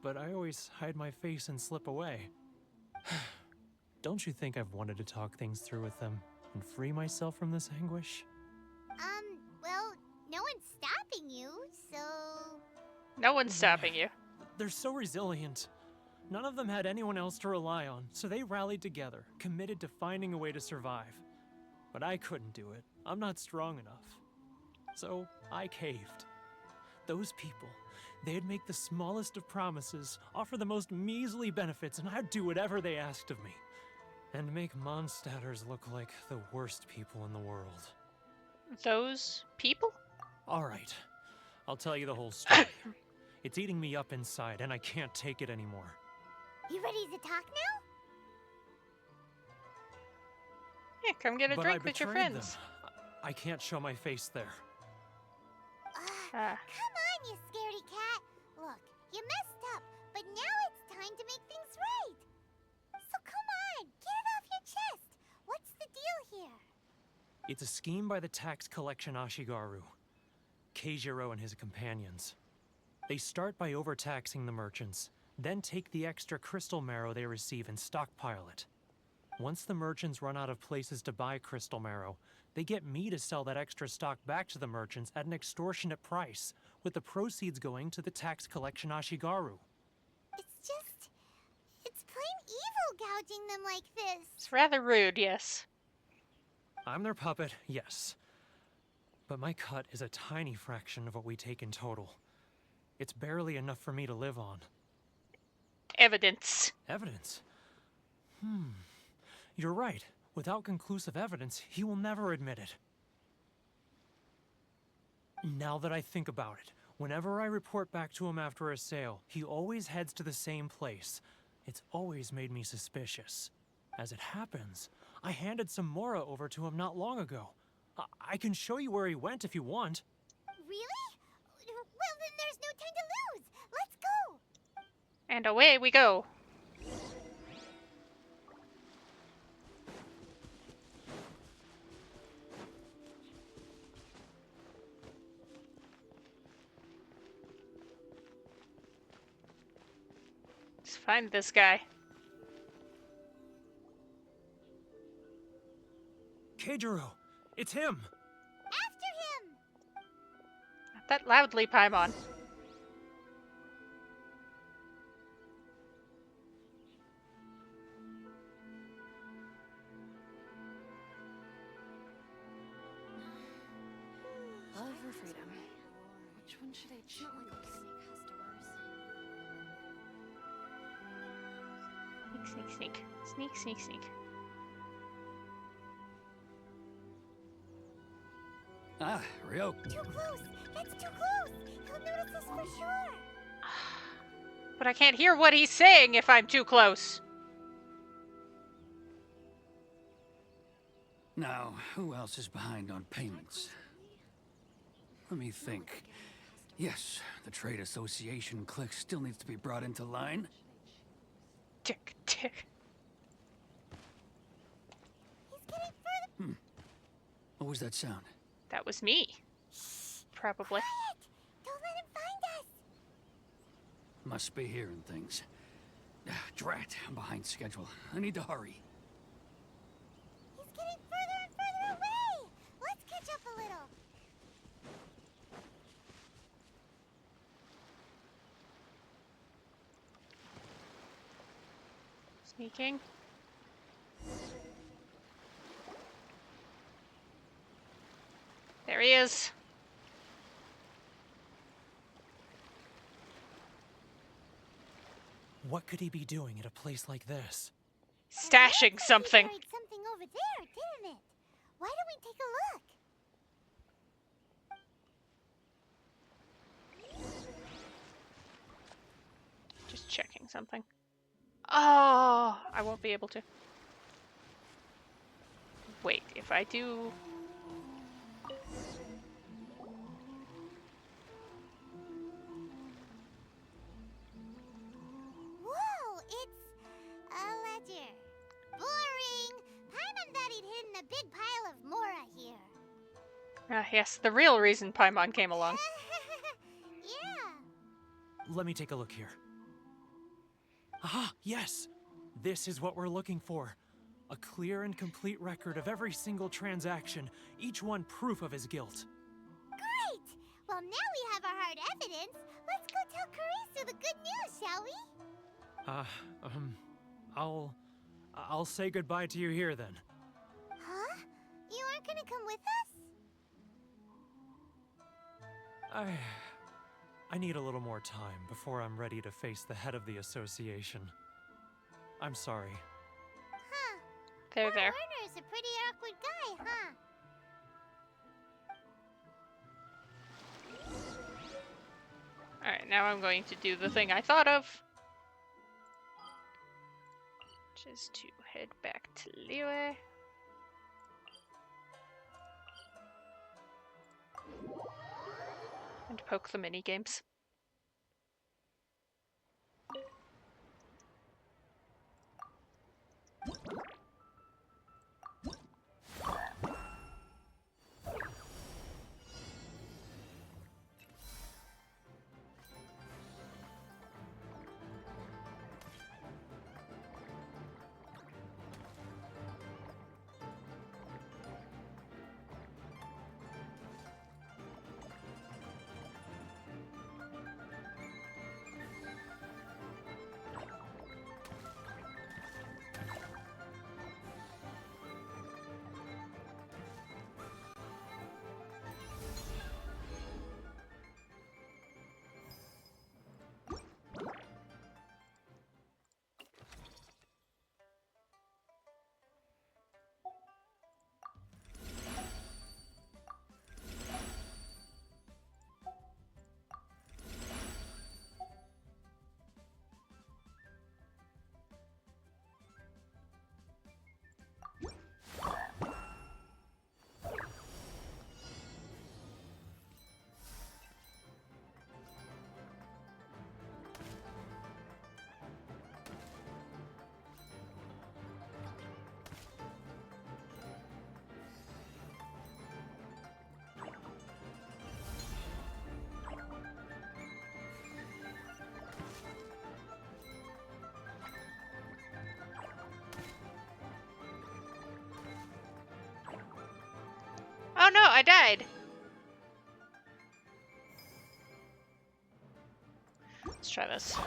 but I always hide my face and slip away. Don't you think I've wanted to talk things through with them and free myself from this anguish?
Well, no one's stopping you, so...
No one's stopping you.
They're so resilient. None of them had anyone else to rely on, so they rallied together, committed to finding a way to survive. But I couldn't do it. I'm not strong enough. So I caved. Those people, they'd make the smallest of promises, offer the most measly benefits, and I'd do whatever they asked of me. And make Mondstadters look like the worst people in the world.
Those people?
Alright, I'll tell you the whole story. It's eating me up inside, and I can't take it anymore.
You ready to talk now?
Yeah, come get a
But
drink
I
with your
betrayed
friends.
them. I can't show my face there.
Come on, you scaredy cat. Look, you messed up, but now it's time to make things right. So come on, get it off your chest. What's the deal here?
It's a scheme by the tax collection Ashigaru, Keijiro and his companions. They start by overtaxing the merchants, then take the extra crystal marrow they receive and stockpile it. Once the merchants run out of places to buy crystal marrow, they get me to sell that extra stock back to the merchants at an extortionate price, with the proceeds going to the tax collection Ashigaru.
It's plain evil gouging them like this.
It's rather rude, yes.
I'm their puppet, yes. But my cut is a tiny fraction of what we take in total. It's barely enough for me to live on.
Evidence.
Evidence? You're right. Without conclusive evidence, he will never admit it. Now that I think about it, whenever I report back to him after a sale, he always heads to the same place. It's always made me suspicious. As it happens, I handed some Mora over to him not long ago. I can show you where he went if you want.
Really? Well, then there's no time to lose. Let's go.
And away we go. Let's find this guy.
Keijiro! It's him!
After him!
Not that loudly, Paimon.
Love or freedom? Which one should I choose?
Sneak, sneak, sneak. Sneak, sneak, sneak.
Ah, Ryo.
Too close! That's too close! He'll notice us for sure!
But I can't hear what he's saying if I'm too close.
Now, who else is behind on payments? Let me think. Yes, the Trade Association clique still needs to be brought into line.
Tick, tick.
He's getting further.
What was that sound?
That was me. Probably.
Quiet! Don't let him find us!
Must be hearing things. Drat, I'm behind schedule. I need to hurry.
He's getting further and further away! Let's catch up a little.
Sneaking. There he is.
What could he be doing at a place like this?
Stashing something.
He buried something over there, didn't it? Why don't we take a look?
Just checking something. Oh, I won't be able to. Wait, if I do...
Whoa, it's a ledger. Boring. Paimon thought he'd hidden a big pile of Mora here.
Ah, yes, the real reason Paimon came along.
Yeah.
Let me take a look here. Aha, yes! This is what we're looking for. A clear and complete record of every single transaction, each one proof of his guilt.
Great! Well, now we have our hard evidence. Let's go tell Karisu the good news, shall we?
I'll say goodbye to you here then.
Huh? You aren't gonna come with us?
I need a little more time before I'm ready to face the head of the association. I'm sorry.
Huh.
There.
Werner's a pretty awkward guy, huh?
Alright, now I'm going to do the thing I thought of. Which is to head back to Liyue. And poke the mini-games. Oh no, I died! Let's try this.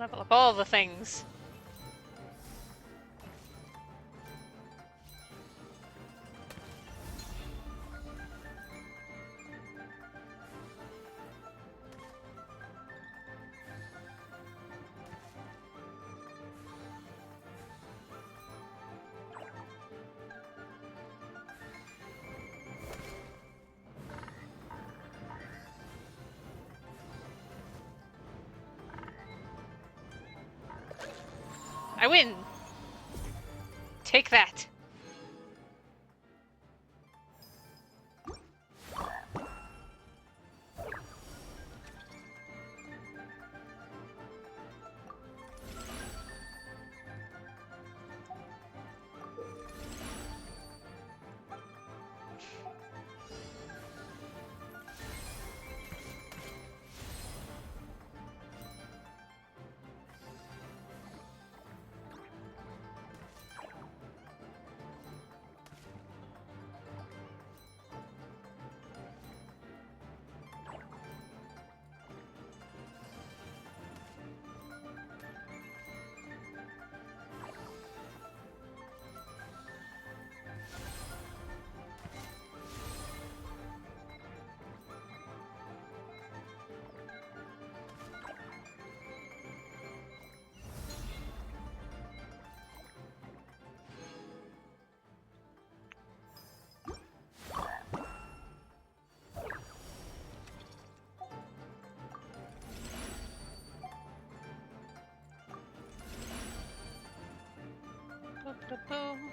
Level up all the things. I win! Take that! Boom.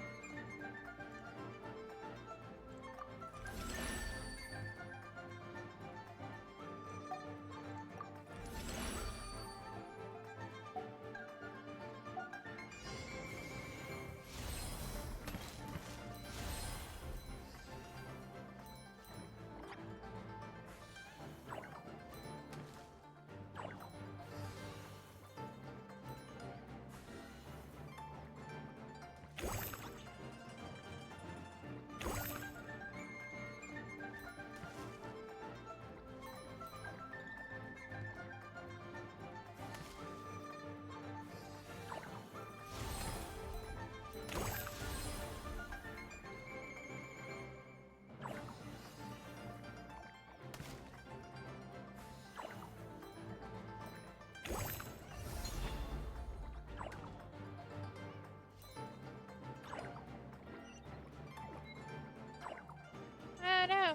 Oh no!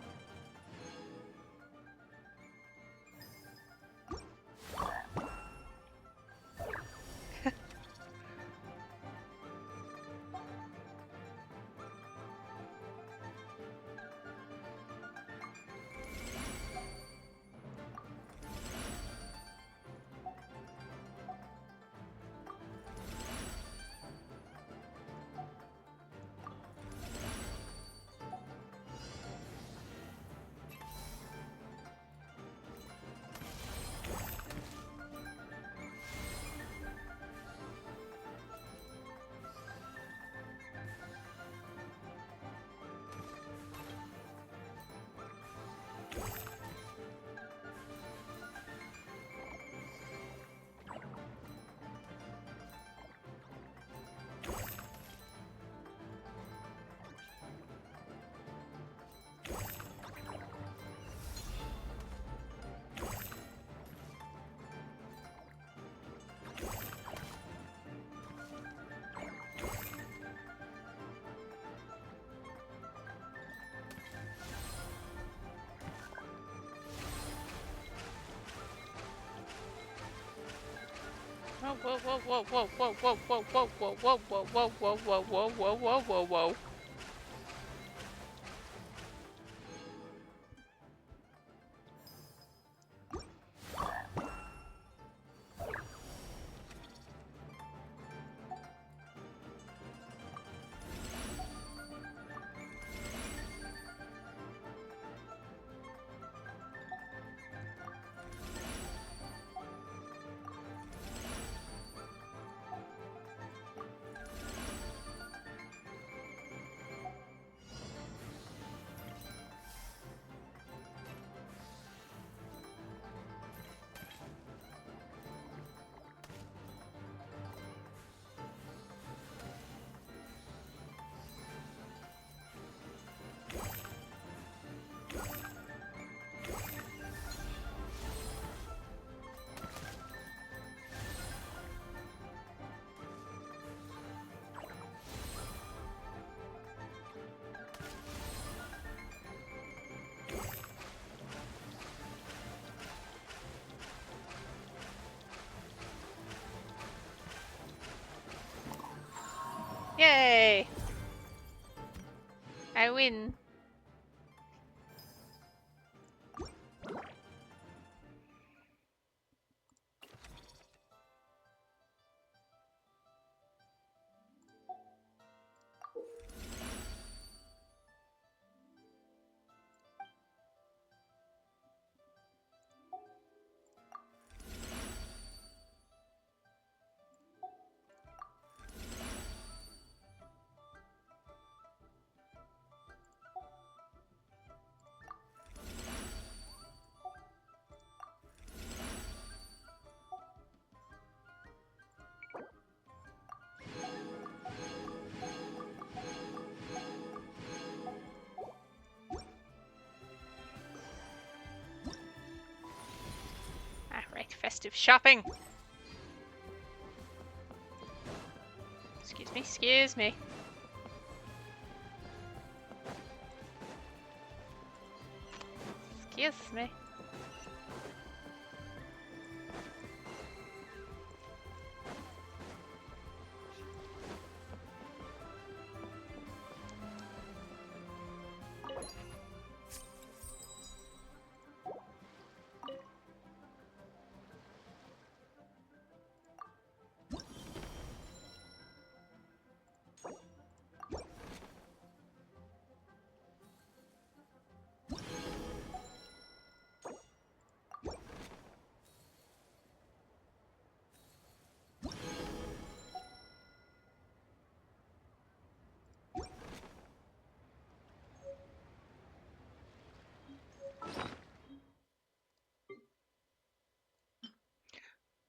Whoa, whoa, whoa, whoa, whoa, whoa, whoa, whoa, whoa, whoa, whoa, whoa, whoa, whoa, whoa, whoa, whoa, whoa, whoa. I win. Alright, festive shopping. Excuse me, excuse me. Excuse me.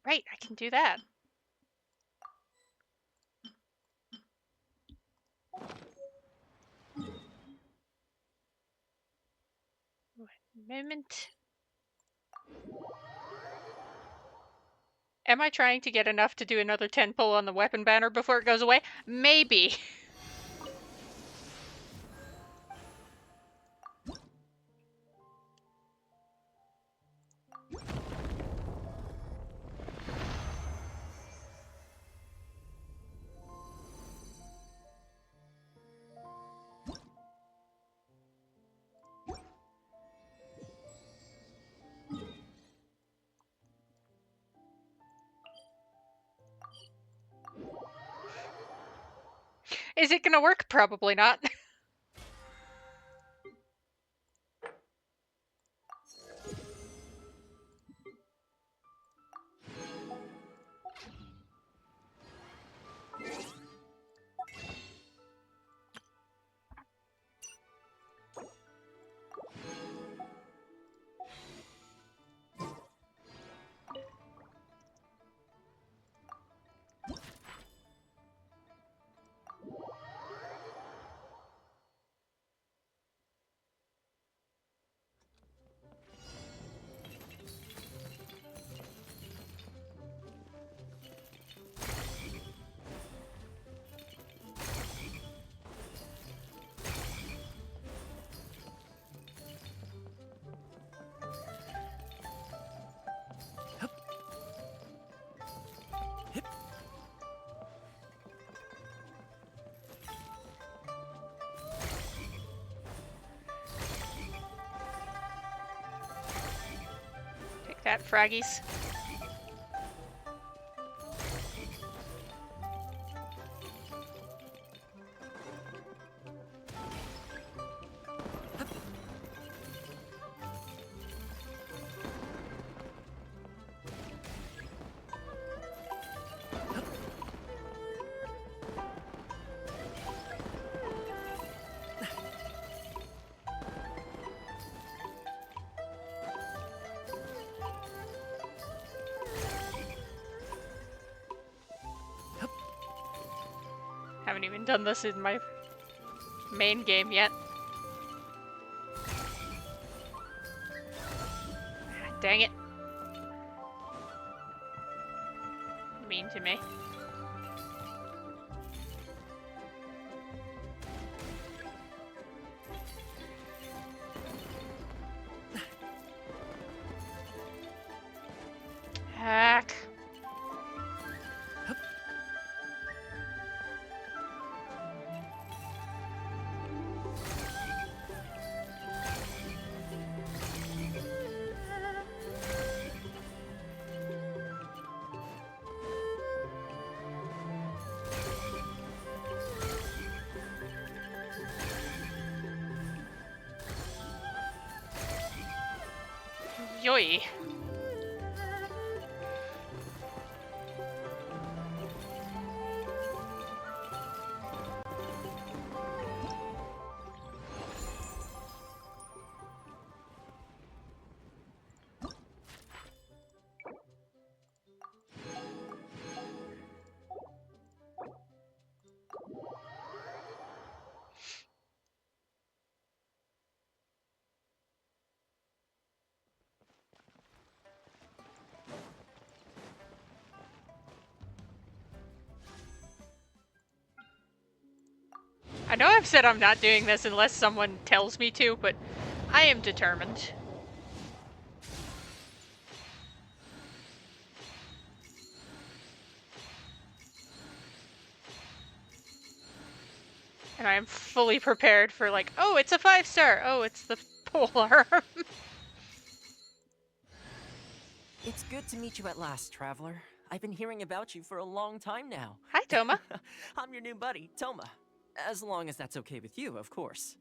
Right, I can do that. One moment. Am I trying to get enough to do another 10 pull on the weapon banner before it goes away? Maybe. Is it gonna work? Probably not. Take that, fraggies. Haven't even done this in my main game yet. Dang it. Mean to me. Hack. Yoy. I know I've said I'm not doing this unless someone tells me to, but I am determined. And I am fully prepared for like, oh, it's a 5-star. Oh, it's the polearm.
It's good to meet you at last, Traveler. I've been hearing about you for a long time now.
Hi, Toma.
I'm your new buddy, Toma. As long as that's okay with you, of course.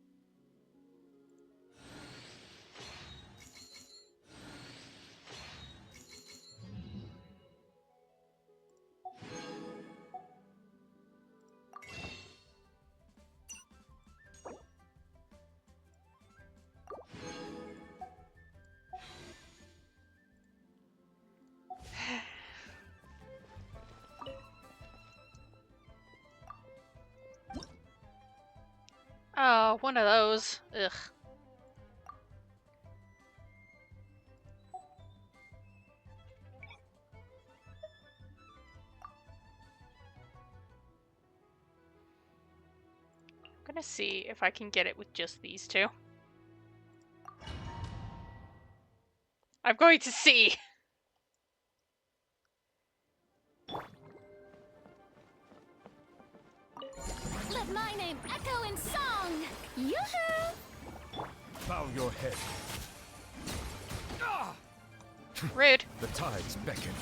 Oh, one of those. Ugh. I'm gonna see if I can get it with just these two. I'm going to see.
Let my name echo in song! Yoo-hoo!
Bow your head. Ah!
Rude.
The tides beckon.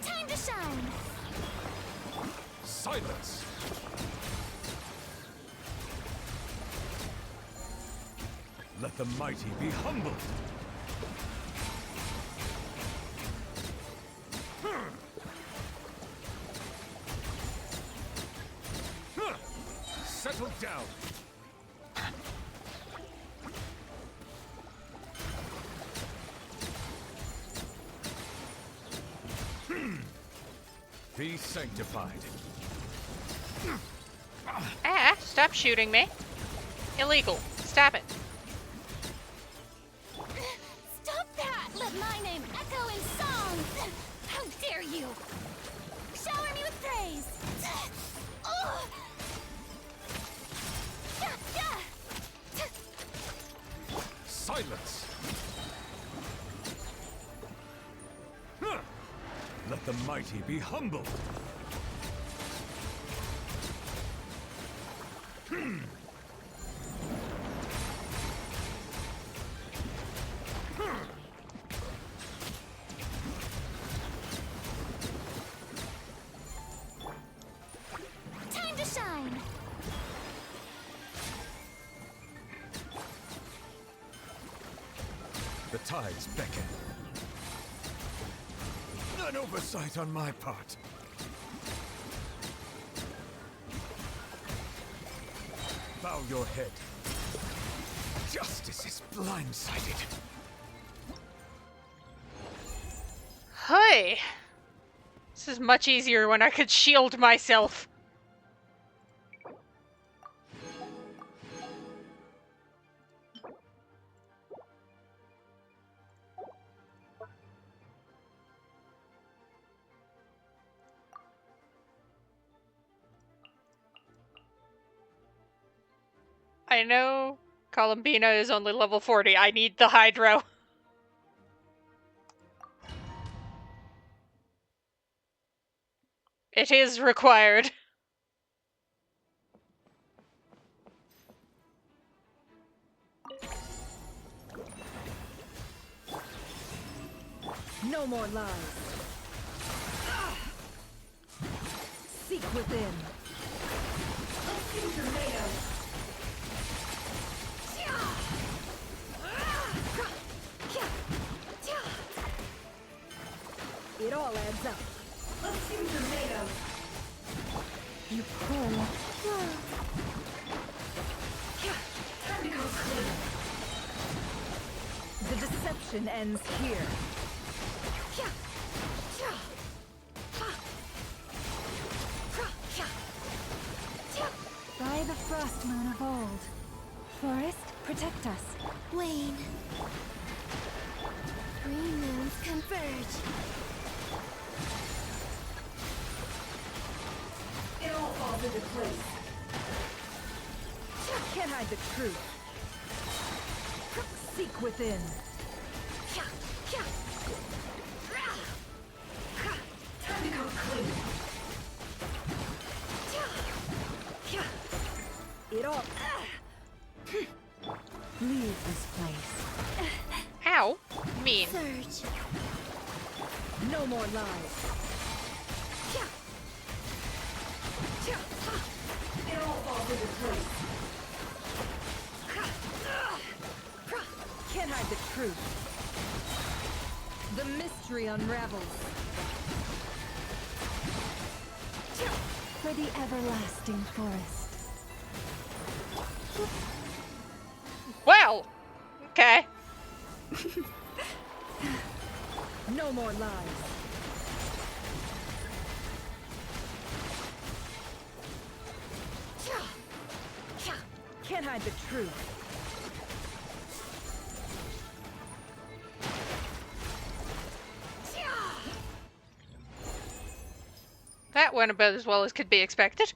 Time to shine!
Silence! Let the mighty be humbled. Settle down. Be sanctified.
Ah, stop shooting me. Illegal. Stop it.
Stop that! Let my name echo in song! How dare you! Shower me with praise! Ugh. Yeah, yeah.
Silence! Let the mighty be humbled.
Time to shine!
The tides beckon. An oversight on my part. Bow your head. Justice is blindsided.
Hey! This is much easier when I could shield myself. I know Columbina is only level 40. I need the Hydro. It is required.
No more lies. Seek within. It all adds up.
You pull.
The deception ends here.
By the frost moon of old. Forest, protect us.
Wayne. Three moons converge.
It all falls into place. Can't hide the truth. Seek within. Time to come clean. It all.
Leave this place.
Ow. Mean.
Surge.
No more lies. It all falls into place. Can't hide the truth. The mystery unravels.
For the everlasting forest.
Well. Okay.
No more lies. Can't hide the truth.
That went about as well as could be expected.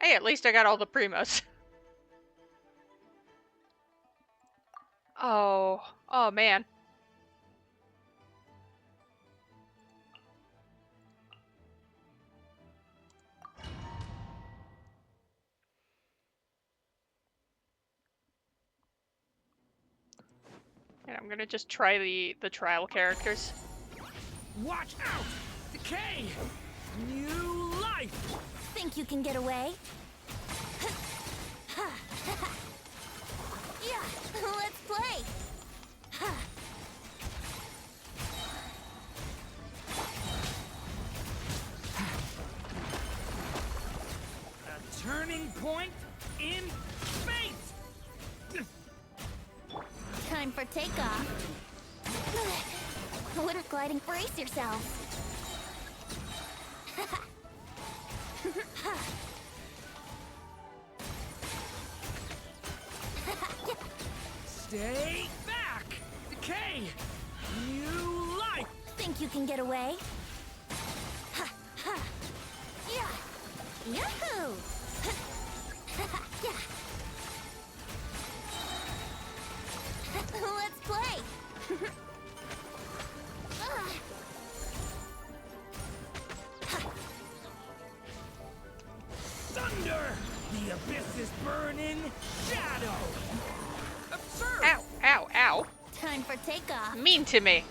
Hey, at least I got all the primos. Oh. Oh, man. And I'm gonna just try the trial characters.
Watch out! Decay! New life!
Think you can get away? Yeah, let's play!
A turning point in fate!
Time for takeoff. Water gliding, brace yourself.
Stay back! Decay! New life!
Think you can get away? Yeah! Yahoo! Yeah! Let's play!
Thunder! The abyss is burning shadow! Absurd!
Ow, ow, ow.
Time for takeoff.
Mean to me.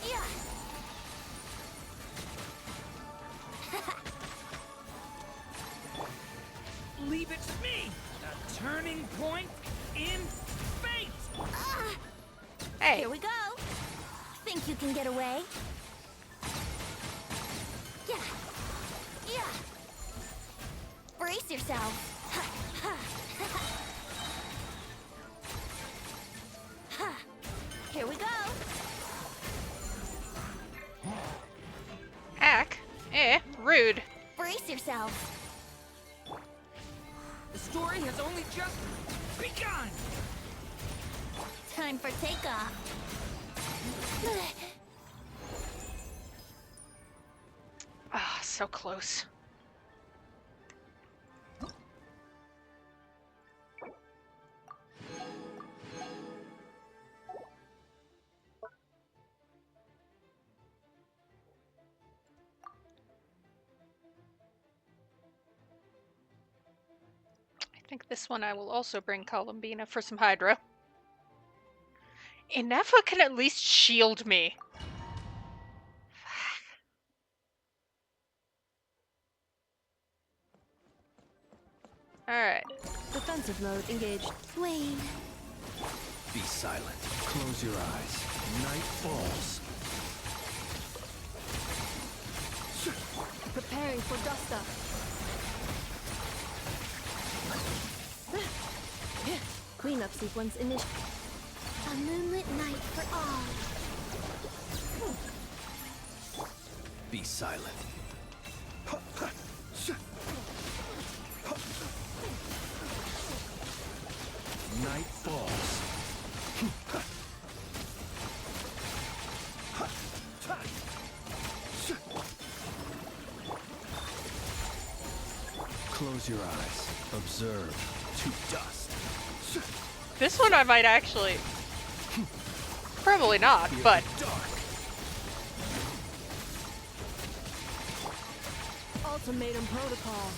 Yeah!
Leave it to me! A turning point in fate!
Hey.
Here we go! Think you can get away? Yeah! Yeah! Brace yourself! Here we go!
Ack. Rude.
Brace yourself!
The story has only just begun!
Time for takeoff!
Ah, so close. think this one I will also bring Columbina for some hydro. Inefa can at least shield me. Alright.
Defensive mode engaged.
Wayne.
Be silent. Close your eyes. Night falls.
Preparing for dust up. Cleanup sequence initiated.
A moonlit night for all.
Be silent. Night falls. Close your eyes. Observe. To dust.
This one I might actually... Probably not, but...
Ultimatum protocol.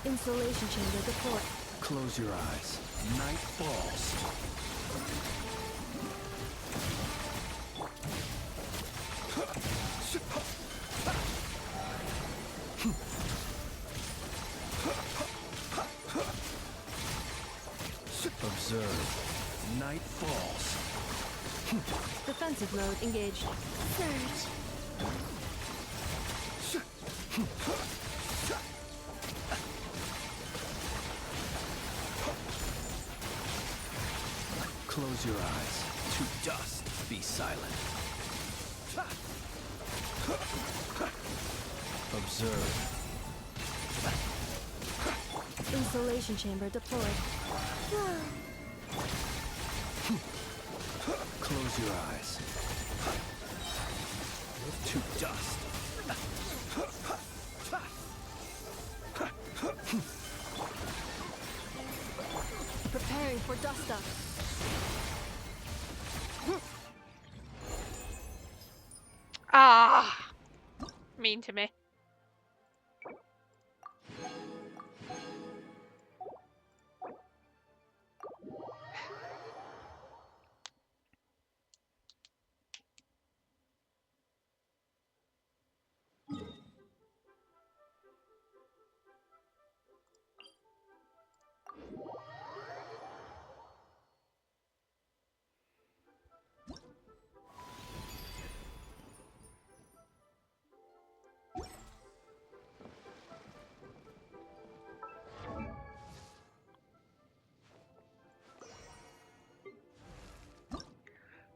Insulation chamber deployed.
Close your eyes. Night falls. Observe. Night falls.
Defensive mode engaged.
Surge.
Close your eyes. To dust. Be silent. Observe.
Insulation chamber deployed.
Close your eyes. To dust.
Preparing for dust up.
Ah! Mean to me.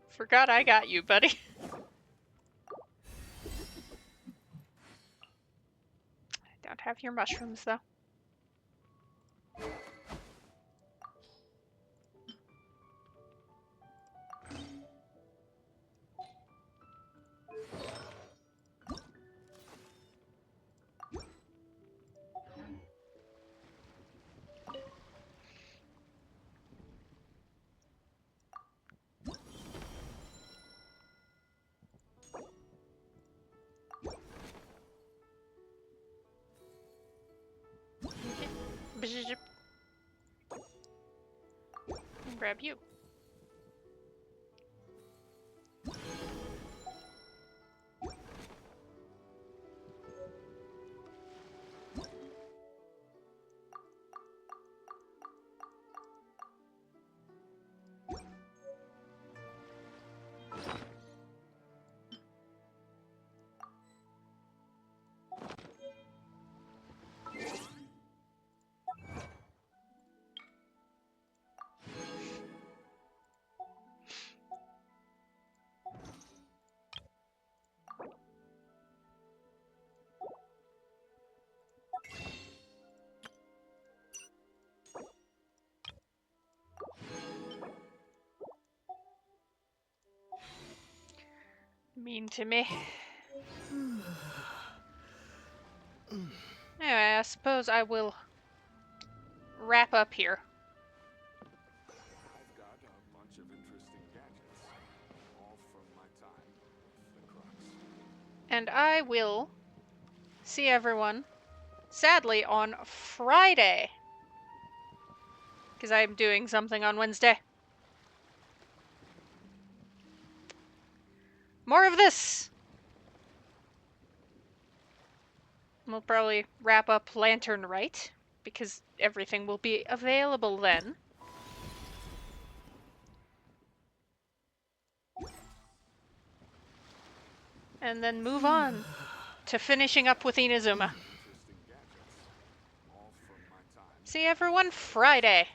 Forgot I got you, buddy. I don't have your mushrooms, though. And grab you. Mean to me. Anyway, I suppose I will wrap up here.
I've got a bunch of interesting gadgets, all from my time with the Crux.
And I will see everyone, sadly, on Friday. Because I'm doing something on Wednesday. More of this! We'll probably wrap up Lantern Rite, because everything will be available then. And then move on to finishing up with Inazuma. See everyone Friday.